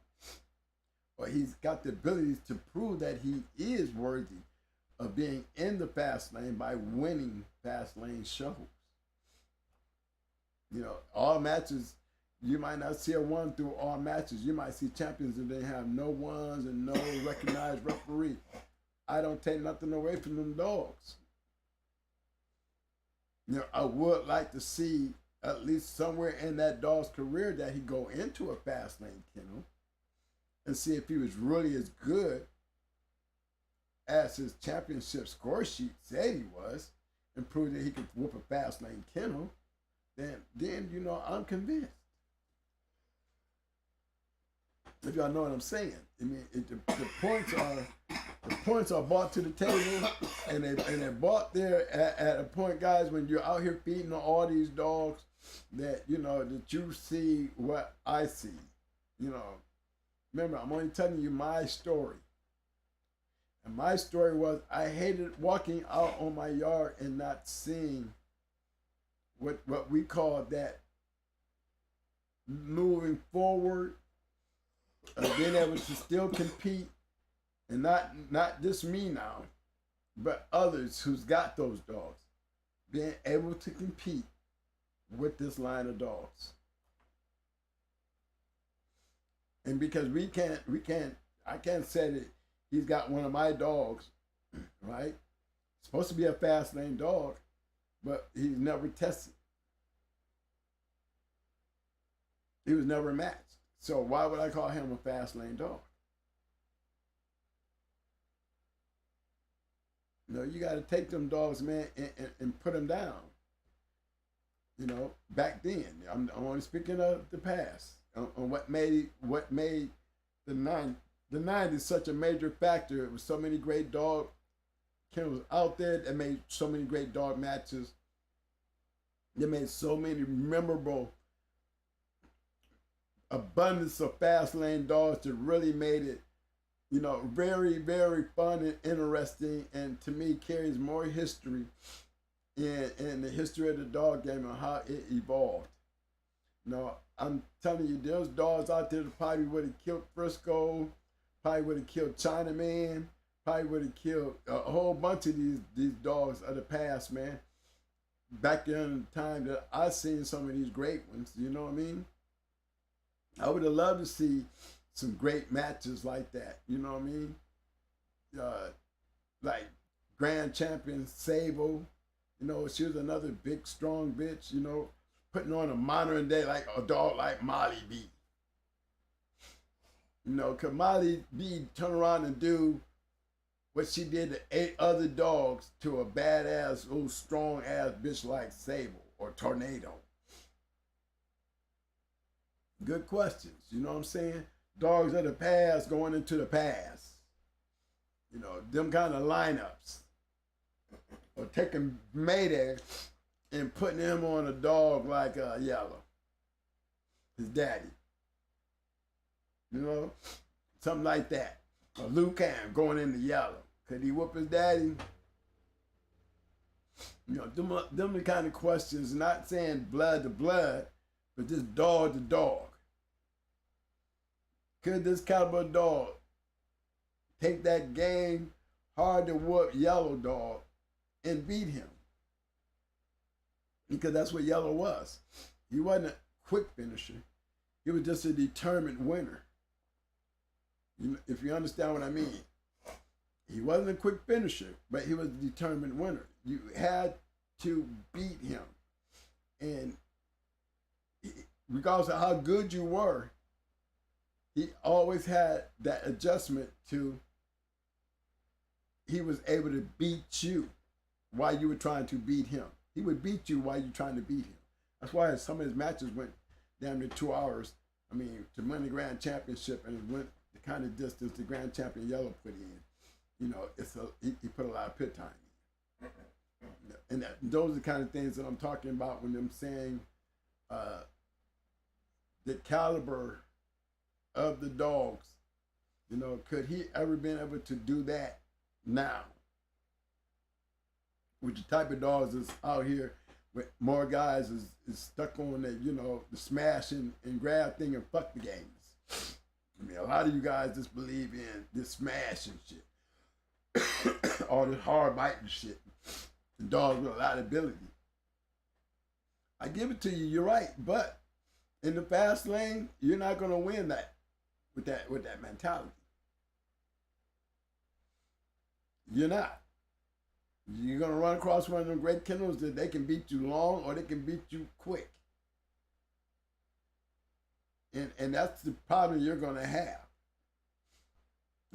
Or he's got the abilities to prove that he is worthy of being in the fast lane by winning fast lane shovels. You know, all matches, you might not see a one through all matches. You might see champions and they have no ones and no recognized referee. I don't take nothing away from them dogs. You know, I would like to see at least somewhere in that dog's career that he go into a fast lane kennel and see if he was really as good as his championship score sheet said he was, and prove that he could whoop a fast lane kennel, then I'm convinced. If y'all know what I'm saying, I mean, the points are brought to the table, and they're brought there at a point, guys, when you're out here feeding on all these dogs, that that you see what I see. Remember, I'm only telling you my story. And my story was I hated walking out on my yard and not seeing what we call that moving forward, being able to still compete, and not just me now, but others who's got those dogs, being able to compete with this line of dogs. And because I can't say that he's got one of my dogs, right? Supposed to be a fast lane dog, but he's never tested. He was never matched. So why would I call him a fast lane dog? You got to take them dogs, man, and put them down. Back then, I'm only speaking of the past, on what made the 90s such a major factor. It was so many great dog kennels out there that made so many great dog matches. They made so many memorable abundance of fast lane dogs that really made it, very, very fun and interesting, and to me carries more history in the history of the dog game and how it evolved. I'm telling you, there's dogs out there that probably would have killed Frisco, probably would have killed Chinaman, probably would have killed a whole bunch of these dogs of the past, man. Back in the time that I seen some of these great ones, you know what I mean? I would have loved to see some great matches like that, you know what I mean? Like grand champion Sable, she was another big, strong bitch, putting on a modern day, like a dog like Molly B. Could Molly B turn around and do what she did to 8 other dogs to a badass, old strong ass bitch like Sable or Tornado? Good questions, you know what I'm saying? Dogs of the past going into the past. Them kind of lineups. Or taking Mayday and putting him on a dog like Yellow, his daddy. Something like that. Or Lucan going into Yellow. Could he whoop his daddy? Them the kind of questions, not saying blood to blood, but just dog to dog. Could this caliber dog take that game hard to whoop Yellow dog and beat him? Because that's what Yellow was. He wasn't a quick finisher. He was just a determined winner. If you understand what I mean. He wasn't a quick finisher, but he was a determined winner. You had to beat him. And regardless of how good you were, he always had that adjustment to, he was able to beat you while you were trying to beat him. He would beat you while you're trying to beat him. That's why some of his matches went damn near 2 hours. To win the grand championship, and it went the kind of distance the grand champion Yellow put in. He put a lot of pit time in. And those are the kind of things that I'm talking about when I'm saying the caliber of the dogs. Could he ever been able to do that now? With the type of dogs that's out here, with more guys is stuck on that, the smash and grab thing and fuck the games. A lot of you guys just believe in this smash and shit. All this hard biting shit. The dogs with a lot of ability. I give it to you, you're right, but in the fast lane, you're not gonna win that with that mentality. You're not. You're gonna run across one of them great kennels that they can beat you long or they can beat you quick. And that's the problem you're going to have.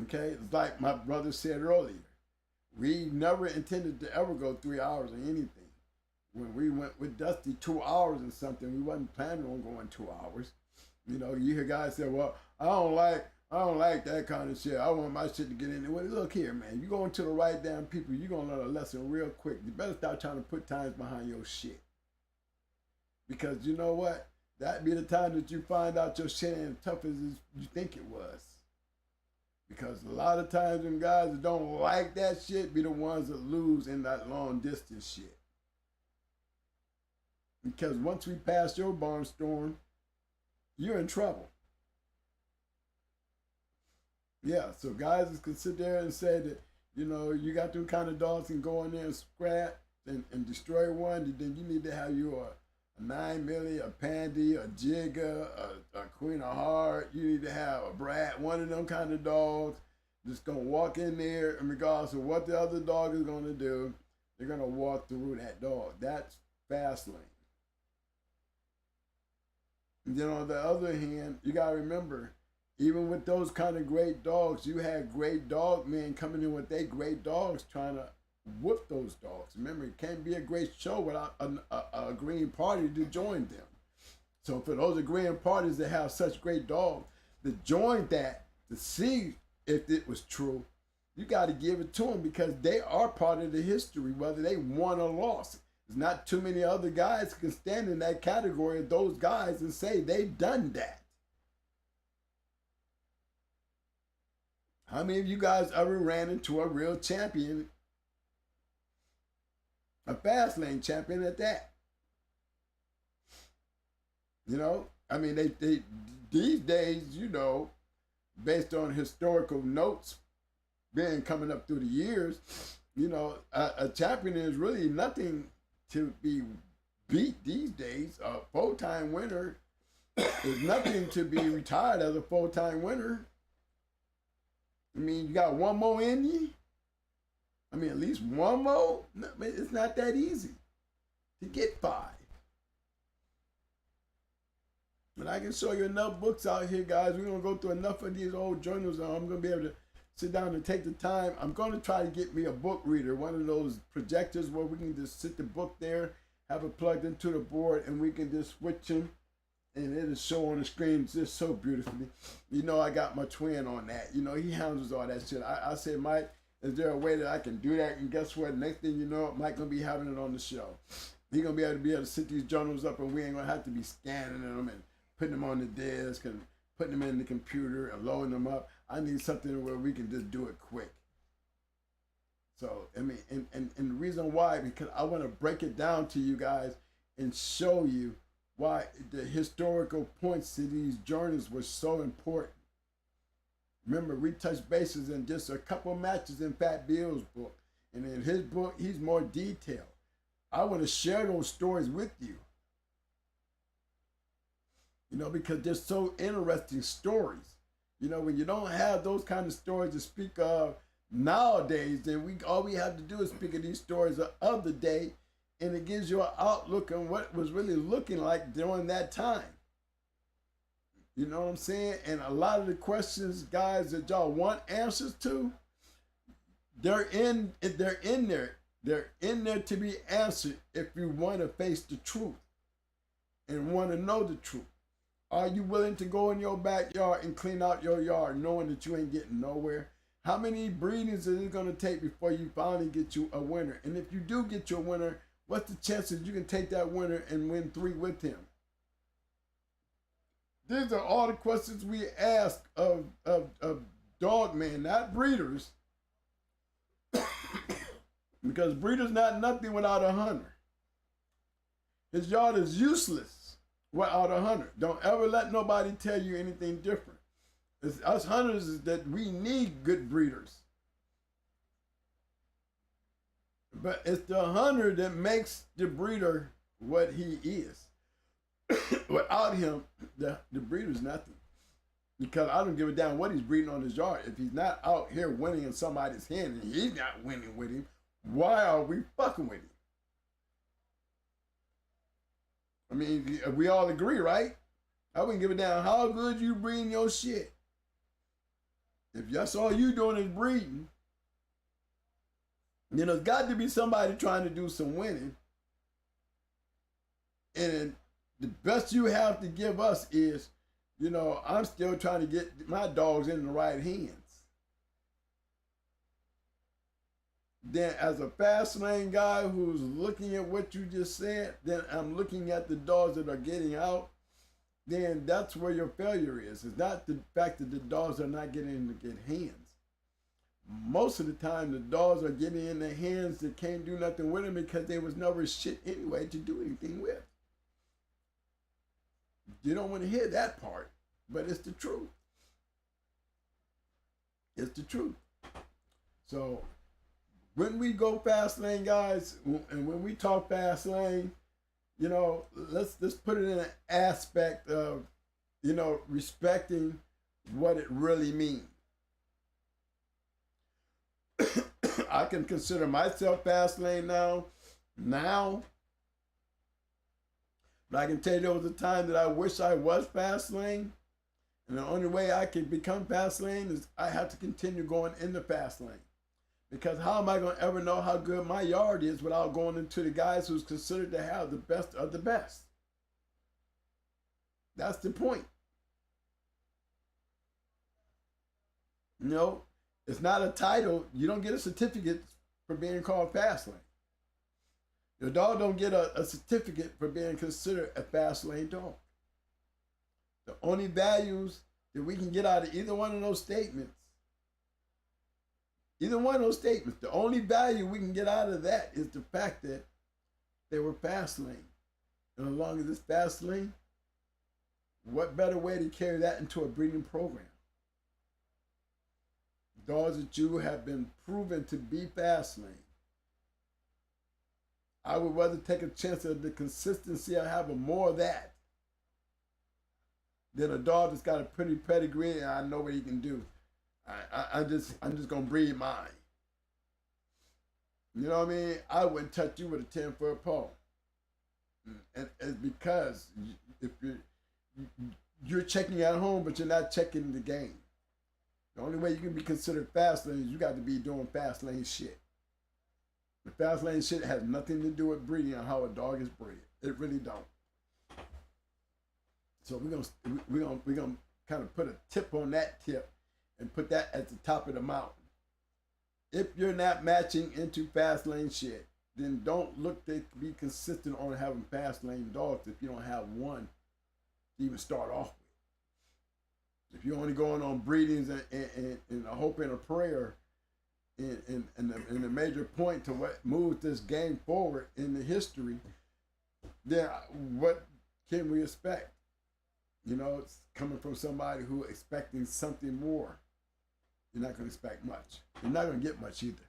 Okay? It's like my brother said earlier. We never intended to ever go 3 hours or anything. When we went with Dusty 2 hours and something, we wasn't planning on going 2 hours. You know, you hear guys say, well, I don't like that kind of shit. I want my shit to get in there. Well, look here, man. You going to the right damn people, you're going to learn a lesson real quick. You better start trying to put times behind your shit. Because you know what? That be the time that you find out your shit ain't as tough as you think it was. Because a lot of times them guys that don't like that shit be the ones that lose in that long distance shit. Because once we pass your barnstorm, you're in trouble. Yeah, so guys can sit there and say that, you know, you got them kind of dogs and go in there and scrap and destroy one, then you need to have you a 9 milli, a Pandy, a Jigger, a Queen of Heart. You need to have a Brat, one of them kind of dogs that's going to walk in there, and regardless of what the other dog is going to do, they're going to walk through that dog. That's fast lane. And then on the other hand, you got to remember, even with those kind of great dogs, you had great dog men coming in with their great dogs trying to whoop those dogs. Remember, it can't be a great show without a agreeing party to join them. So for those agreeing parties that have such great dogs to join that, to see if it was true, you got to give it to them because they are part of the history, whether they won or lost. There's not too many other guys who can stand in that category of those guys and say they've done that. How many of you guys ever ran into a real champion, a fast lane champion at that? You know, I mean, they these days, you know, based on historical notes being coming up through the years, you know, a champion is really nothing to be beat these days. A full-time winner is nothing to be retired as a full-time winner. I mean, you got one more in you? I mean, at least one more? No, it's not that easy to get 5. But I can show you enough books out here, guys. We're going to go through enough of these old journals. I'm going to be able to sit down and take the time. I'm going to try to get me a book reader, one of those projectors where we can just sit the book there, have it plugged into the board, and we can just switch them, and it'll show on the screen just so beautifully. You know, I got my twin on that. You know, he handles all that shit. I said, Mike, is there a way that I can do that? And guess what? Next thing you know, Mike going to be having it on the show. He's going to be able to sit these journals up, and we ain't going to have to be scanning them and putting them on the desk and putting them in the computer and loading them up. I need something where we can just do it quick. So, I mean, and the reason why, because I want to break it down to you guys and show you why the historical points to these journals were so important. Remember, we touched bases in just a couple matches in Fat Bill's book. And in his book, he's more detailed. I want to share those stories with you. You know, because they're so interesting stories. You know, when you don't have those kind of stories to speak of nowadays, then all we have to do is speak of these stories of the day, and it gives you an outlook on what was really looking like during that time. You know what I'm saying? And a lot of the questions, guys, that y'all want answers to, they're in there. They're in there to be answered if you want to face the truth and want to know the truth. Are you willing to go in your backyard and clean out your yard knowing that you ain't getting nowhere? How many breedings is it going to take before you finally get you a winner? And if you do get your winner, what's the chances you can take that winner and win 3 with him? These are all the questions we ask of dog men, not breeders. Because breeders not nothing without a hunter. His yard is useless without a hunter. Don't ever let nobody tell you anything different. It's us hunters is that we need good breeders. But it's the hunter that makes the breeder what he is. Without him, the breeder's nothing. Because I don't give a damn what he's breeding on his yard. If he's not out here winning in somebody's hand and he's not winning with him, why are we fucking with him? I mean, we all agree, right? I wouldn't give a damn how good you breeding your shit. If that's all you doing is breeding, you know, it's got to be somebody trying to do some winning. And the best you have to give us is, you know, I'm still trying to get my dogs in the right hands. Then as a fast lane guy who's looking at what you just said, then I'm looking at the dogs that are getting out, then that's where your failure is. It's not the fact that the dogs are not getting in the good hands. Most of the time, the dogs are getting in the hands that can't do nothing with them because there was never shit anyway to do anything with. You don't want to hear that part, but it's the truth. It's the truth. So when we go fast lane, guys, and when we talk fast lane, you know, let's put it in an aspect of, you know, respecting what it really means. I can consider myself fast lane now, but I can tell you there was a time that I wish I was fast lane, and the only way I can become fast lane is I have to continue going in the fast lane. Because how am I going to ever know how good my yard is without going into the guys who's considered to have the best of the best? That's the point. You know, it's not a title. You don't get a certificate for being called fast lane. Your dog don't get a certificate for being considered a fast lane dog. The only values that we can get out of either one of those statements, the only value we can get out of that is the fact that they were fast lane. And as long as it's fast lane, what better way to carry that into a breeding program? Dogs that you have been proven to be fast lane. I would rather take a chance of the consistency of having more of that than a dog that's got a pretty pedigree and I know what he can do. I'm just gonna breed mine. You know what I mean? I wouldn't touch you with a 10-foot pole. And it's because if you're checking at home, but you're not checking the game. The only way you can be considered fast lane is you got to be doing fast lane shit. The fast lane shit has nothing to do with breeding and how a dog is bred. It really don't. So we're gonna kind of put a tip on that tip and put that at the top of the mountain. If you're not matching into fast lane shit, then don't look to be consistent on having fast lane dogs if you don't have one to even start off with. If you're only going on breedings and a hope and a prayer, and a major point to what moves this game forward in the history, then what can we expect? You know, it's coming from somebody who expecting something more. You're not going to expect much. You're not going to get much either.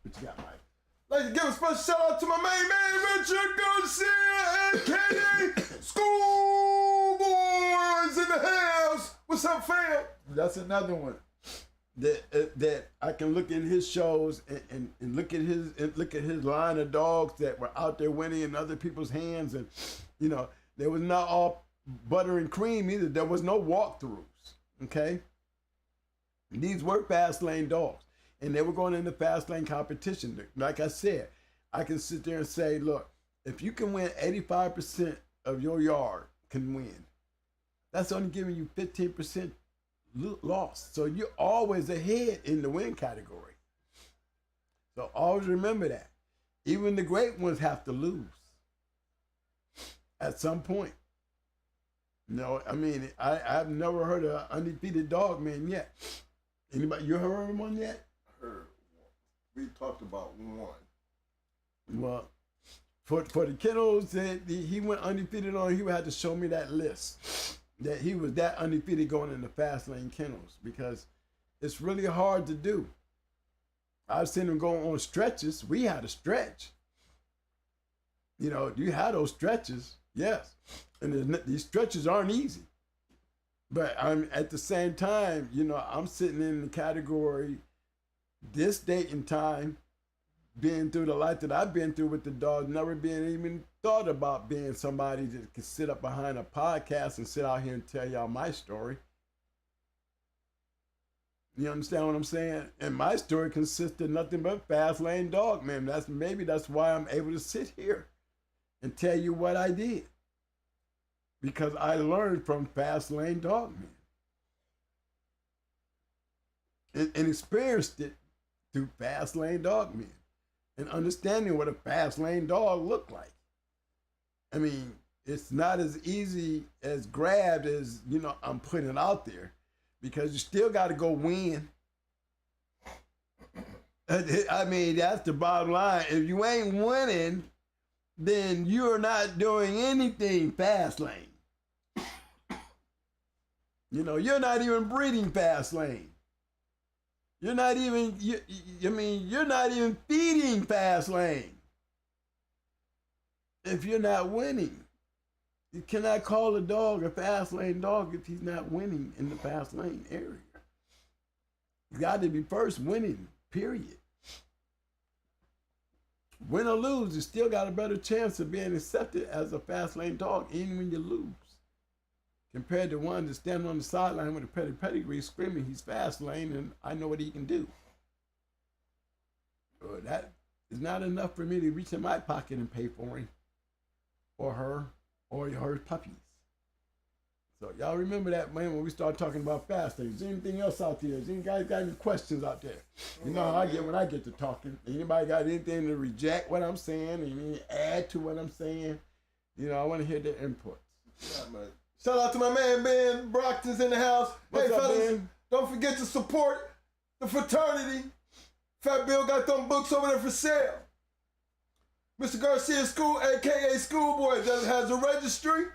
What you got, Mike?
Like to give a special shout out to my main man, Richard Garcia, aka Schoolboys in the house. What's up, fam?
That's another one that I can look in his shows and look at his line of dogs that were out there winning in other people's hands, and you know, they was not all butter and cream either. There was no walkthroughs. Okay, these were fast lane dogs, and they were going into fast lane competition. Like I said, I can sit there and say, look, if you can win 85% of your yard can win, that's only giving you 15% loss. So you're always ahead in the win category. So always remember that. Even the great ones have to lose at some point. No, I mean, I've never heard of an undefeated dog man yet. Anybody, you heard of one yet?
I heard we talked about one.
Well, for the Kennels, he went undefeated on. He would have to show me that list. That he was that undefeated going into fast lane Kennels, because it's really hard to do. I've seen him go on stretches. We had a stretch. You know, you had those stretches, yes. And these stretches aren't easy. But I'm at the same time, you know, I'm sitting in the category this date and time,
being through the life that I've been through with the dog, never being even thought about being somebody that could sit up behind a podcast and sit out here and tell y'all my story. You understand what I'm saying? And my story consists of nothing but fast lane dog, man. That's why I'm able to sit here and tell you what I did. Because I learned from fast lane dog, man. And experienced it through fast lane dog, man. And understanding what a fast lane dog looked like. I mean, it's not as easy as grabbed as, I'm putting it out there. Because you still got to go win. I mean, that's the bottom line. If you ain't winning, then you're not doing anything fast lane. You're not even breeding fast lane. You're not even, you're not even feeding fast lane. If you're not winning. You cannot call a dog a fast lane dog if he's not winning in the fast lane area. He's got to be first winning, period. Win or lose, you still got a better chance of being accepted as a fast lane dog, even when you lose. Compared to one that's standing on the sideline with a pedigree screaming he's fast lane and I know what he can do. That is not enough for me to reach in my pocket and pay for him or her. Or her puppies. So y'all remember that, man, when we start talking about fast things. Is there anything else out there? Is any guys got any questions out there? You know how I get when I get to talking. Anybody got anything to reject what I'm saying? Anything to add to what I'm saying? I want to hear their inputs.
Yeah, man. Shout out to my man Ben Brockton's in the house.
What's
hey
up,
fellas,
Ben?
Don't forget to support the fraternity. Fat Bill got them books over there for sale. Mr. Garcia School, a.k.a. Schoolboy, that has a registry,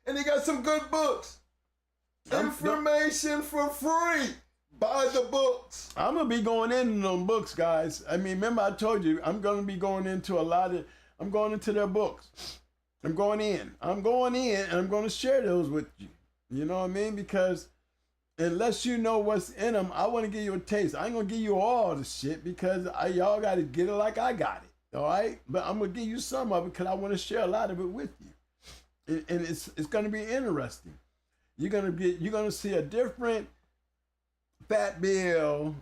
and he got some good books. Information for free. Buy the books.
I'm going to be going into them books, guys. I mean, remember I told you, I'm going to be going into I'm going into their books. I'm going in, and I'm going to share those with you. You know what I mean? Because unless you know what's in them, I want to give you a taste. I ain't going to give you all the shit because y'all got to get it like I got it. All right, but I'm gonna give you some of it because I want to share a lot of it with you, and it's gonna be interesting. You're gonna see a different Fat Bill,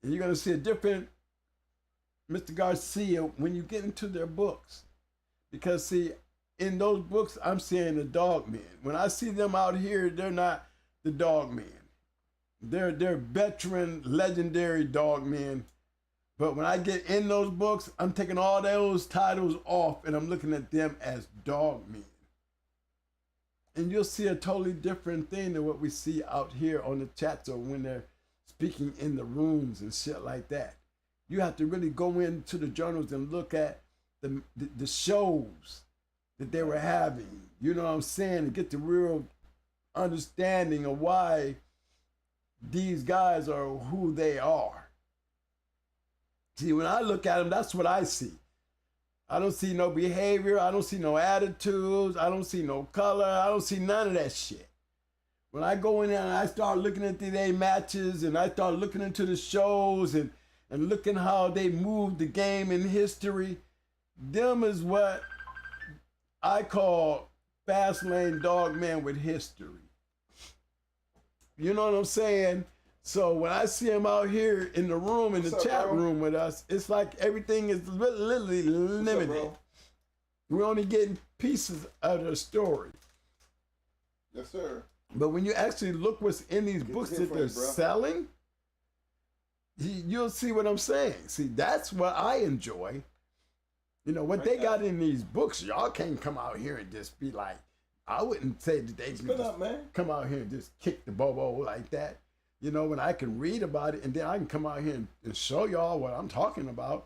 and you're gonna see a different Mr. Garcia when you get into their books, because see, in those books I'm seeing the dog men. When I see them out here, they're not the dog men. They're veteran, legendary dog men. But when I get in those books, I'm taking all those titles off and I'm looking at them as dog men. And you'll see a totally different thing than what we see out here on the chats or when they're speaking in the rooms and shit like that. You have to really go into the journals and look at the shows that they were having. You know what I'm saying? And get the real understanding of why these guys are who they are. See, when I look at them, that's what I see. I don't see no behavior. I don't see no attitudes. I don't see no color. I don't see none of that shit. When I go in there and I start looking at their matches and I start looking into the shows and looking how they move the game in history, them is what I call fast lane dog man with history. You know what I'm saying? So when I see them out here in the room, in the chat room with us, it's like everything is literally limited. We're only getting pieces of the story.
Yes, sir.
But when you actually look what's in these books that they're selling, you'll see what I'm saying. See, that's what I enjoy. You know, what they got in these books, y'all can't come out here and just be like, I wouldn't say that they can just come out here and just kick the bobo like that. You know, when I can read about it and then I can come out here and show y'all what I'm talking about,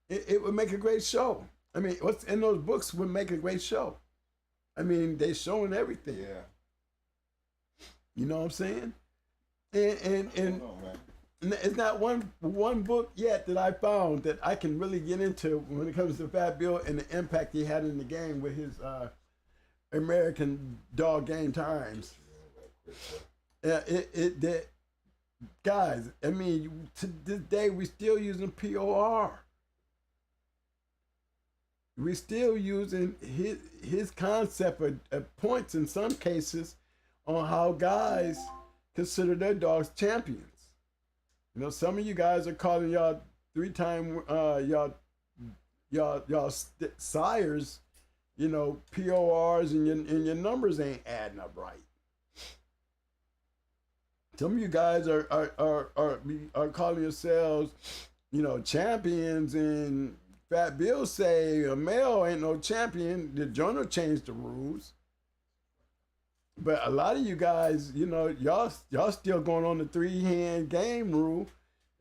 it would make a great show. I mean, what's in those books would make a great show. I mean, they showing everything.
Yeah.
You know what I'm saying? And it's not one book yet that I found that I can really get into when it comes to Fat Bill and the impact he had in the game with his American Dog Game Times. Guys, I mean, to this day, we're still using POR.
we still using his concept of points in some cases on how guys consider their dogs champions. You know, some of you guys are calling y'all 3-time y'all sires, you know, PORs, and your numbers ain't adding up right. Some of you guys are calling yourselves, you know, champions, and Fat Bill say a male ain't no champion. The journal changed the rules. But a lot of you guys, you know, y'all still going on the 3-hand game rule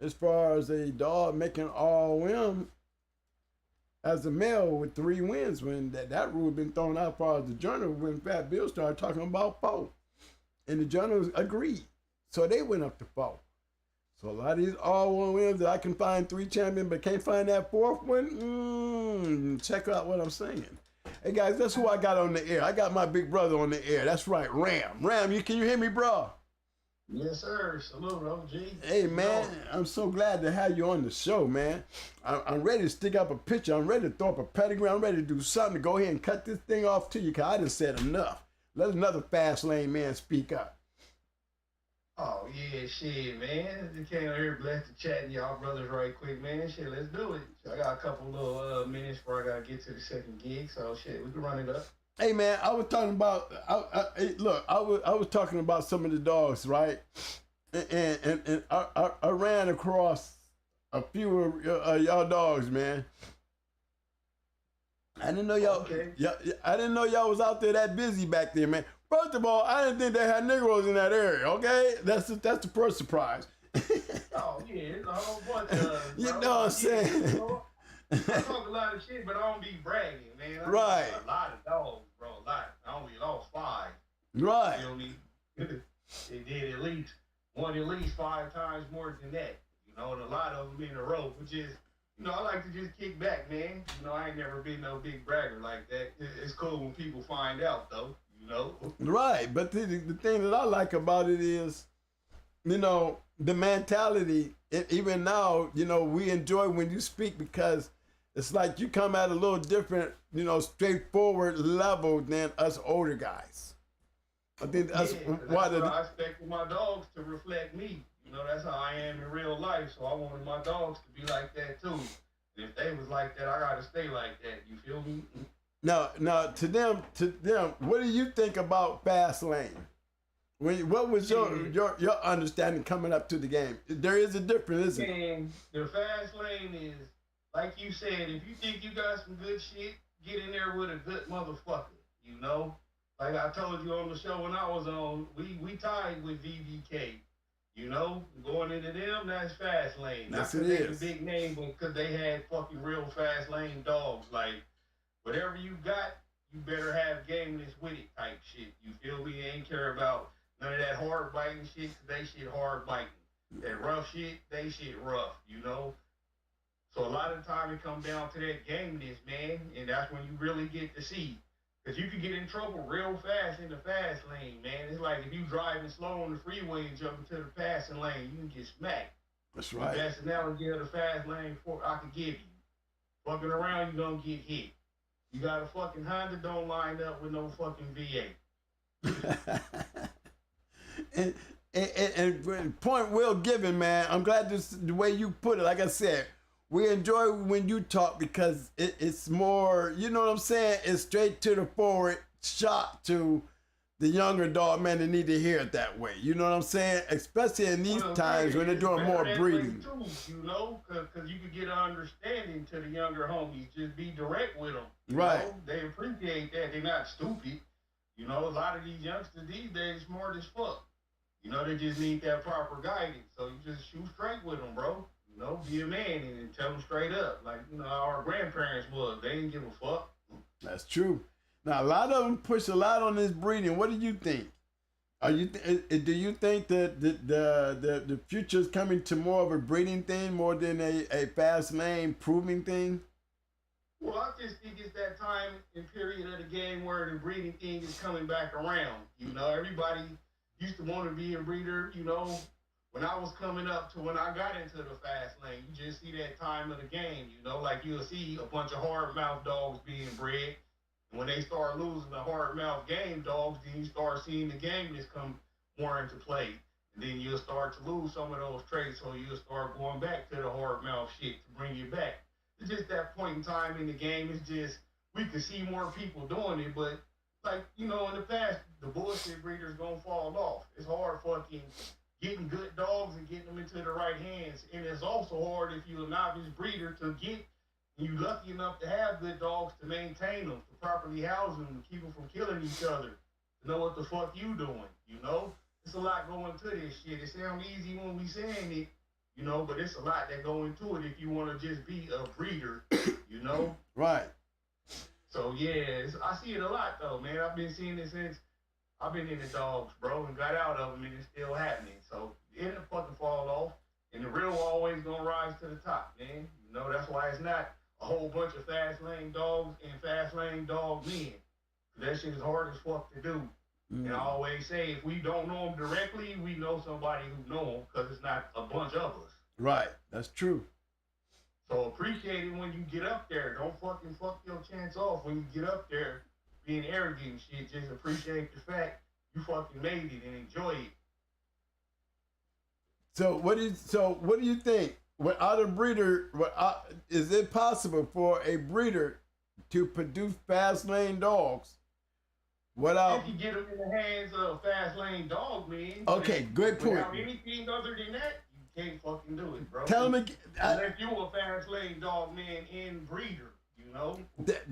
as far as a dog making all win as a male with 3 wins, when that rule been thrown out as far as the journal when Fat Bill started talking about 4. And the journals agreed. So they went up to 4. So a lot of these all-1 wins that I can find 3 champions but can't find that 4th one, check out what I'm saying. Hey guys, that's who I got on the air. I got my big brother on the air. That's right, Ram. Ram, can you hear me, bro?
Yes, sir. Salute, OG.
Hey, man, I'm so glad to have you on the show, man. I'm ready to stick up a picture. I'm ready to throw up a pedigree. I'm ready to do something to go ahead and cut this thing off to you, because I done said enough. Let another fast lane man speak up.
Oh, yeah, shit, man. Just came here, blessed to chat to y'all brothers right quick, man. Shit, let's do it. I got a couple little minutes before I got to get to the second gig, so shit, we can run it up.
Hey, man, I was talking about, I was talking about some of the dogs, right? And I ran across a few of y'all dogs, man. I didn't know y'all.
Okay.
I didn't know y'all was out there that busy back there, man. First of all, I didn't think they had Negroes in that area. Okay, that's the first surprise.
Oh yeah, it's a whole bunch of.
You know what I'm saying?
You know, I talk a lot of shit, but I don't be bragging, man. I
Right.
got a lot of dogs, bro. A lot. I only lost 5.
Right.
You feel me? They did at least 5 times more than that. You know, and a lot of them in a row, which is. You know, I like to just kick back, man. You know, I ain't never been no big bragger like that. It's cool when people find out, though, you know?
Right, but the thing that I like about it is, you know, the mentality. Even now, you know, we enjoy when you speak, because it's like you come at a little different, you know, straightforward level than us older guys. I think that's why
I expect my dogs to reflect me. You know, that's how I am in real life, so I wanted my dogs to be like that too. And if they was like that, I gotta stay like that. You feel me?
Now, to them, what do you think about fast lane? What was your understanding coming up to the game? There is a difference, isn't it?
And the fast lane is, like you said, if you think you got some good shit, get in there with a good motherfucker. You know, like I told you on the show when I was on, we tied with VBK. You know, going into them, that's fast lane.
Yes,
Not
it
because
is.
they a big name, but because they had fucking real fast lane dogs. Like, whatever you got, you better have gameness with it type shit. You feel me? They ain't care about none of that hard biting shit, because they shit hard biting. That rough shit, they shit rough, you know? So a lot of the time it comes down to that gameness, man, and that's when you really get to see. Because you can get in trouble real fast in the fast lane, man. It's like if you driving slow on the freeway and jump into the passing lane, you can get smacked.
That's right.
The best analogy of the fast lane I could give you. Fucking around, you gonna get hit. You got a fucking Honda, don't line up with no fucking V8.
and point well given, man. I'm glad the way you put it. Like I said, we enjoy when you talk, because it's more, you know what I'm saying? It's straight to the forward shot to the younger dog, man. They need to hear it that way. You know what I'm saying? Especially in these times when they're doing more breeding.
Too, you know, because you could get an understanding to the younger homies. Just be direct with them.
Right.
Know? They appreciate that. They're not stupid. You know, a lot of these youngsters these days smart as fuck. You know, they just need that proper guidance. So you just shoot straight with them, bro. You know, be a man and tell them straight up. Like, you know, how our grandparents was. They didn't give a fuck.
That's true. Now, a lot of them push a lot on this breeding. What do you think? Do you think that the future is coming to more of a breeding thing more than a fast lane proving thing?
Well, I just think it's that time and period of the game where the breeding thing is coming back around. You know, everybody used to want to be a breeder, you know, when I was coming up to when I got into the fast lane, you just see that time of the game, you know, like you'll see a bunch of hard mouth dogs being bred. And when they start losing the hard mouth game dogs, then you start seeing the gameness come more into play. And then you'll start to lose some of those traits, so you'll start going back to the hard mouth shit to bring you back. It's just that point in time in the game, it's just, we could see more people doing it, but like, you know, in the past, the bullshit breeders gonna fall off. It's hard fucking getting good dogs and getting them into the right hands. And it's also hard if you're a novice breeder to get, and you're lucky enough to have good dogs to maintain them, to properly house them, to keep them from killing each other, to know what the fuck you doing, you know? It's a lot going to this shit. It sounds easy when we saying it, you know, but it's a lot that go into it if you want to just be a breeder, you know?
Right.
So, yeah, I see it a lot, though, man. I've been seeing it since I've been in the dogs, bro, and got out of them, and it's still happening. So, it'll fucking fall off, and the real always gonna rise to the top, man. You know, that's why it's not a whole bunch of fast lane dogs and fast lane dog men. That shit is hard as fuck to do. And I always say, if we don't know them directly, we know somebody who know them, because it's not a bunch of us.
Right. That's true.
So appreciate it when you get up there. Don't fucking fuck your chance off when you get up there being arrogant and shit. Just appreciate the fact you fucking made it and enjoy it.
So what do you think? Without a breeder, is it possible for a breeder to produce fast lane dogs without?
If you get them in the hands of a fast lane dog, man.
Okay, good point.
Without anything other than that, you can't fucking do it, bro.
Tell them again.
Unless you a fast lane dog man and breeder, you know.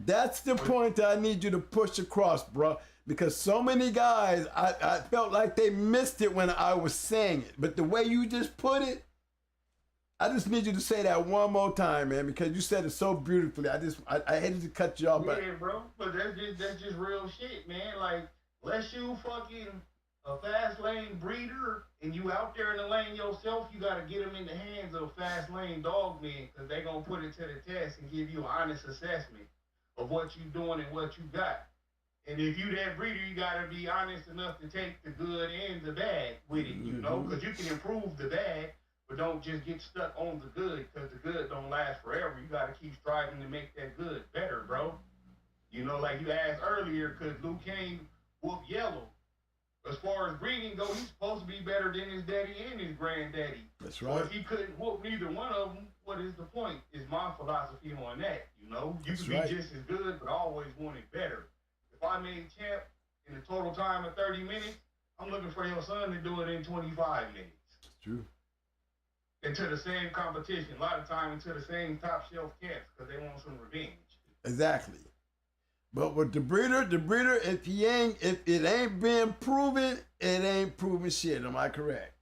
That's the point that I need you to push across, bro. Because so many guys, I felt like they missed it when I was saying it. But the way you just put it, I just need you to say that one more time, man, because you said it so beautifully. I hated to cut you off, but
yeah, bro. But that's just real shit, man. Like, unless you fucking a fast lane breeder and you out there in the lane yourself, you gotta get them in the hands of fast lane dog men, because they gonna put it to the test and give you an honest assessment of what you doing and what you got. And if you that breeder, you gotta be honest enough to take the good and the bad with it, you know, because you can improve the bad, but don't just get stuck on the good, because the good don't last forever. You got to keep striving to make that good better, bro. You know, like you asked earlier, because Luke Kane whooped Yellow. As far as breeding go, he's supposed to be better than his daddy and his granddaddy.
That's
So
right.
if he couldn't whoop neither one of them, what is the point? Is my philosophy on that, you know? You
That's
can
right.
be just as good, but I always want it better. If I made champ in a total time of 30 minutes, I'm looking for your son to do it in 25 minutes.
It's true.
Into the same competition, a lot of time into the same top shelf cats, because they want some revenge.
Exactly. But with the breeder, if it ain't been proven, it ain't proven shit. Am I correct?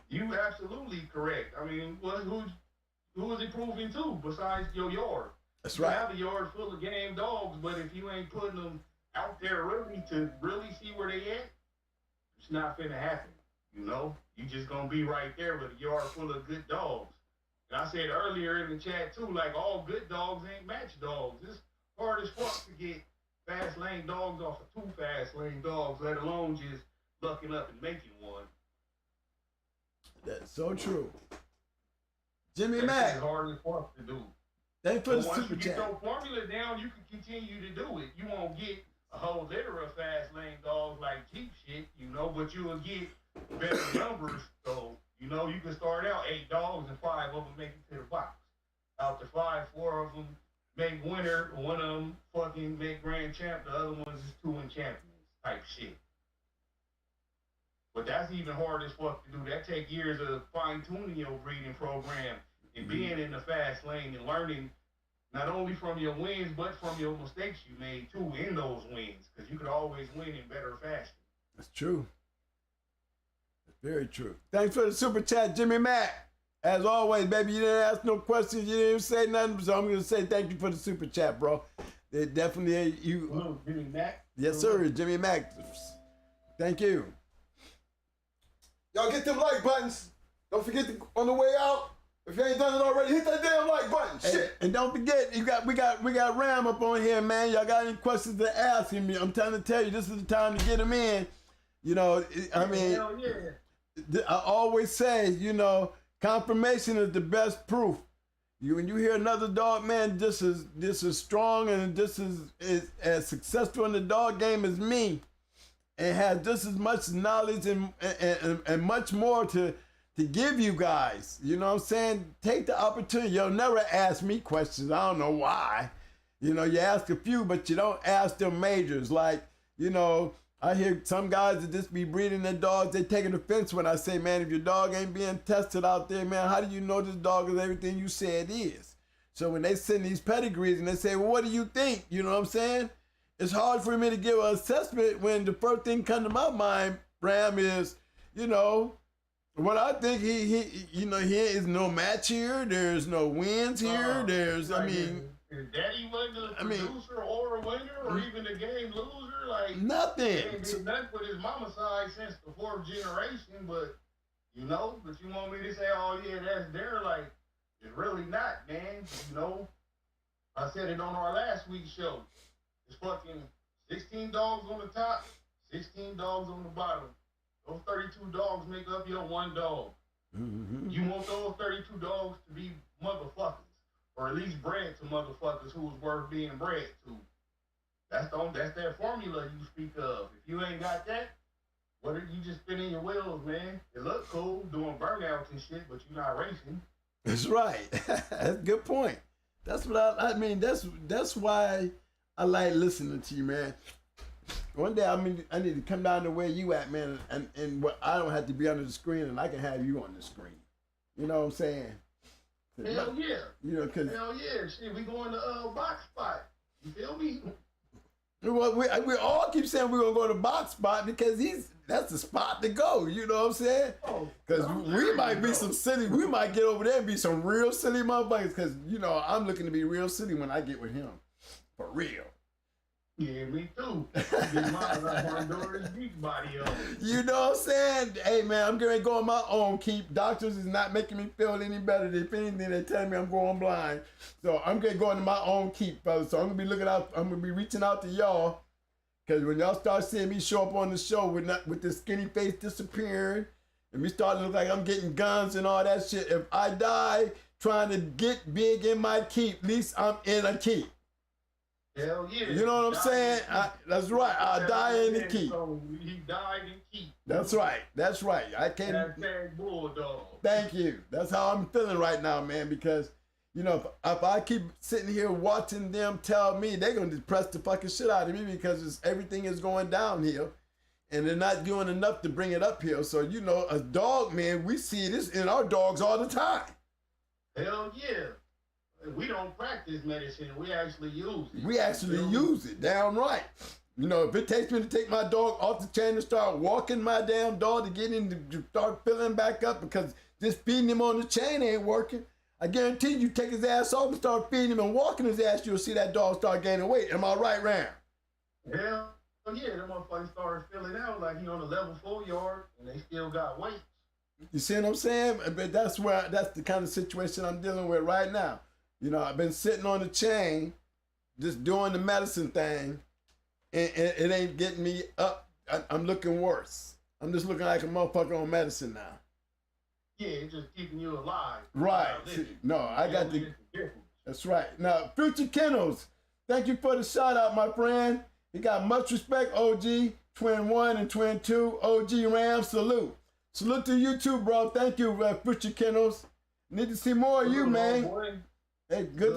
You absolutely correct. I mean, who is it proving to besides your yard?
That's
You
right.
have a yard full of game dogs, but if you ain't putting them out there really to really see where they at, it's not finna happen. You know, you just gonna be right there with a yard full of good dogs. And I said earlier in the chat too, like all good dogs ain't match dogs. It's hard as fuck to get fast lane dogs off of two fast lane dogs, let alone just lucking up and making one.
That's so true. Jimmy
That's
Mack,
hard as fuck to do.
thanks for the
But once
super
you get
chat.
your formula down, you can continue to do it. You won't get a whole litter of fast lane dogs like cheap shit, you know, but you will get better numbers. So, you know, you can start out 8 dogs and 5 of them make it to the box. Out the 5, 4 of them make winner, one of them fucking make grand champ, the other ones is 2 in champions type shit. But that's even hard as fuck to do. That take years of fine-tuning your breeding program and being in the fast lane and learning not only from your wins, but from your mistakes you made too in those wins, because you could always win in better fashion.
That's true. That's very true. Thanks for the super chat, Jimmy Mack. As always, baby, you didn't ask no questions, you didn't even say nothing, so I'm gonna say thank you for the super chat, bro. It definitely you.
Hello, Jimmy Mack.
Yes, sir, Jimmy Mack. Thank you.
Y'all get them like buttons. Don't forget to, on the way out, if you ain't done it already, hit that damn like button. Shit.
And don't forget, we got Ram up on here, man. Y'all got any questions to ask him? I'm trying to tell you, this is the time to get him in. You know, I mean,
Hell yeah.
I always say, you know, confirmation is the best proof. When you hear another dog, man, just as strong and just as successful in the dog game as me, and has just as much knowledge and much more to give you guys. You know what I'm saying? Take the opportunity. You'll never ask me questions. I don't know why. You know, you ask a few, but you don't ask them majors. Like, you know, I hear some guys that just be breeding their dogs. They taking offense when I say, man, if your dog ain't being tested out there, man, how do you know this dog is everything you say it is? So when they send these pedigrees and they say, well, what do you think? You know what I'm saying? It's hard for me to give an assessment when the first thing come to my mind, Ram, is, you know, what I think he you know, here is no match here. There's no wins here. There's, I mean,
his daddy wasn't a producer or a winner or even a game loser. Like
nothing.
He ain't did nothing with his mama side since the 4th generation. But you know, but you want me to say, oh yeah, that's there? Like it's really not, man. You know, I said it on our last week's show. It's fucking 16 dogs on the top, 16 dogs on the bottom. Those 32 dogs make up your one dog.
Mm-hmm.
You want those 32 dogs to be motherfuckers, or at least bred to motherfuckers who was worth being bred to. That's that formula you speak of. If you ain't got that, what are you just spinning your wheels, man? It look cool doing burnouts and shit, but you're not racing.
That's right. That's a good point. That's what I mean. That's why I like listening to you, man. One day I need to come down to where you at, man, and what I don't have to be under the screen, and I can have you on the screen. You know what I'm saying?
Hell yeah.
You know, cause
hell yeah. Shit, we going to box spot. You feel me?
Well, we all keep saying we're gonna go to box spot because that's the spot to go. You know what I'm saying? Because we might be some silly. We might get over there and be some real silly motherfuckers. Because you know I'm looking to be real silly when I get with him, for real.
Yeah, me too. Get mine like Honduras beach body on.
You know what I'm saying? Hey man, I'm gonna go on my own keep. Doctors is not making me feel any better. If anything, they tell me I'm going blind. So I'm gonna go into my own keep, fellas. So I'm gonna be looking out. I'm gonna be reaching out to y'all. Cause when y'all start seeing me show up on the show with this skinny face disappearing, and me starting to look like I'm getting guns and all that shit. If I die trying to get big in my keep, at least I'm in a keep.
Hell yeah.
You know what I'm saying? That's right. I'll die in the keep.
So he died in keep.
That's right. That's right. I can't.
Hashtag bulldog.
Thank you. That's how I'm feeling right now, man. Because, you know, if I keep sitting here watching them tell me, they're going to depress the fucking shit out of me because everything is going downhill. And they're not doing enough to bring it uphill. So, you know, a dog, man, we see this in our dogs all the time.
Hell yeah. We don't practice medicine. We actually use it.
We actually use it, damn right. You know, if it takes me to take my dog off the chain and start walking my damn dog to get him to start filling back up because just feeding him on the chain ain't working, I guarantee you take his ass off and start feeding him and walking his ass, you'll see that dog start gaining weight. Am I right, Ram?
Hell yeah, that motherfucker started filling out like he on the level 4 yard and they still got weight.
You see what I'm saying? But that's the kind of situation I'm dealing with right now. You know, I've been sitting on the chain, just doing the medicine thing, and it ain't getting me up. I'm looking worse. I'm just looking like a motherfucker on medicine now.
Yeah, it's just keeping you alive.
Right. No, I got the... That's right. Now, Future Kennels, thank you for the shout out, my friend. You got much respect, OG, Twin 1 and Twin 2, OG Ram, salute. Salute to you too, bro. Thank you, Future Kennels. Need to see more of you, man.
Boy.
Hey, good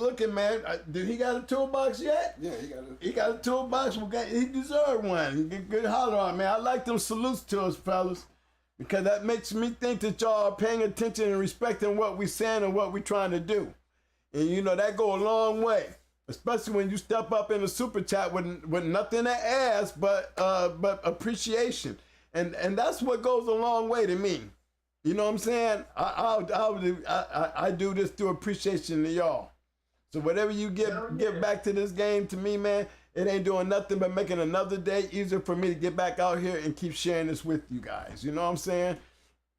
looking, man. Did he got a toolbox yet?
Yeah,
he got a toolbox. He deserved one. Good holler on, man. I like them salutes to us, fellas, because that makes me think that y'all are paying attention and respecting what we saying and what we trying to do. And you know that go a long way, especially when you step up in the super chat with nothing to ask but appreciation, and that's what goes a long way to me. You know what I'm saying? I do this through appreciation to y'all. So whatever you give back to this game to me, man, it ain't doing nothing but making another day easier for me to get back out here and keep sharing this with you guys. You know what I'm saying?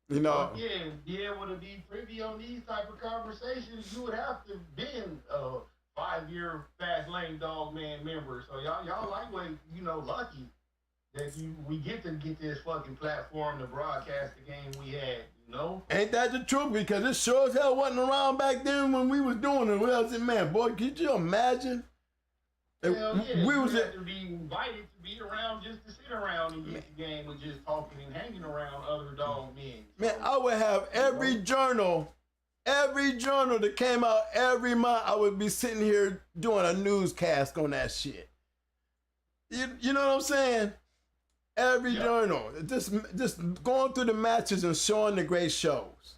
You know.
Yeah, be able to be privy on these type of conversations, you would have to been a 5-year Fast Lane Dog Man member. So y'all lightweight, you know, lucky. that we get to get this fucking platform to broadcast the game we had, you know?
Ain't that the truth? Because it sure as hell wasn't around back then when we was doing it. Well, I said, man, boy, could you imagine?
Hell yeah,
We
you
was
had to be invited to be around just to sit around and get the game and just talking and hanging around other dog men.
man, I would have every journal that came out every month. I would be sitting here doing a newscast on that shit. You know what I'm saying? Every journal, just going through the matches and showing the great shows.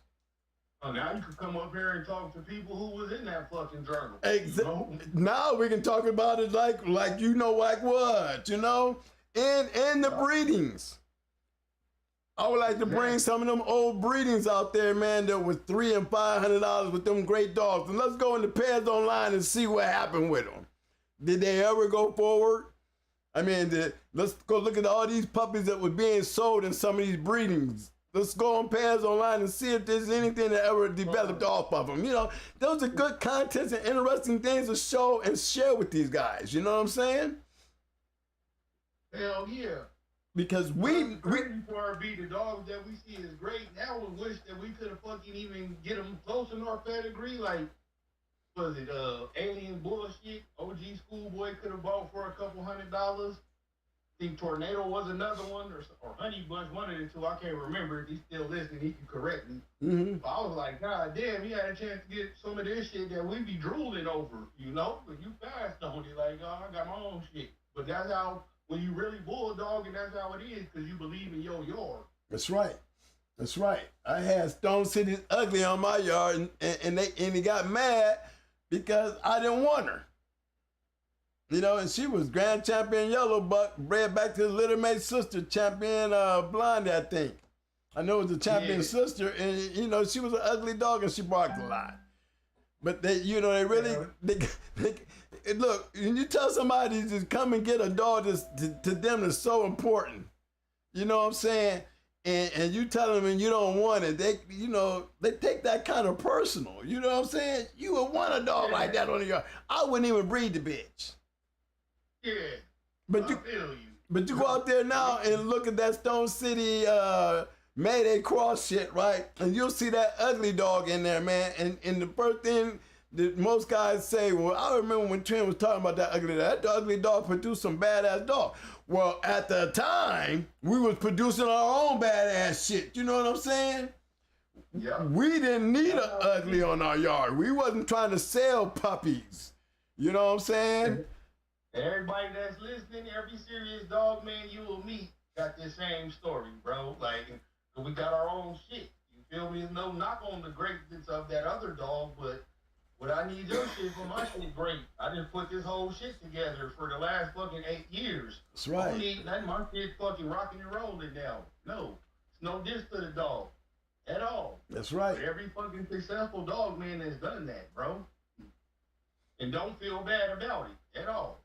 Oh, now you can come up here and talk to people who was in that fucking journal.
Exactly. Now we can talk about it like you know, like what, you know, and the breedings. I would like to bring some of them old breedings out there, man, that was $300 and $500 with them great dogs, and let's go into Pairs Online and see what happened with them. Did they ever go forward? I mean, let's go look at all these puppies that were being sold in some of these breedings. Let's go on Pairs Online and see if there's anything that ever developed off of them. You know, those are good contents and interesting things to show and share with these guys. You know what I'm saying?
Hell yeah.
Because
before be the dogs that we see is great. Now we wish that we could have fucking even get them close in our pedigree. Like, was it alien bullshit? OG Schoolboy could have bought for a couple $100. I think Tornado was another one, or Honey Bunch, one of the two. I can't remember. If he's still listening, he can correct me.
Mm-hmm.
But I was like, God damn, he had a chance to get some of this shit that we be drooling over, you know? But you fast on it, like, oh, I got my own shit. But that's how, when you really bulldog, and that's how it is, because you believe in your yard.
That's right. That's right. I had Stone City's Ugly on my yard, and he got mad because I didn't want her. You know, and she was grand champion yellow buck, bred back to his little mate sister, champion blonde, I think. I know it was a champion sister, and you know, she was an ugly dog and she barked a lot. But they, you know, they really, they look, when you tell somebody to come and get a dog to them is so important. You know what I'm saying? And you tell them and you don't want it, they, you know, they take that kind of personal. You know what I'm saying? You would want a dog like that on the yard. I wouldn't even breed the bitch.
Yeah.
But you go out there now and look at that Stone City Mayday Cross shit, right? And you'll see that ugly dog in there, man. And the first thing that most guys say, well, I remember when Trent was talking about that ugly dog produced some badass dog. Well, at the time, we was producing our own badass shit. You know what I'm saying?
Yeah.
We didn't need an ugly on our yard. We wasn't trying to sell puppies. You know what I'm saying?
Everybody that's listening, every serious dog man you will meet got the same story, bro. Like, we got our own shit. You feel me? There's no knock on the greatness of that other dog, but what I need your shit for my shit great. I just put this whole shit together for the last fucking 8 years.
That's right.
I don't need nothing. My shit fucking rocking and rolling now. No. It's no diss to the dog. At all.
That's right.
But every fucking successful dog man has done that, bro. And don't feel bad about it at all.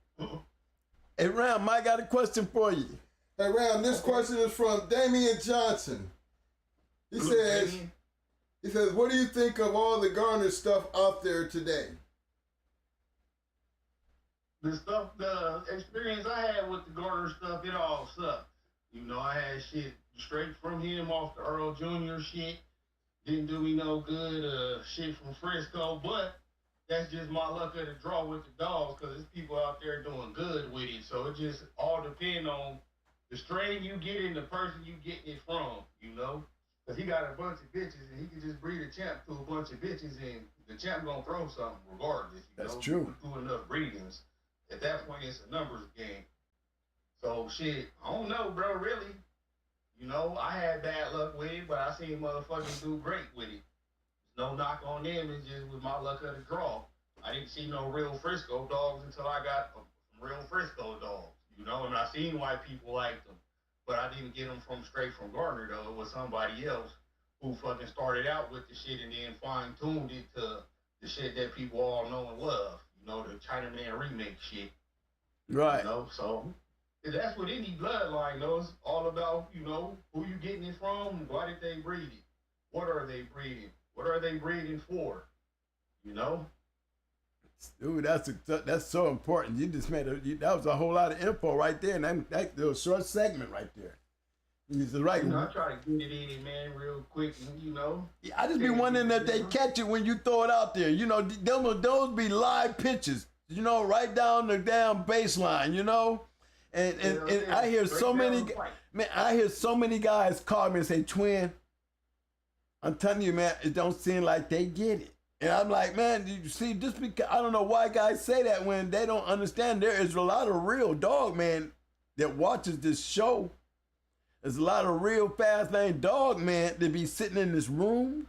Hey, Ram, I got a question for you.
Hey, Ram, this question is from Damian Johnson. He says, what do you think of all the Garner stuff out there today?
The experience I had with the Garner stuff, it all sucked. You know, I had shit straight from him off the Earl Jr. shit. Didn't do me no good. Shit from Frisco, but that's just my luck of the draw with the dogs, because there's people out there doing good with it. So it just all depends on the strain you get and the person you getting it from, you know? Because he got a bunch of bitches, and he can just breed a champ to a bunch of bitches, and the champ gonna throw something regardless.
That's true.
Do enough breedings. At that point, it's a numbers game. So shit, I don't know, bro, really. You know, I had bad luck with it, but I seen motherfuckers do great with it. No knock on them, it just was my luck of the draw. I didn't see no real Frisco dogs until I got some real Frisco dogs, you know, and I seen why people liked them. But I didn't get them straight from Gardner, though. It was somebody else who fucking started out with the shit and then fine-tuned it to the shit that people all know and love. You know, the Chinaman remake shit.
Right.
You know, so that's what any bloodline knows. All about, you know, who you getting it from, why did they breed it? What are they breeding? What are they breeding for? You know?
Ooh, that's so important. You just made that was a whole lot of info right there, and that was a short segment right there. You're right.
I try to get it in, man, real quick, and
I just be wondering if they catch it when you throw it out there. Those be live pitches. Right down the damn baseline. And I hear so many, man. I hear so many guys call me and say, "Twin, I'm telling you, man, it don't seem like they get it." And I'm like, man, you see, just because I don't know why guys say that when they don't understand. There is a lot of real dog man that watches this show. There's a lot of real fast lane dog man that be sitting in this room.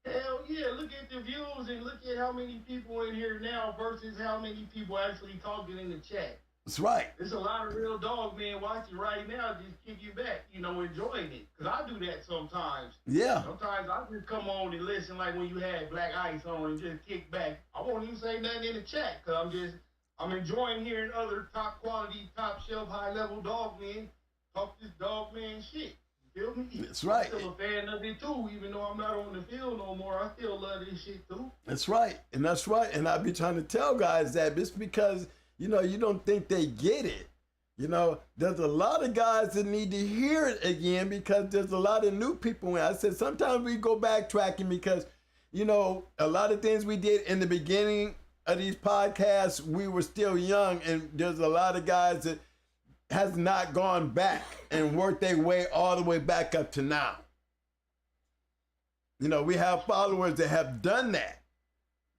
Hell yeah, look at the views and look at how many people in here now versus how many people actually talking in the chat.
That's right.
There's a lot of real dog men watching right now, just kick you back, enjoying it. Because I do that sometimes.
Yeah.
Sometimes I just come on and listen like when you had Black Ice on and just kick back. I won't even say nothing in the chat because I'm enjoying hearing other top quality, top shelf, high level dog men talk this dog man shit. You feel me?
That's right.
I'm still a fan of it too, even though I'm not on the field no more. I still love this shit too.
That's right. And that's right. And I be trying to tell guys that it's because, you don't think they get it. There's a lot of guys that need to hear it again because there's a lot of new people. And I said, sometimes we go backtracking because, a lot of things we did in the beginning of these podcasts, we were still young. And there's a lot of guys that has not gone back and worked their way all the way back up to now. We have followers that have done that.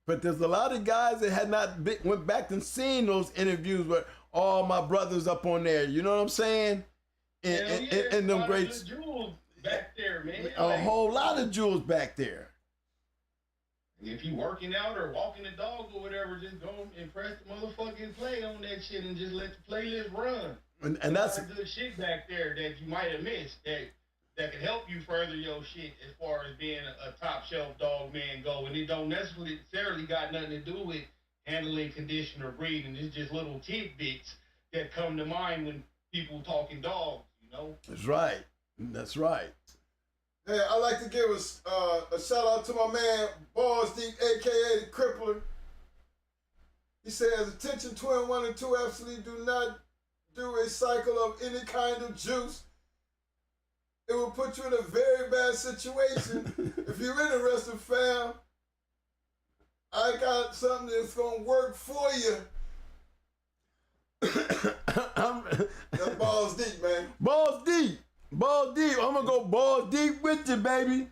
But there's a lot of guys that had not went back and seen those interviews with all my brothers up on there. You know what I'm saying? And them great
jewels back there, man.
A whole lot of jewels back there.
If you working out or walking the dog or whatever, just go and press the motherfucking play on that shit and just let the playlist run.
And that's
good shit back there that you might have missed that can help you further your shit as far as being a top shelf dog man go. And it don't necessarily got nothing to do with handling, condition, or breeding. It's just little tidbits that come to mind when people talking dogs,
That's right. That's right.
Hey, I'd like to give a shout out to my man, Balls Deep, a.k.a. the Crippler. He says, attention twin 1 and 2, absolutely do not do a cycle of any kind of juice. It will put you in a very bad situation. If you're interested, fam, I got something that's going to work for you. That's balls deep, man.
Balls deep. Balls deep. I'm going to go balls deep with you, baby.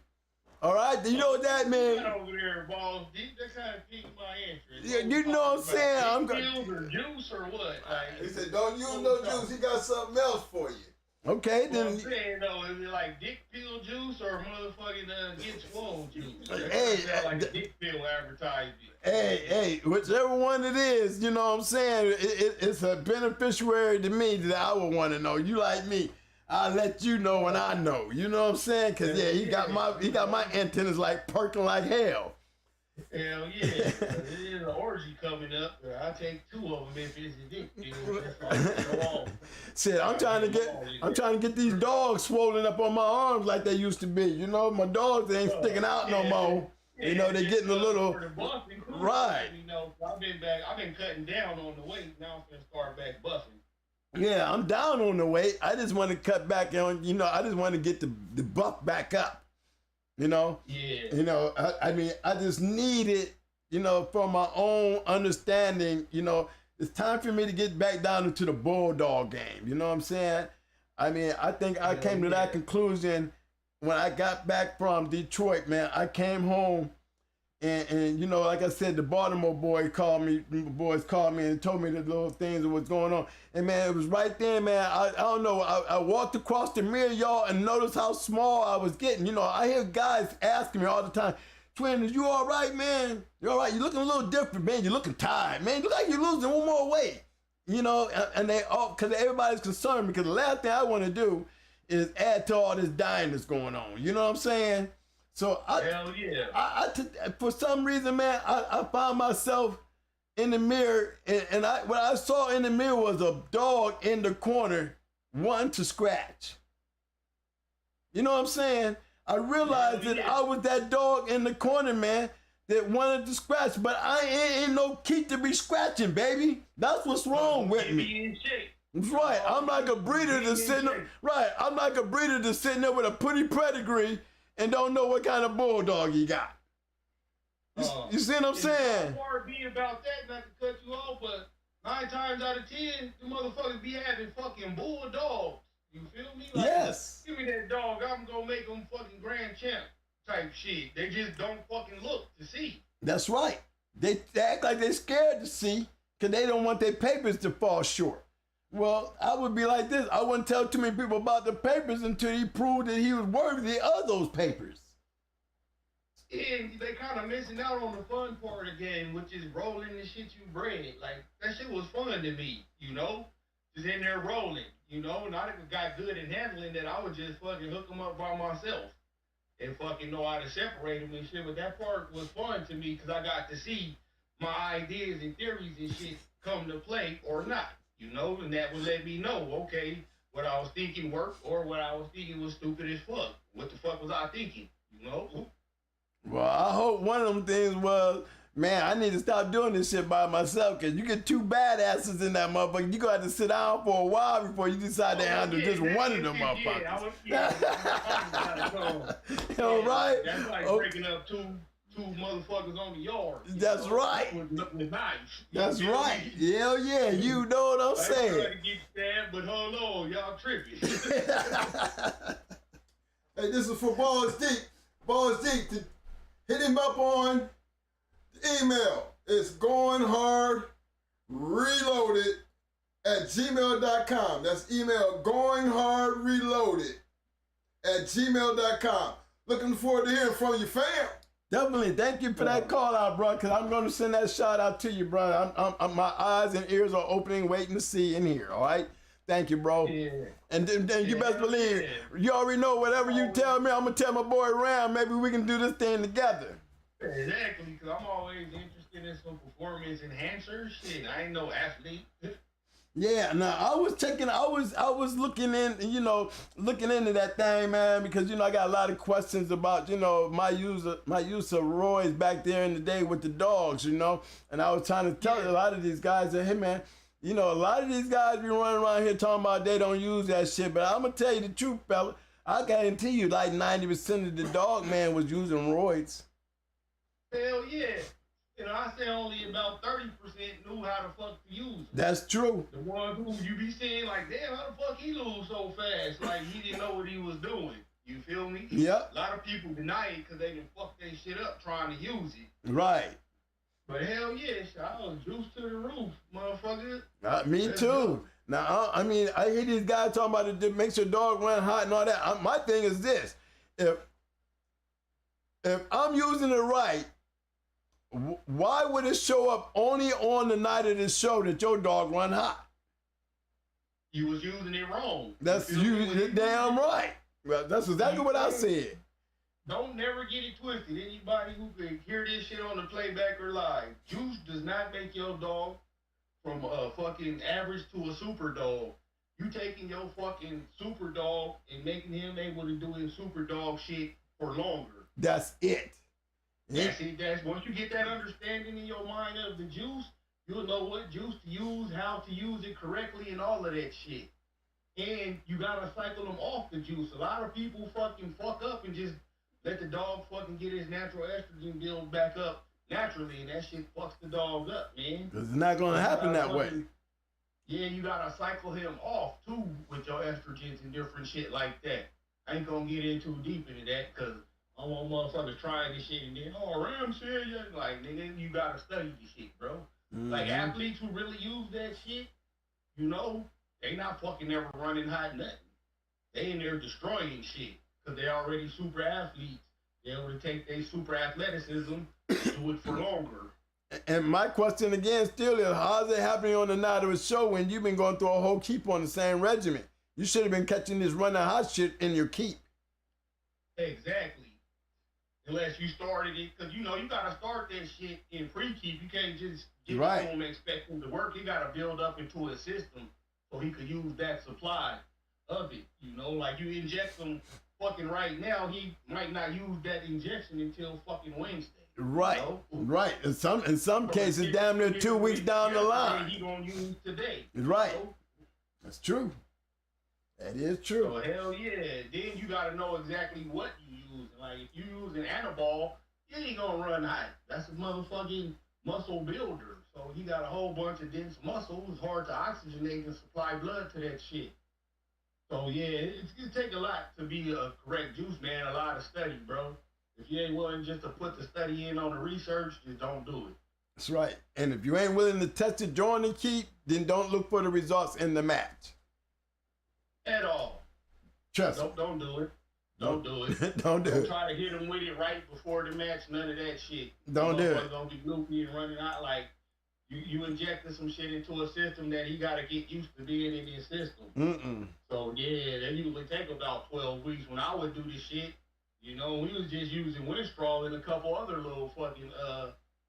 All right? You know what that means?
Over there, balls deep. That kind of piqued my interest.
Yeah, you know what I'm saying? I'm
going or juice or what?
He said, don't use no juice. He got something else for you.
Okay, then.
I'm saying though, is it like dick pill juice or motherfucking get swole juice?
Hey,
like a dick pill advertisement.
Hey, whichever one it is, you know what I'm saying? It's a beneficiary to me that I would want to know. You like me, I'll let you know when I know. You know what I'm saying? Cause yeah, he got my antennas like perking like hell.
Hell yeah. There's an orgy coming up. I'll take 2 of them if it's a dick pill.
Shit, I'm trying to get these dogs swollen up on my arms like they used to be. You know, my dogs ain't sticking out no more. You know, they're getting a little right.
I've been cutting down on the weight. Now I'm gonna start back buffing.
Yeah, I'm down on the weight. I just want to cut back on. I just want to get the buff back up.
Yeah.
I just need it. For my own understanding. It's time for me to get back down into the bulldog game. You know what I'm saying? I think I came to that conclusion when I got back from Detroit, man. I came home and like I said, the Baltimore boys called me and told me the little things that was going on. And man, it was right there, man. I don't know. I walked across the mirror, y'all, and noticed how small I was getting. I hear guys asking me all the time, Twin, is you all right, man? You all right? You're looking a little different, man. You're looking tired, man. You look like you're losing 1 more weight. And they all, because everybody's concerned, because the last thing I want to do is add to all this dying that's going on. You know what I'm saying? So
hell yeah.
For some reason, man, I found myself in the mirror, and what I saw in the mirror was a dog in the corner wanting to scratch. You know what I'm saying? I realized that I was that dog in the corner, man, that wanted to scratch, but I ain't no key to be scratching, baby. That's what's wrong with me. That's right. I'm like a breeder that's sitting there. Right. I'm like a breeder that's sitting there with a pretty pedigree and don't know what kind of bulldog he got. You see what I'm saying?
Part be about that, not to cut you off, but 9 times out of 10, the motherfuckers be having fucking bulldogs. You feel me? Like,
Yes.
give me that dog, I'm gonna make them fucking grand champ type shit. They just don't fucking look to see.
That's right. They act like they're scared to see because they don't want their papers to fall short. Well, I would be like this. I wouldn't tell too many people about the papers until he proved that he was worthy of those papers.
And they kind of missing out on the fun part of the game, which is rolling the shit you bred. Like, that shit was fun to me, you know? Just in there rolling, you know? And I got good at handling that. I would just fucking hook them up by myself and fucking know how to separate them and shit. But that part was fun to me because I got to see my ideas and theories and shit come to play or not, you know? And that would let me know, okay, what I was thinking worked or what I was thinking was stupid as fuck. What the fuck was I thinking, you know?
Well, I hope one of them things was, man, I need to stop doing this shit by myself because you get 2 badasses in that motherfucker. You're going to have to sit down for a while before you decide to handle just one of them motherfuckers. You know, right?
That's like breaking up two motherfuckers on the yard.
That's right.
Nice.
That's right. Hell yeah, you know what I'm saying.
I trying to get stabbed, but hold on, y'all tripping.
Hey, this is for Balls Deep. Balls Deep. Hit him up on the email. It's goinghardreloaded@gmail.com. That's email goinghardreloaded@gmail.com. Looking forward to hearing from you, fam.
Definitely. Thank you for that call out, bro, because I'm going to send that shout out to you, bro. My eyes and ears are opening, waiting to see and hear, all right? Thank you, bro. Yeah. And then you best believe, you already know whatever you tell me, I'm going to tell my boy Ram, maybe we can do this thing together.
Exactly, because I'm always interested in some performance enhancers. Shit, I ain't no athlete.
Yeah, now I was looking into that thing, man, because I got a lot of questions about my use of roids back there in the day with the dogs, and I was trying to tell a lot of these guys that, hey man, a lot of these guys be running around here talking about they don't use that shit, but I'm gonna tell you the truth, fella. I guarantee you, like 90% of the dog man was using roids.
Hell yeah. I say only about 30% knew how the fuck to use them.
That's true.
The ones who you be saying like, damn, how the fuck he lose so fast? Like, he didn't know what he was doing. You feel me?
Yep.
A lot of people deny it because they can fuck their shit up trying to use it.
Right.
But hell yeah, I was juiced to the roof, motherfucker.
Me too. Now, I hear these guys talking about it makes your dog run hot and all that. My thing is this. If I'm using it right, why would it show up only on the night of the show that your dog run hot?
You was using it wrong.
That's you damn right. Well, that's exactly what I said.
Don't never get it twisted. Anybody who can hear this shit on the playback or live, juice does not make your dog from a fucking average to a super dog. You taking your fucking super dog and making him able to do his super dog shit for longer.
That's it.
That's once you get that understanding in your mind of the juice, you'll know what juice to use, how to use it correctly, and all of that shit. And you gotta cycle them off the juice. A lot of people fucking fuck up and just let the dog fucking get his natural estrogen build back up naturally, and that shit fucks the dog up, man.
Because it's not gonna happen that way.
Yeah, you gotta cycle him off too with your estrogens and different shit like that. I ain't gonna get in too deep into that because I want motherfuckers trying this shit and then, Ram said, yeah. Like, nigga, you gotta study this shit, bro. Mm-hmm. Like, athletes who really use that shit, they not fucking ever running hot nothing. They in there destroying shit because they already super athletes. They're able to take their super athleticism and do it for longer.
And my question again still is, how's it happening on the night of a show when you've been going through a whole keep on the same regimen? You should have been catching this running hot shit in your keep.
Exactly. Unless you started it, because you gotta start that shit in pre-keep. You can't just get it to him and expect him to work. He gotta build up into a system so he could use that supply of it. Like you inject him fucking right now, he might not use that injection until fucking Wednesday.
Right,
You know?
right. In some cases, damn near 2 weeks down the line.
He gonna use today.
Right.
You know?
That's true. That is
So
true.
hell yeah. Then you gotta know exactly what you use. Like if you use an anabol, you ain't gonna run hot. That's a motherfucking muscle builder. So he got a whole bunch of dense muscle. It's hard to oxygenate and supply blood to that shit. So yeah, it's gonna take a lot to be a correct juice man. A lot of study, bro. If you ain't willing just to put the study in on the research, just don't do it.
That's right. And if you ain't willing to test it, join and keep, then don't look for the results in the match.
At all.
Trust me.
Don't do it. Don't do it.
Don't do
Don't
it.
try to hit him with it right before the match. None of that shit.
Don't do it.
Gonna be goofy and running out like you injected some shit into a system that he gotta get used to being in his system. So yeah, that usually take about 12 weeks. When I would do this shit, you know, we was just using Winstrol and a couple other little fucking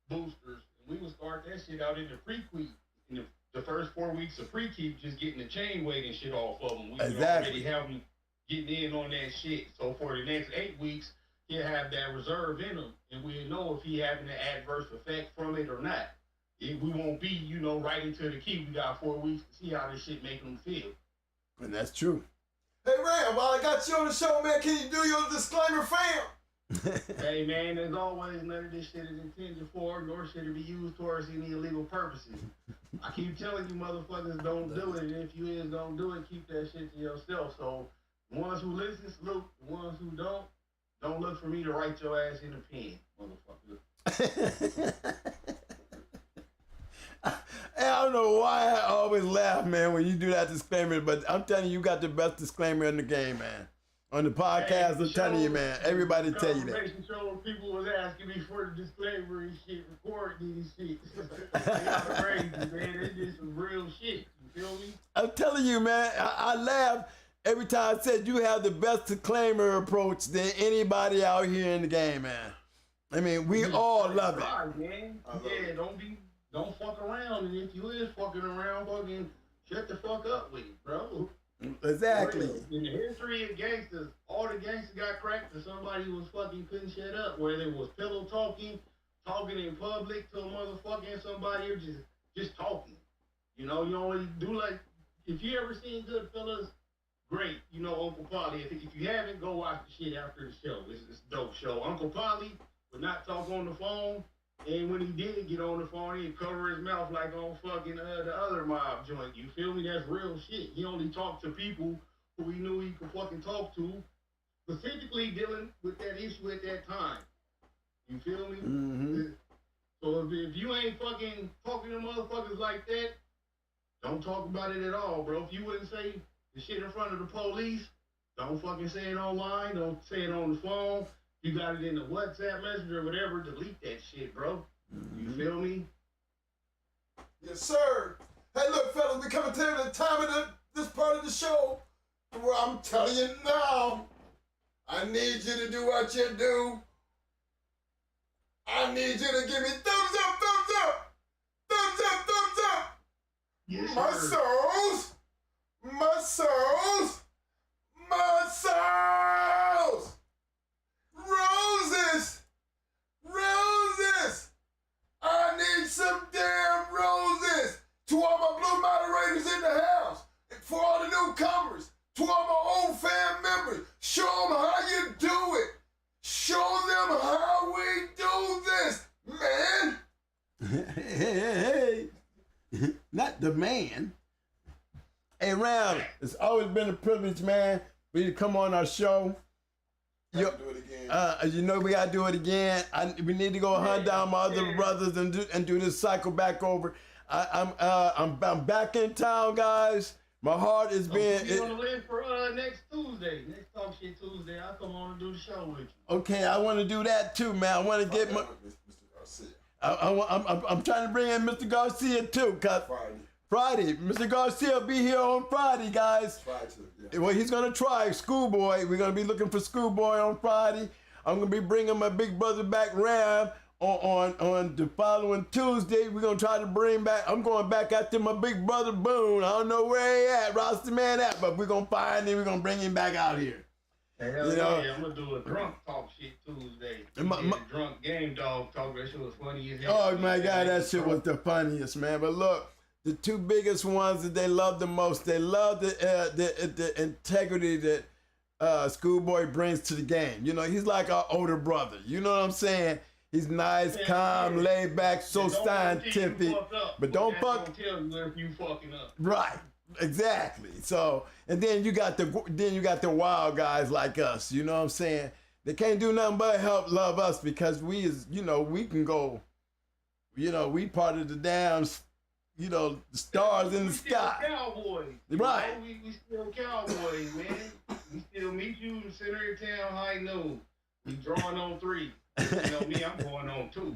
boosters, and we would start that shit out in the pre-keep. In the first 4 weeks of pre-keep, just getting the chain weight and shit off of them. We would already have him getting in on that shit. So for the next 8 weeks, he'll have that reserve in him, and we'll know if he having an adverse effect from it or not. We won't be, you know, right into the key. We got 4 weeks to see how this shit making him feel.
And that's true.
Hey, Ram, while I got you on the show, man, can you do your disclaimer, fam?
Hey, man, as always, none of this shit is intended for, nor should it be used towards any illegal purposes. I keep telling you motherfuckers don't do it, and if you is gonna do it, keep that shit to yourself. So the ones who listen, salute. The ones who don't look for me to write your ass in a pen, motherfucker.
I don't know why I always laugh, man, when you do that disclaimer, but I'm telling you, you got the best disclaimer in the game, man. On the podcast, I'm telling you, man, everybody tell you that.
Show people was asking me for the disclaimer and shit, recording these shit. It's crazy, man. It's just some real shit. You feel me?
I'm telling you, man, I laugh every time I said you have the best disclaimer approach than anybody out here in the game, man. I mean, we all love it.
Man. Yeah, don't fuck around, and if you is fucking around, fucking shut the fuck up with it, bro.
Exactly.
In the history of gangsters, all the gangsters got cracked because somebody was fucking couldn't shut up, whether it was pillow talking in public to a motherfucking somebody, or just talking. You know, you only do like, if you ever seen Goodfellas, great. You know Uncle Polly. If you haven't, go watch the shit after the show. It's a dope show. Uncle Polly would not talk on the phone. And when he did get on the phone, he'd cover his mouth like on fucking the other mob joint. You feel me? That's real shit. He only talked to people who he knew he could fucking talk to, specifically dealing with that issue at that time. You feel me?
Mm-hmm.
So if you ain't fucking talking to motherfuckers like that, don't talk about it at all, bro. If you wouldn't say the shit in front of the police, don't fucking say it online. Don't say it on the phone. You got it in the WhatsApp messenger or whatever, delete that shit, bro. You feel me?
Yes, sir. Hey, look, fellas, we coming to the time of this part of the show where I'm telling you now, I need you to do what you do. I need you to give me thumbs up, thumbs up, thumbs up, thumbs up.
Yes,
My
sir.
souls, my souls, my souls. Roses! Roses! I need some damn roses! To all my blue moderators in the house, for all the newcomers, to all my old fam members, show them how you do it! Show them how we do this, man!
Hey. Not the man. Hey, Ram, it's always been a privilege, man, for you to come on our show.
Do it again.
You know we gotta do it again. We need to go hunt down my other brothers and do this cycle back over. I'm back in town, guys. My heart is being.
You on the list for next Tuesday? Next Talk Shit Tuesday. I'll come on and do the show with you.
Okay, I want to do that too, man. I want to get my.
Mr. Garcia.
I'm trying to bring in Mr. Garcia too, cause Friday, Mr. Garcia will be here on Friday, guys.
Friday, yeah.
Well, he's gonna try Schoolboy. We're gonna be looking for Schoolboy on Friday. I'm gonna be bringing my big brother back, Ram, on the following Tuesday. We're gonna try to bring back. I'm going back after my big brother Boone. I don't know where he at, Rasta man at, but we're gonna find him. We're gonna bring him back out here.
Hell
You know?
yeah, I'm gonna do a drunk talk shit Tuesday. Drunk game dog talk. That shit was funny as hell.
Oh my God, that shit was the funniest, man. But look, the two biggest ones that they love the most, they love the integrity that Schoolboy brings to the game. You know, he's like our older brother. You know what I'm saying? He's nice, calm, laid back, so scientific. But don't fuck.
Don't tell you if you fucking up.
Right. Exactly. So, and then you got the wild guys like us. You know what I'm saying? They can't do nothing but help love us because we can go. You know, we part of the damn, the stars in the sky.
Cowboys.
Right.
You know, we still cowboys, man. We still meet you in the center of town, high noon. We drawing on 3. You know me, I'm going on 2.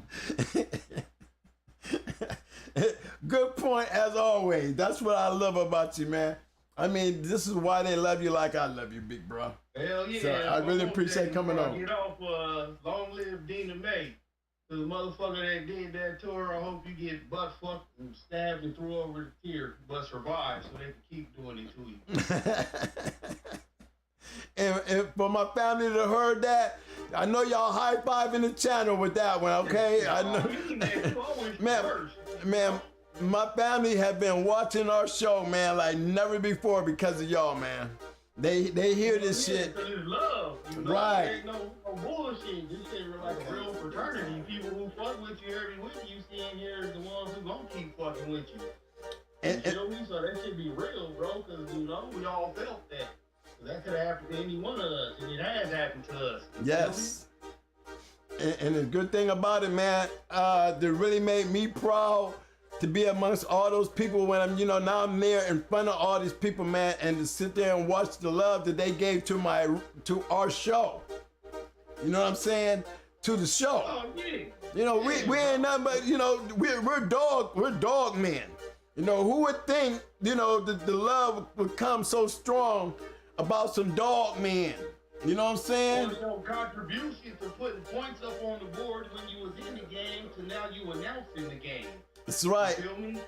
Good point as always. That's what I love about you, man. I mean, this is why they love you like I love you, big bro.
Hell yeah.
So I really appreciate coming on.
Get off, long live Dina May. The motherfucker that did that tour, I hope you get butt fucked and stabbed and threw over the tier, but survive so they can keep doing it to you.
and for my family to heard that, I know y'all high-fiving the channel with that one, okay? I know. Man, my family have been watching our show, man, like never before because of y'all, man. They hear this shit.
Because it's love. You know?
Right.
There ain't no bullshit. This shit like a real fraternity. People who fuck with you every week, you seeing here is the ones who gonna keep fucking with you. You feel me? So that should be real, bro, because, we all felt that. So that could have happened to any one of us, and it has happened to us.
Yes. And the good thing about it, man, that really made me proud to be amongst all those people when I'm, now I'm there in front of all these people, man, and to sit there and watch the love that they gave to our show. You know what I'm saying? To the show.
Oh, yeah.
We ain't nothing but, we're dog men. Who would think, the love would come so strong about some dog men? You know what I'm saying?
There's no contribution to putting points up on the board when you was in the game to now you announcing the game.
That's right.
You feel me?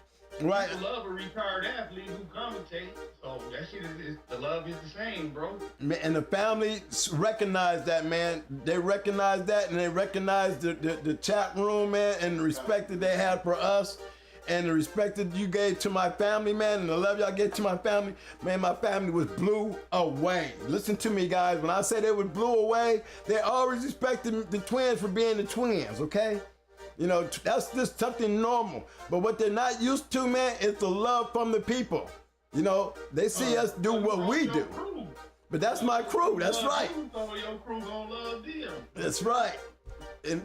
Right.
People love a retired athlete who commentates, so that shit is the love is the same, bro.
And the family recognize that, man. They recognize that, and they recognize the chat room, man, and the respect that they had for us, and the respect that you gave to my family, man, and the love y'all gave to my family. Man, my family was blew away. Listen to me, guys. When I say they were blew away, they always respected the twins for being the twins, okay? That's just something normal. But what they're not used to, man, is the love from the people. They see us do what we do. But that's my crew. That's right.
Your crew gonna love them.
That's right. And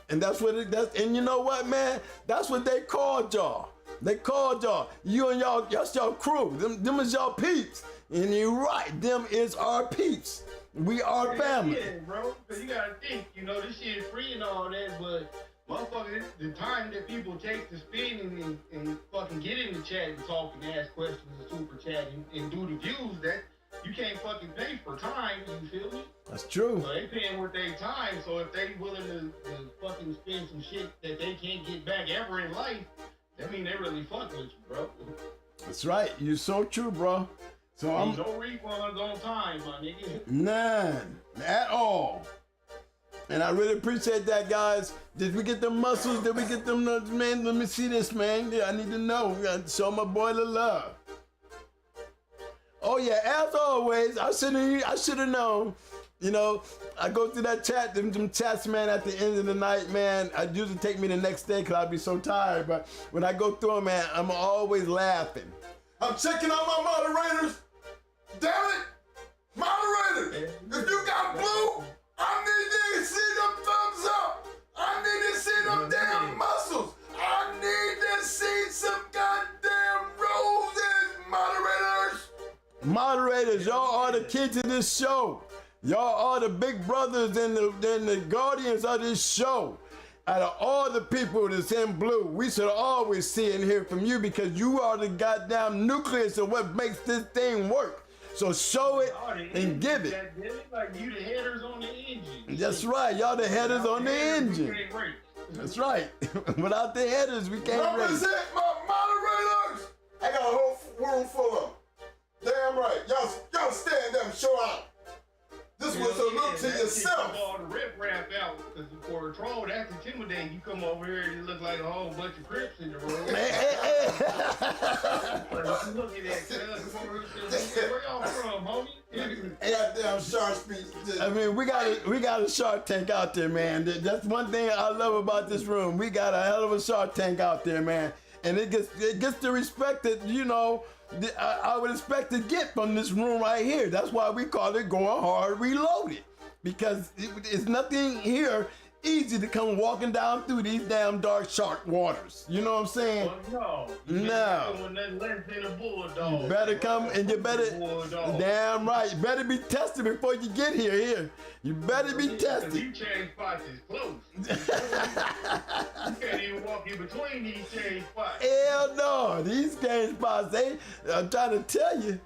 that's what and you know what, man? That's what they called y'all. They called y'all. You and y'all, that's your crew. Them is y'all peeps. And you're right. Them is our peeps. We are family.
Yeah, bro. Because you gotta think, this shit is free and all that, but motherfucker, the time that people take to spin and fucking get in the chat and talk and ask questions and super chat and do the views, that you can't fucking pay for time, you feel me?
That's true.
So they paying with their time, so if they willing to fucking spend some shit that they can't get back ever in life, that mean they really fuck with you, bro.
That's right. You're so true, bro. So
There's no refunds on time, my nigga.
None at all. And I really appreciate that, guys. Did we get them muscles? Did we get them nuts, man? Let me see this, man. Yeah, I need to know. We gotta show my boy the love. Oh yeah, as always, I should have known. I go through that chat, them chats, man, at the end of the night, man. I usually take me the next day because I'd be so tired. But when I go through them, man, I'm always laughing.
I'm checking out my moderators. Damn it! Moderators, if you got blue, I need to see them thumbs up. I need to see them damn muscles. I need to see some goddamn roses, moderators.
Moderators, y'all are the kids of this show. Y'all are the big brothers and the guardians of this show. Out of all the people that's in blue, we should always see and hear from you because you are the goddamn nucleus of what makes this thing work. So show it and give it.
Like you the headers on the engine.
That's right. Y'all the headers on the engine. That's right. Without the headers, we can't race.
Represent my moderators. I got a whole room full of them. Damn right. Y'all stand up and show out. This one salute to yourself.
All the rip rap out, because for a troll, that's intimidating. You come over here and it look like a whole bunch of Crips in the room. Look at that, where y'all from, homie?
Goddamn shark speech.
I mean, we got a Shark Tank out there, man. That's one thing I love about this room. We got a hell of a Shark Tank out there, man. And it gets the respect that, you know, I would expect to get from this room right here. That's why we call it Going Hard Reloaded. Because it's nothing here easy to come walking down through these damn dark shark waters. You know what I'm saying?
Well, no.
No.
Nothing less than a bulldog.
You better come and you better, damn right, you better be tested before you get here. You better be tested.
These chain spots is close. You can't even walk in between these chain spots.
Hell no, these game spots, I'm trying to tell you.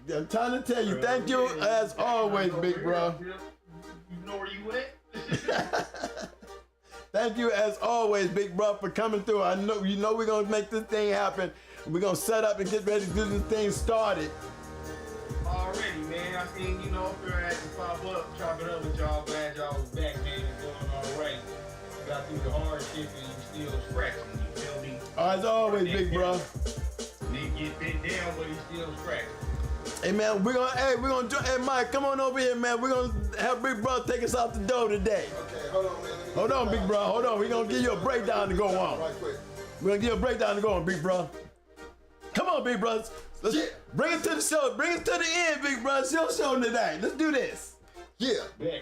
Thank you as always, big bro.
You know where you at?
Thank you as always, big bro, for coming through. I know we're gonna make this thing happen. We're gonna set up and get ready to get this thing started.
Already, man. I seen, if you're at the pop up, chop it up with y'all. Glad y'all was back, man, and doing all right. You got through the hardship and you still scratching. You feel me?
As always, big bro.
Nigga get bent down, but he still scratching.
Hey man, we're gonna do. Hey Mike, come on over here, man. We're gonna have Big Bro take us out the door today.
Okay, hold on, man.
Hold on, Big Bro. Hold on. We're gonna give you a breakdown to go on.
Right quick.
We're gonna give you a breakdown to go on, Big Bro. Come on, Big Bro. Let's bring it to the show. Bring it to the end, Big Bro. It's your show today. Let's do this.
Yeah,
Yeah.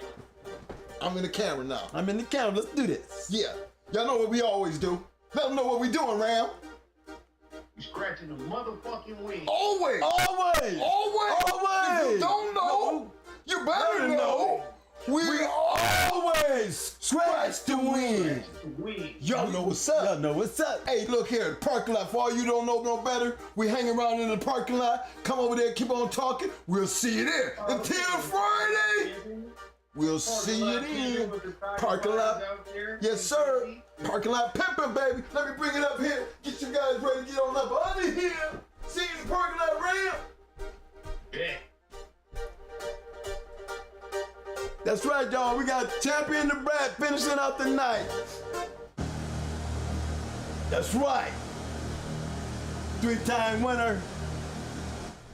I'm in the camera now.
I'm in the camera. Let's do this.
Yeah, y'all know what we always do. Let them know what we doing, Ram.
You scratching the motherfucking wing.
Always.
Always.
Always. If you don't know, you better know. We always scratch to win. Y'all know what's up.
Y'all know what's up.
Hey, look here, parking lot. For all you don't know no better, we hang around in the parking lot. Come over there, keep on talking. We'll see you there. Until Friday, we'll see you then. Parking lot. Yes, sir. Parking lot pimping, baby. Let me bring it up here. Get you guys ready to get on up out of here. See you in the parking lot, Ram.
Yeah.
That's right, y'all. We got Champion the Brat finishing out the night. That's right. 3-time winner.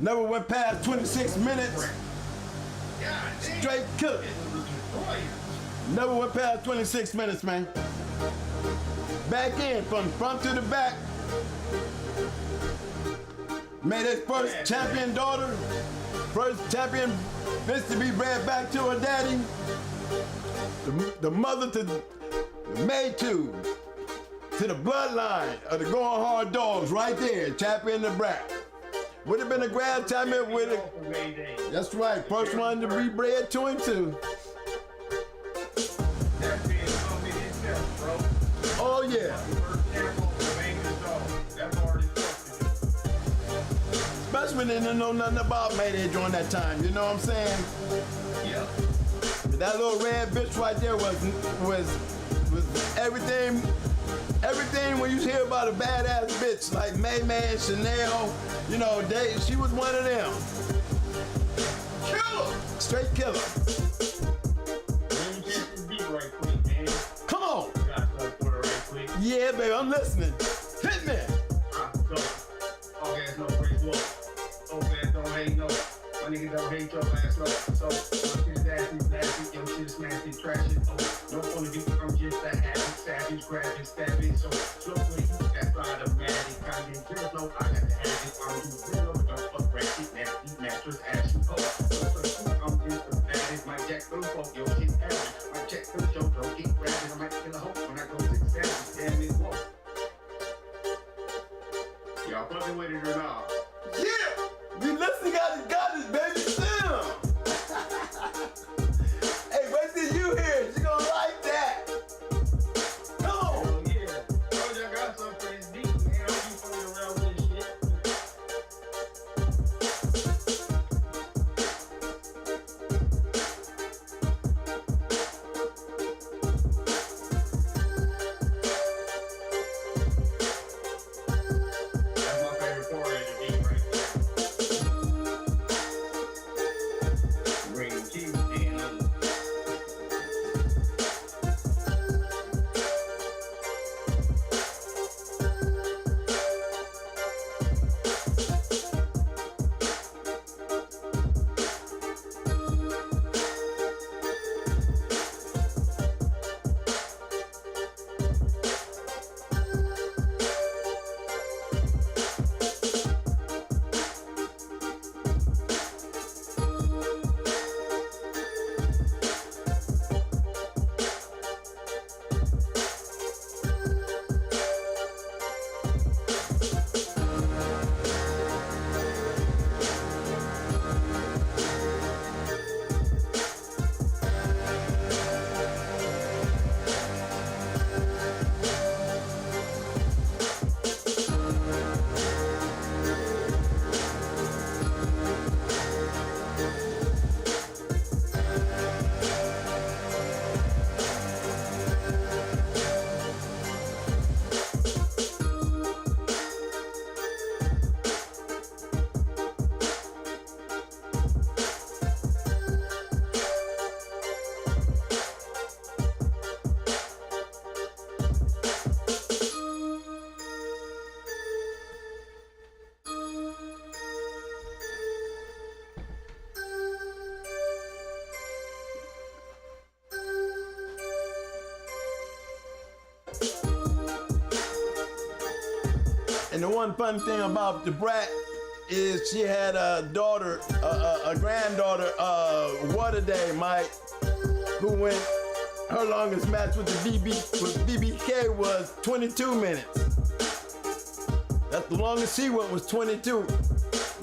Never went past 26 minutes. Straight cook. Never went past 26 minutes, man. Back in, from front to the back. Made his first champion daughter. First champion bitch to be bred back to her daddy. The mother to the maid to the bloodline of the Going Hard Dogs right there. Champion the Brat. Would have been a grand champion with it. That's right. First one to be bred to him too. Oh yeah. Especially when they didn't know nothing about Mayday during that time. You know what I'm saying?
Yeah.
That little red bitch right there was everything. Everything when you hear about a badass bitch like May and Chanel, she was one of them. Killer. Straight killer. Come on. Yeah, baby, I'm listening. Hit me.
My niggas don't hate your ass, no. So, my shit is nasty, your shit is nasty, trash it, don't wanna be, I'm just a happy, savage, grabbing, stabbing, so, slow for you, that's automatic, kinda just know I got to have it, I'm too real, don't fuck ratchet, nasty, mattress, ashy, I'm just the baddest, my jack through folk, your shit average, my check through show, don't keep grabbing, I might kill a hoe when I go 6 savage, damn it, whoa. Y'all fucking with it or not?
Yeah! We listen, got it, baby. Damn! Hey, wait till you hear it. You gonna like that. Come on.
Oh, yeah. Told y'all got something pretty deep, man. Don't be fooling around with this shit. That's my favorite part of the beat right there.
And the one fun thing about the brat is she had a daughter, a granddaughter, Water Day, Mike, who went, her longest match with the BBK was 22 minutes. That's the longest she went was 22.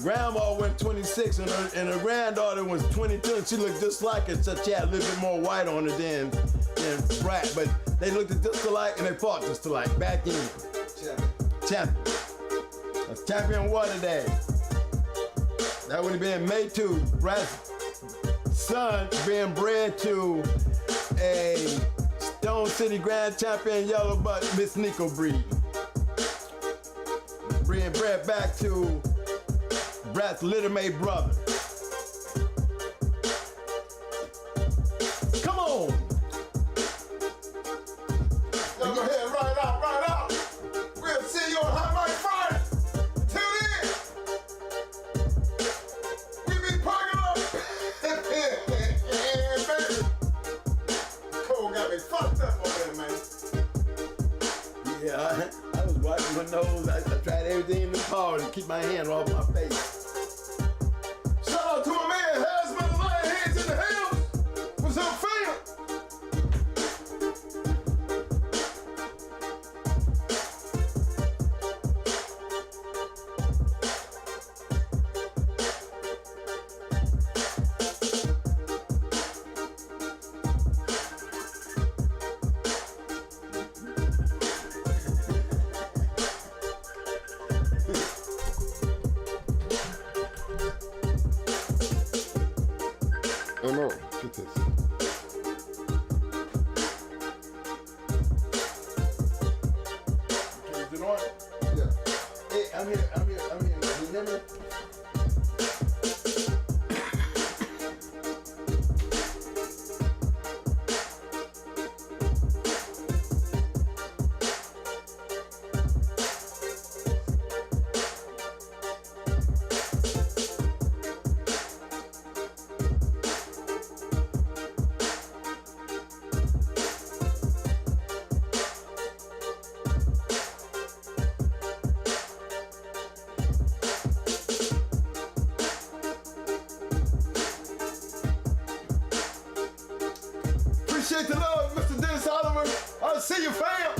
Grandma went 26 and her granddaughter was 22 and she looked just like her, except she had a little bit more white on her than Brat. But they looked just alike and they fought just alike. Back in. Champion. That's Champion Water Day. That would have been May 2. Brat's son being bred to a Stone City Grand Champion Yellow Buck Miss Nico breed. Being bred back to Brat's little made brother. Come on.
Y'all go ahead, ride out. We'll see you on Hot Mic Friday. Till then, we be parking up. Baby. Cole got me fucked up on there, man.
Yeah, I was wiping my nose. I tried everything in the car to keep my hand off my face.
Shout out to my man, Hasman Lionheads in the Hills. What's up, fam?
MO, get this.
Is it on?
Yeah.
Hey, I'm here. Can you hear me?
Appreciate the love, Mr. Dennis Oliver. I'll see you, fam.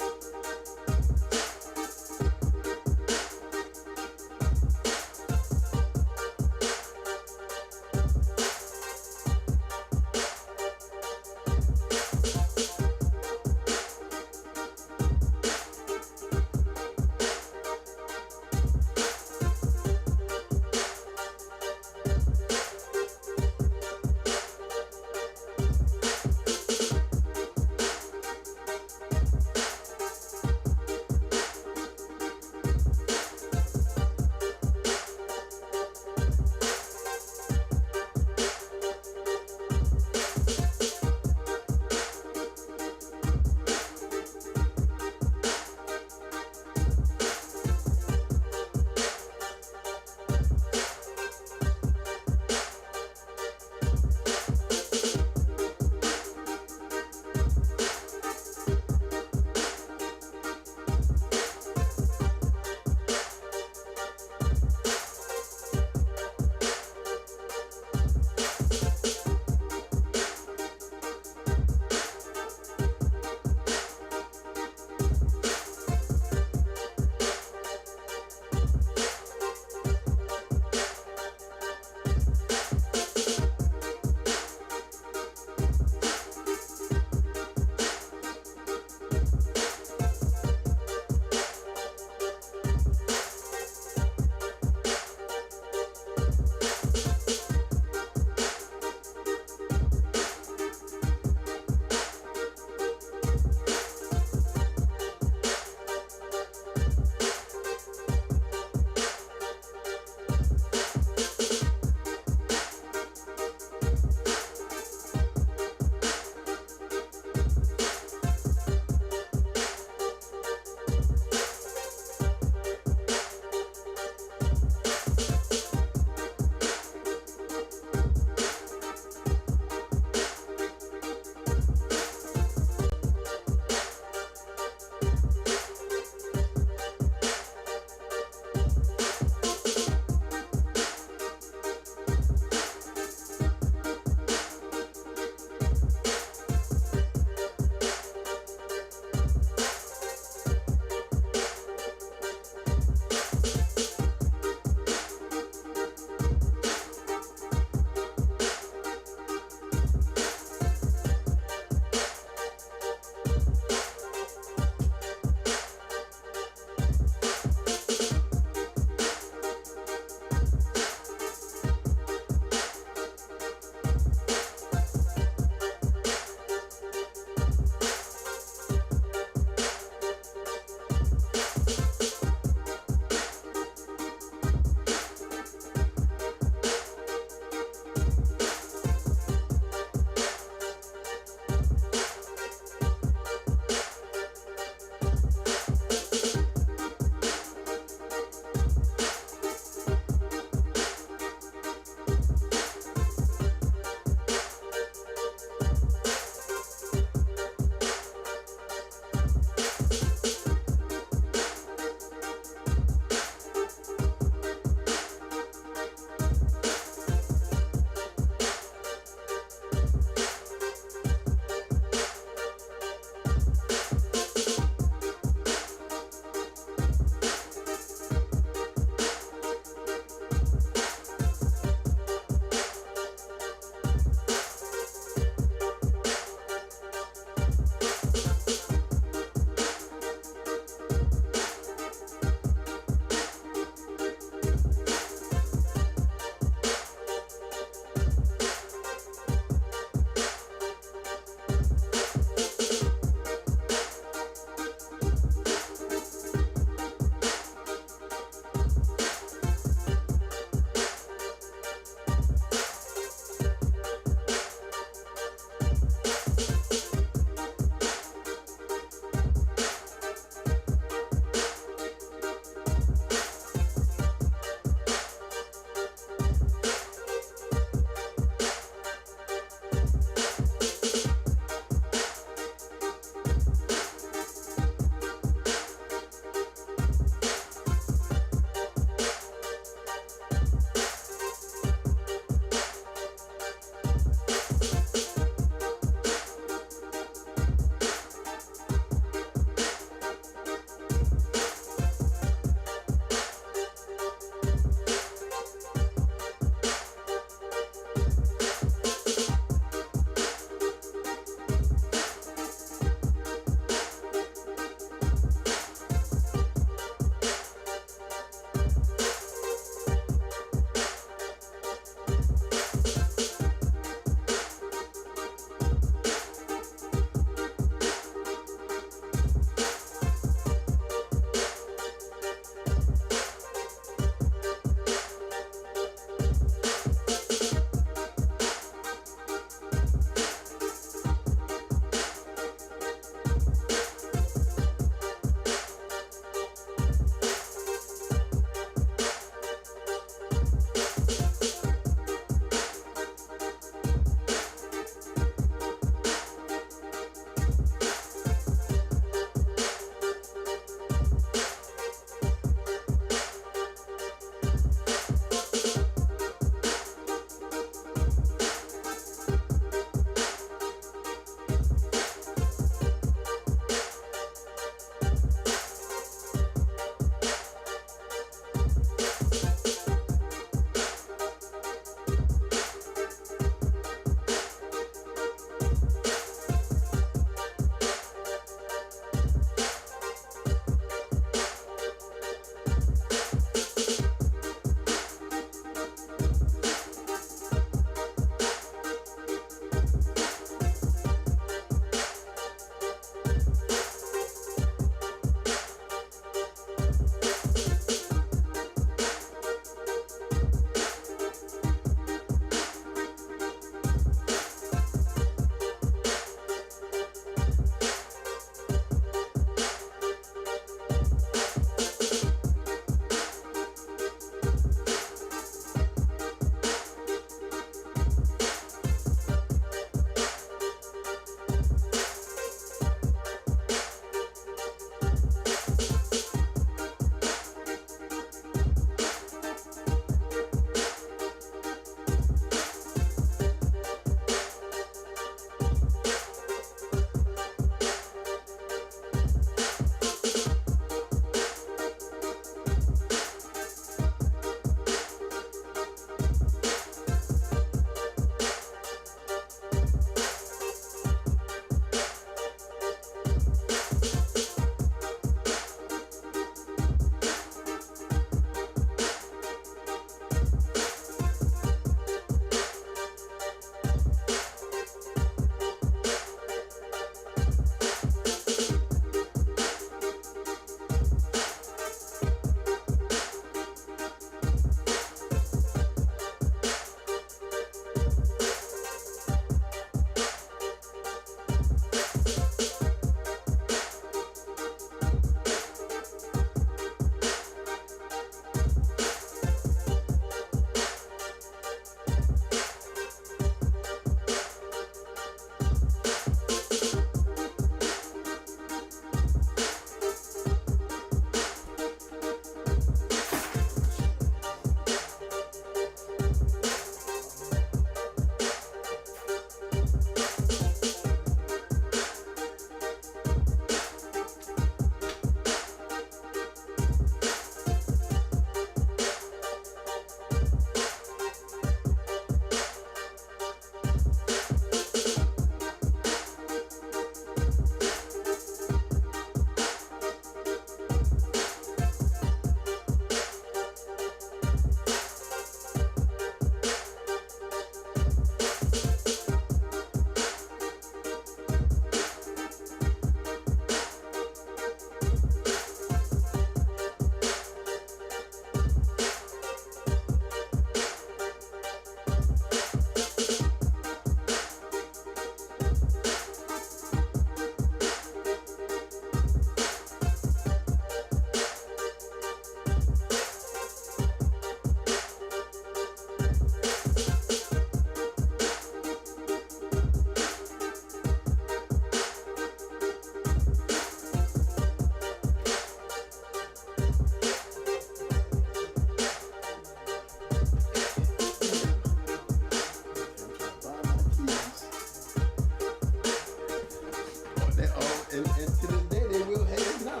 They all, and to this day, they will hate us now.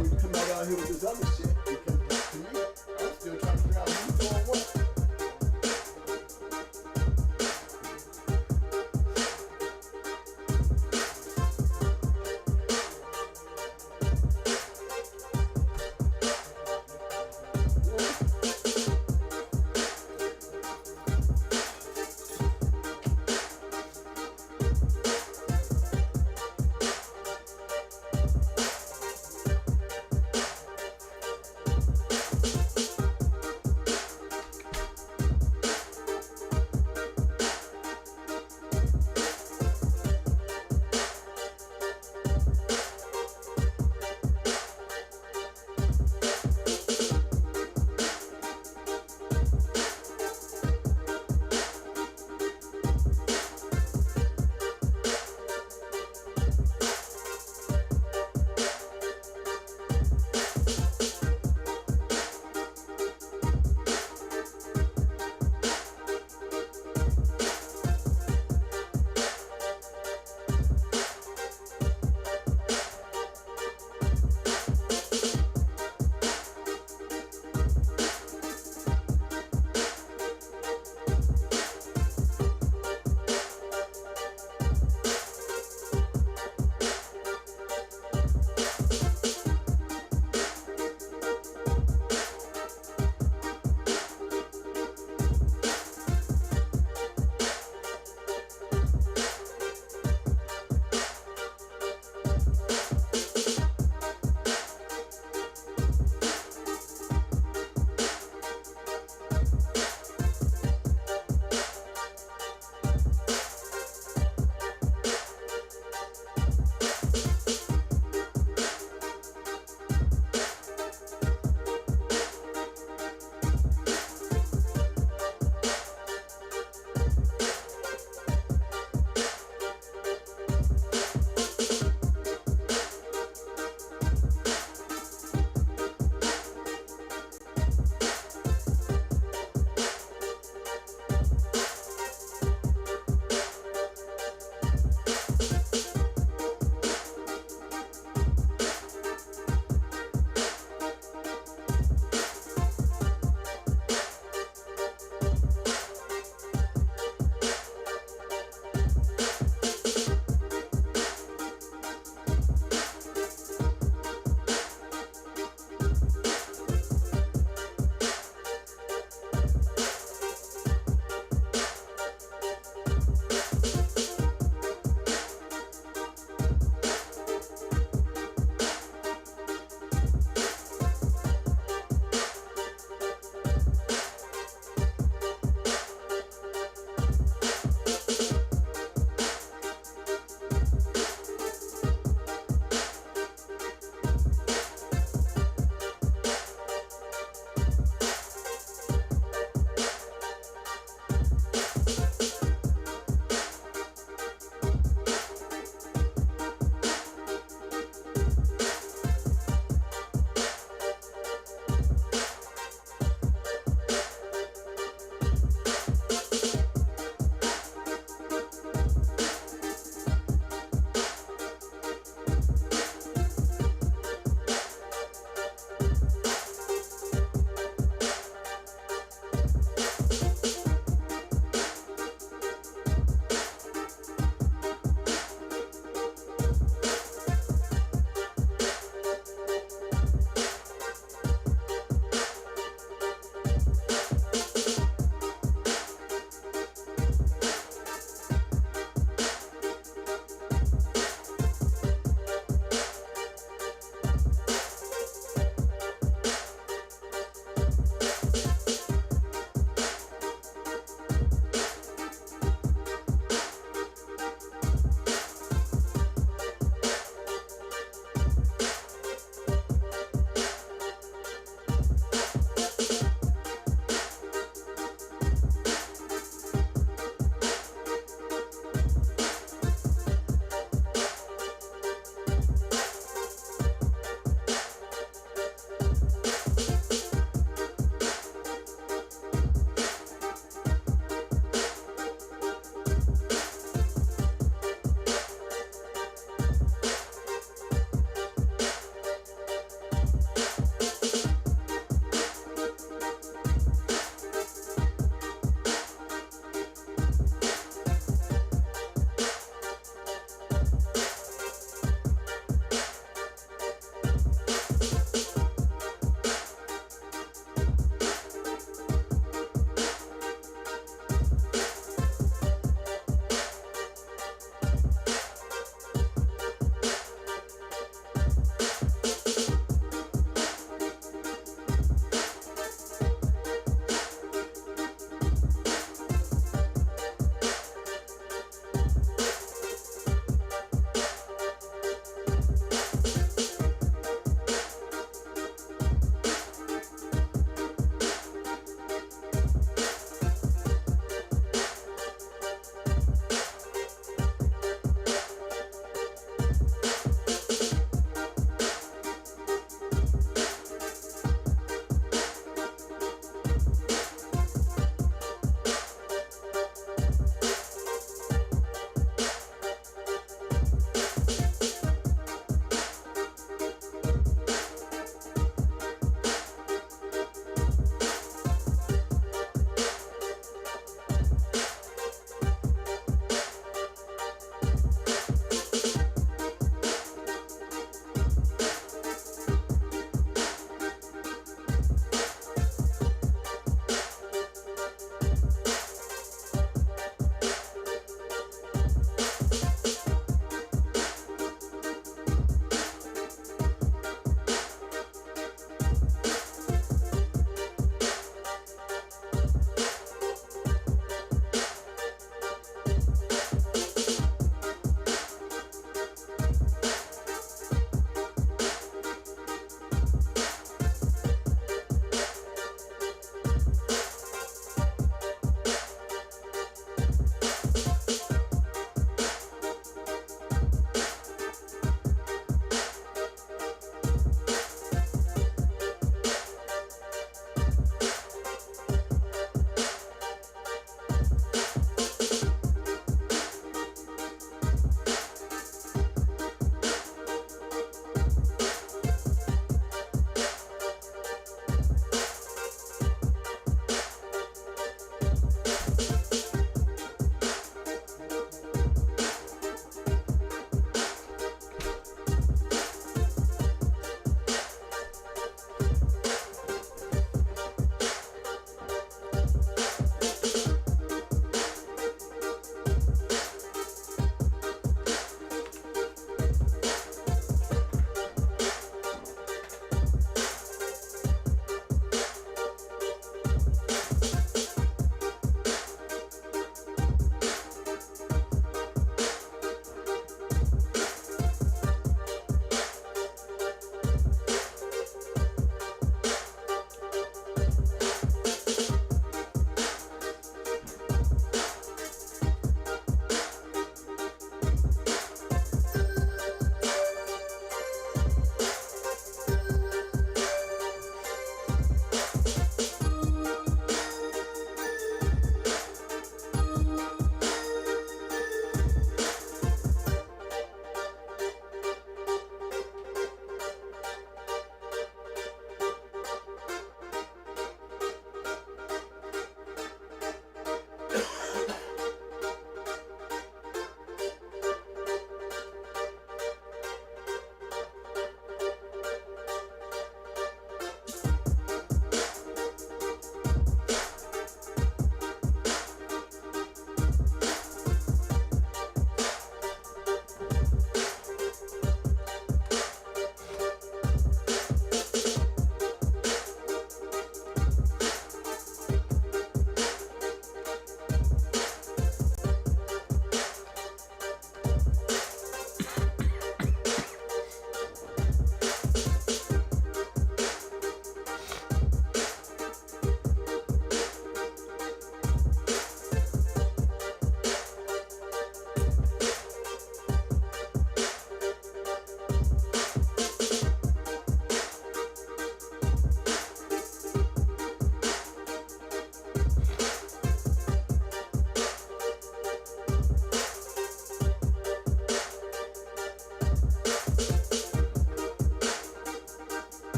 We come back out here with this other shit because to me, I'm still trying to figure out who's doing what.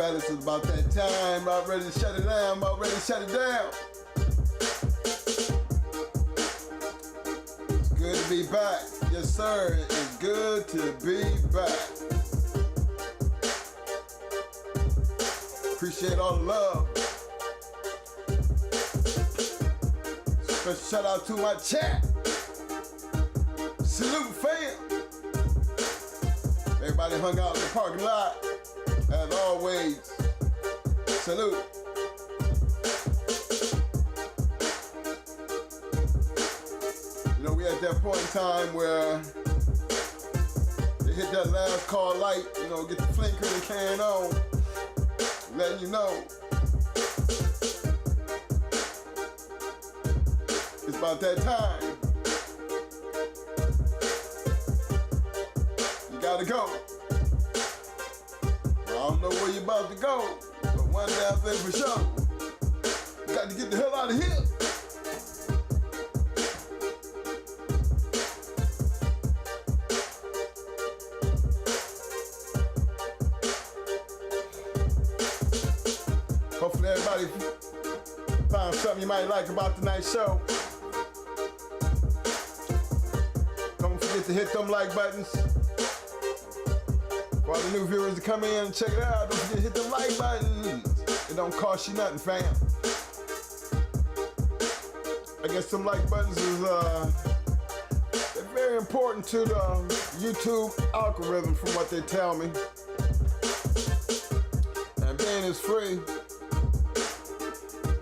fellas, it's about that time. About ready to shut it down. About ready to shut it down. It's good to be back. Yes, sir. It's good to be back. Appreciate all the love. Special shout out to my chat. Salute, fam. Everybody hung out in the parking lot. As always, salute. You know, we at that point in time where they hit that last call light, you know, get the flinker and can on, letting you know it's about that time. You gotta go. I don't know where you're about to go, but one damn thing for sure, you got to get the hell out of here. Hopefully everybody found something you might like about tonight's show. Don't forget to hit them like buttons. For all the new viewers to come in and check it out, don't forget to hit the like button. It don't cost you nothing, fam. I guess some like buttons is they're very important to the YouTube algorithm from what they tell me. And being it's free,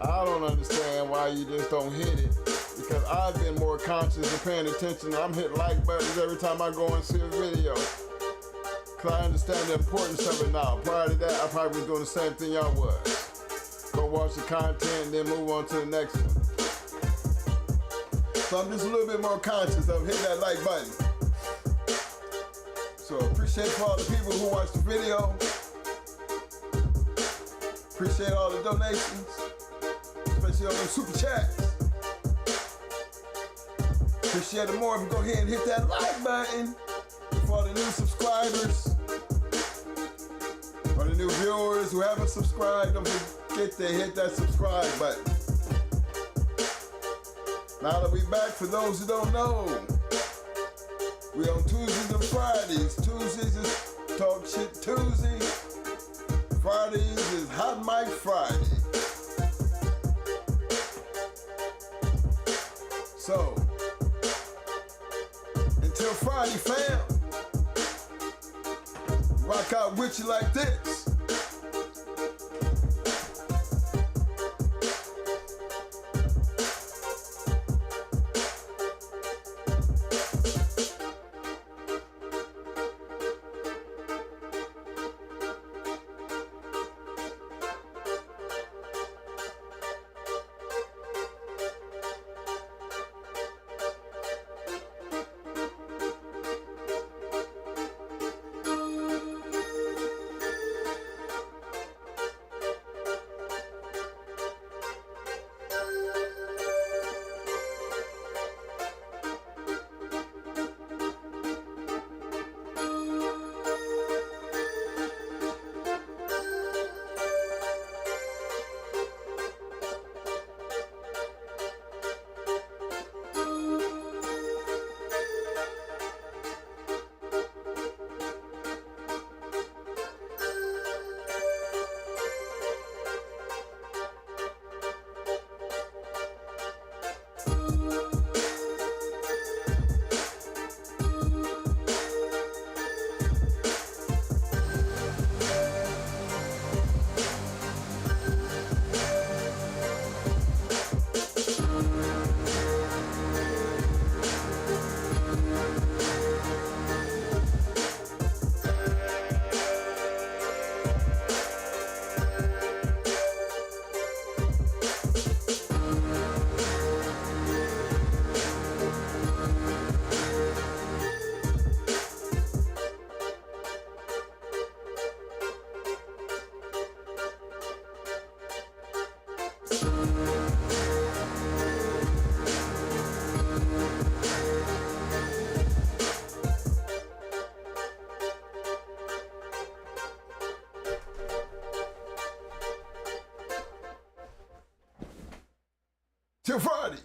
I don't understand why you just don't hit it. Because I've been more conscious of paying attention. I'm hitting like buttons every time I go and see a video. Cause I understand the importance of it now. Prior to that, I probably was doing the same thing y'all was. Go watch the content and then move on to the next one. So I'm just a little bit more conscious of hitting that like button. So appreciate for all the people who watch the video. Appreciate all the donations, especially on them super chats. Appreciate it more if you go ahead and hit that like button. For all the new subscribers, for the new viewers who haven't subscribed, don't forget to hit that subscribe button. Now that we back, for those who don't know, we on Tuesdays and Fridays. Tuesdays is Talk Shit Tuesday. Fridays is Hot Mic Friday. So, until Friday, fam, rock out with you like this. till Friday.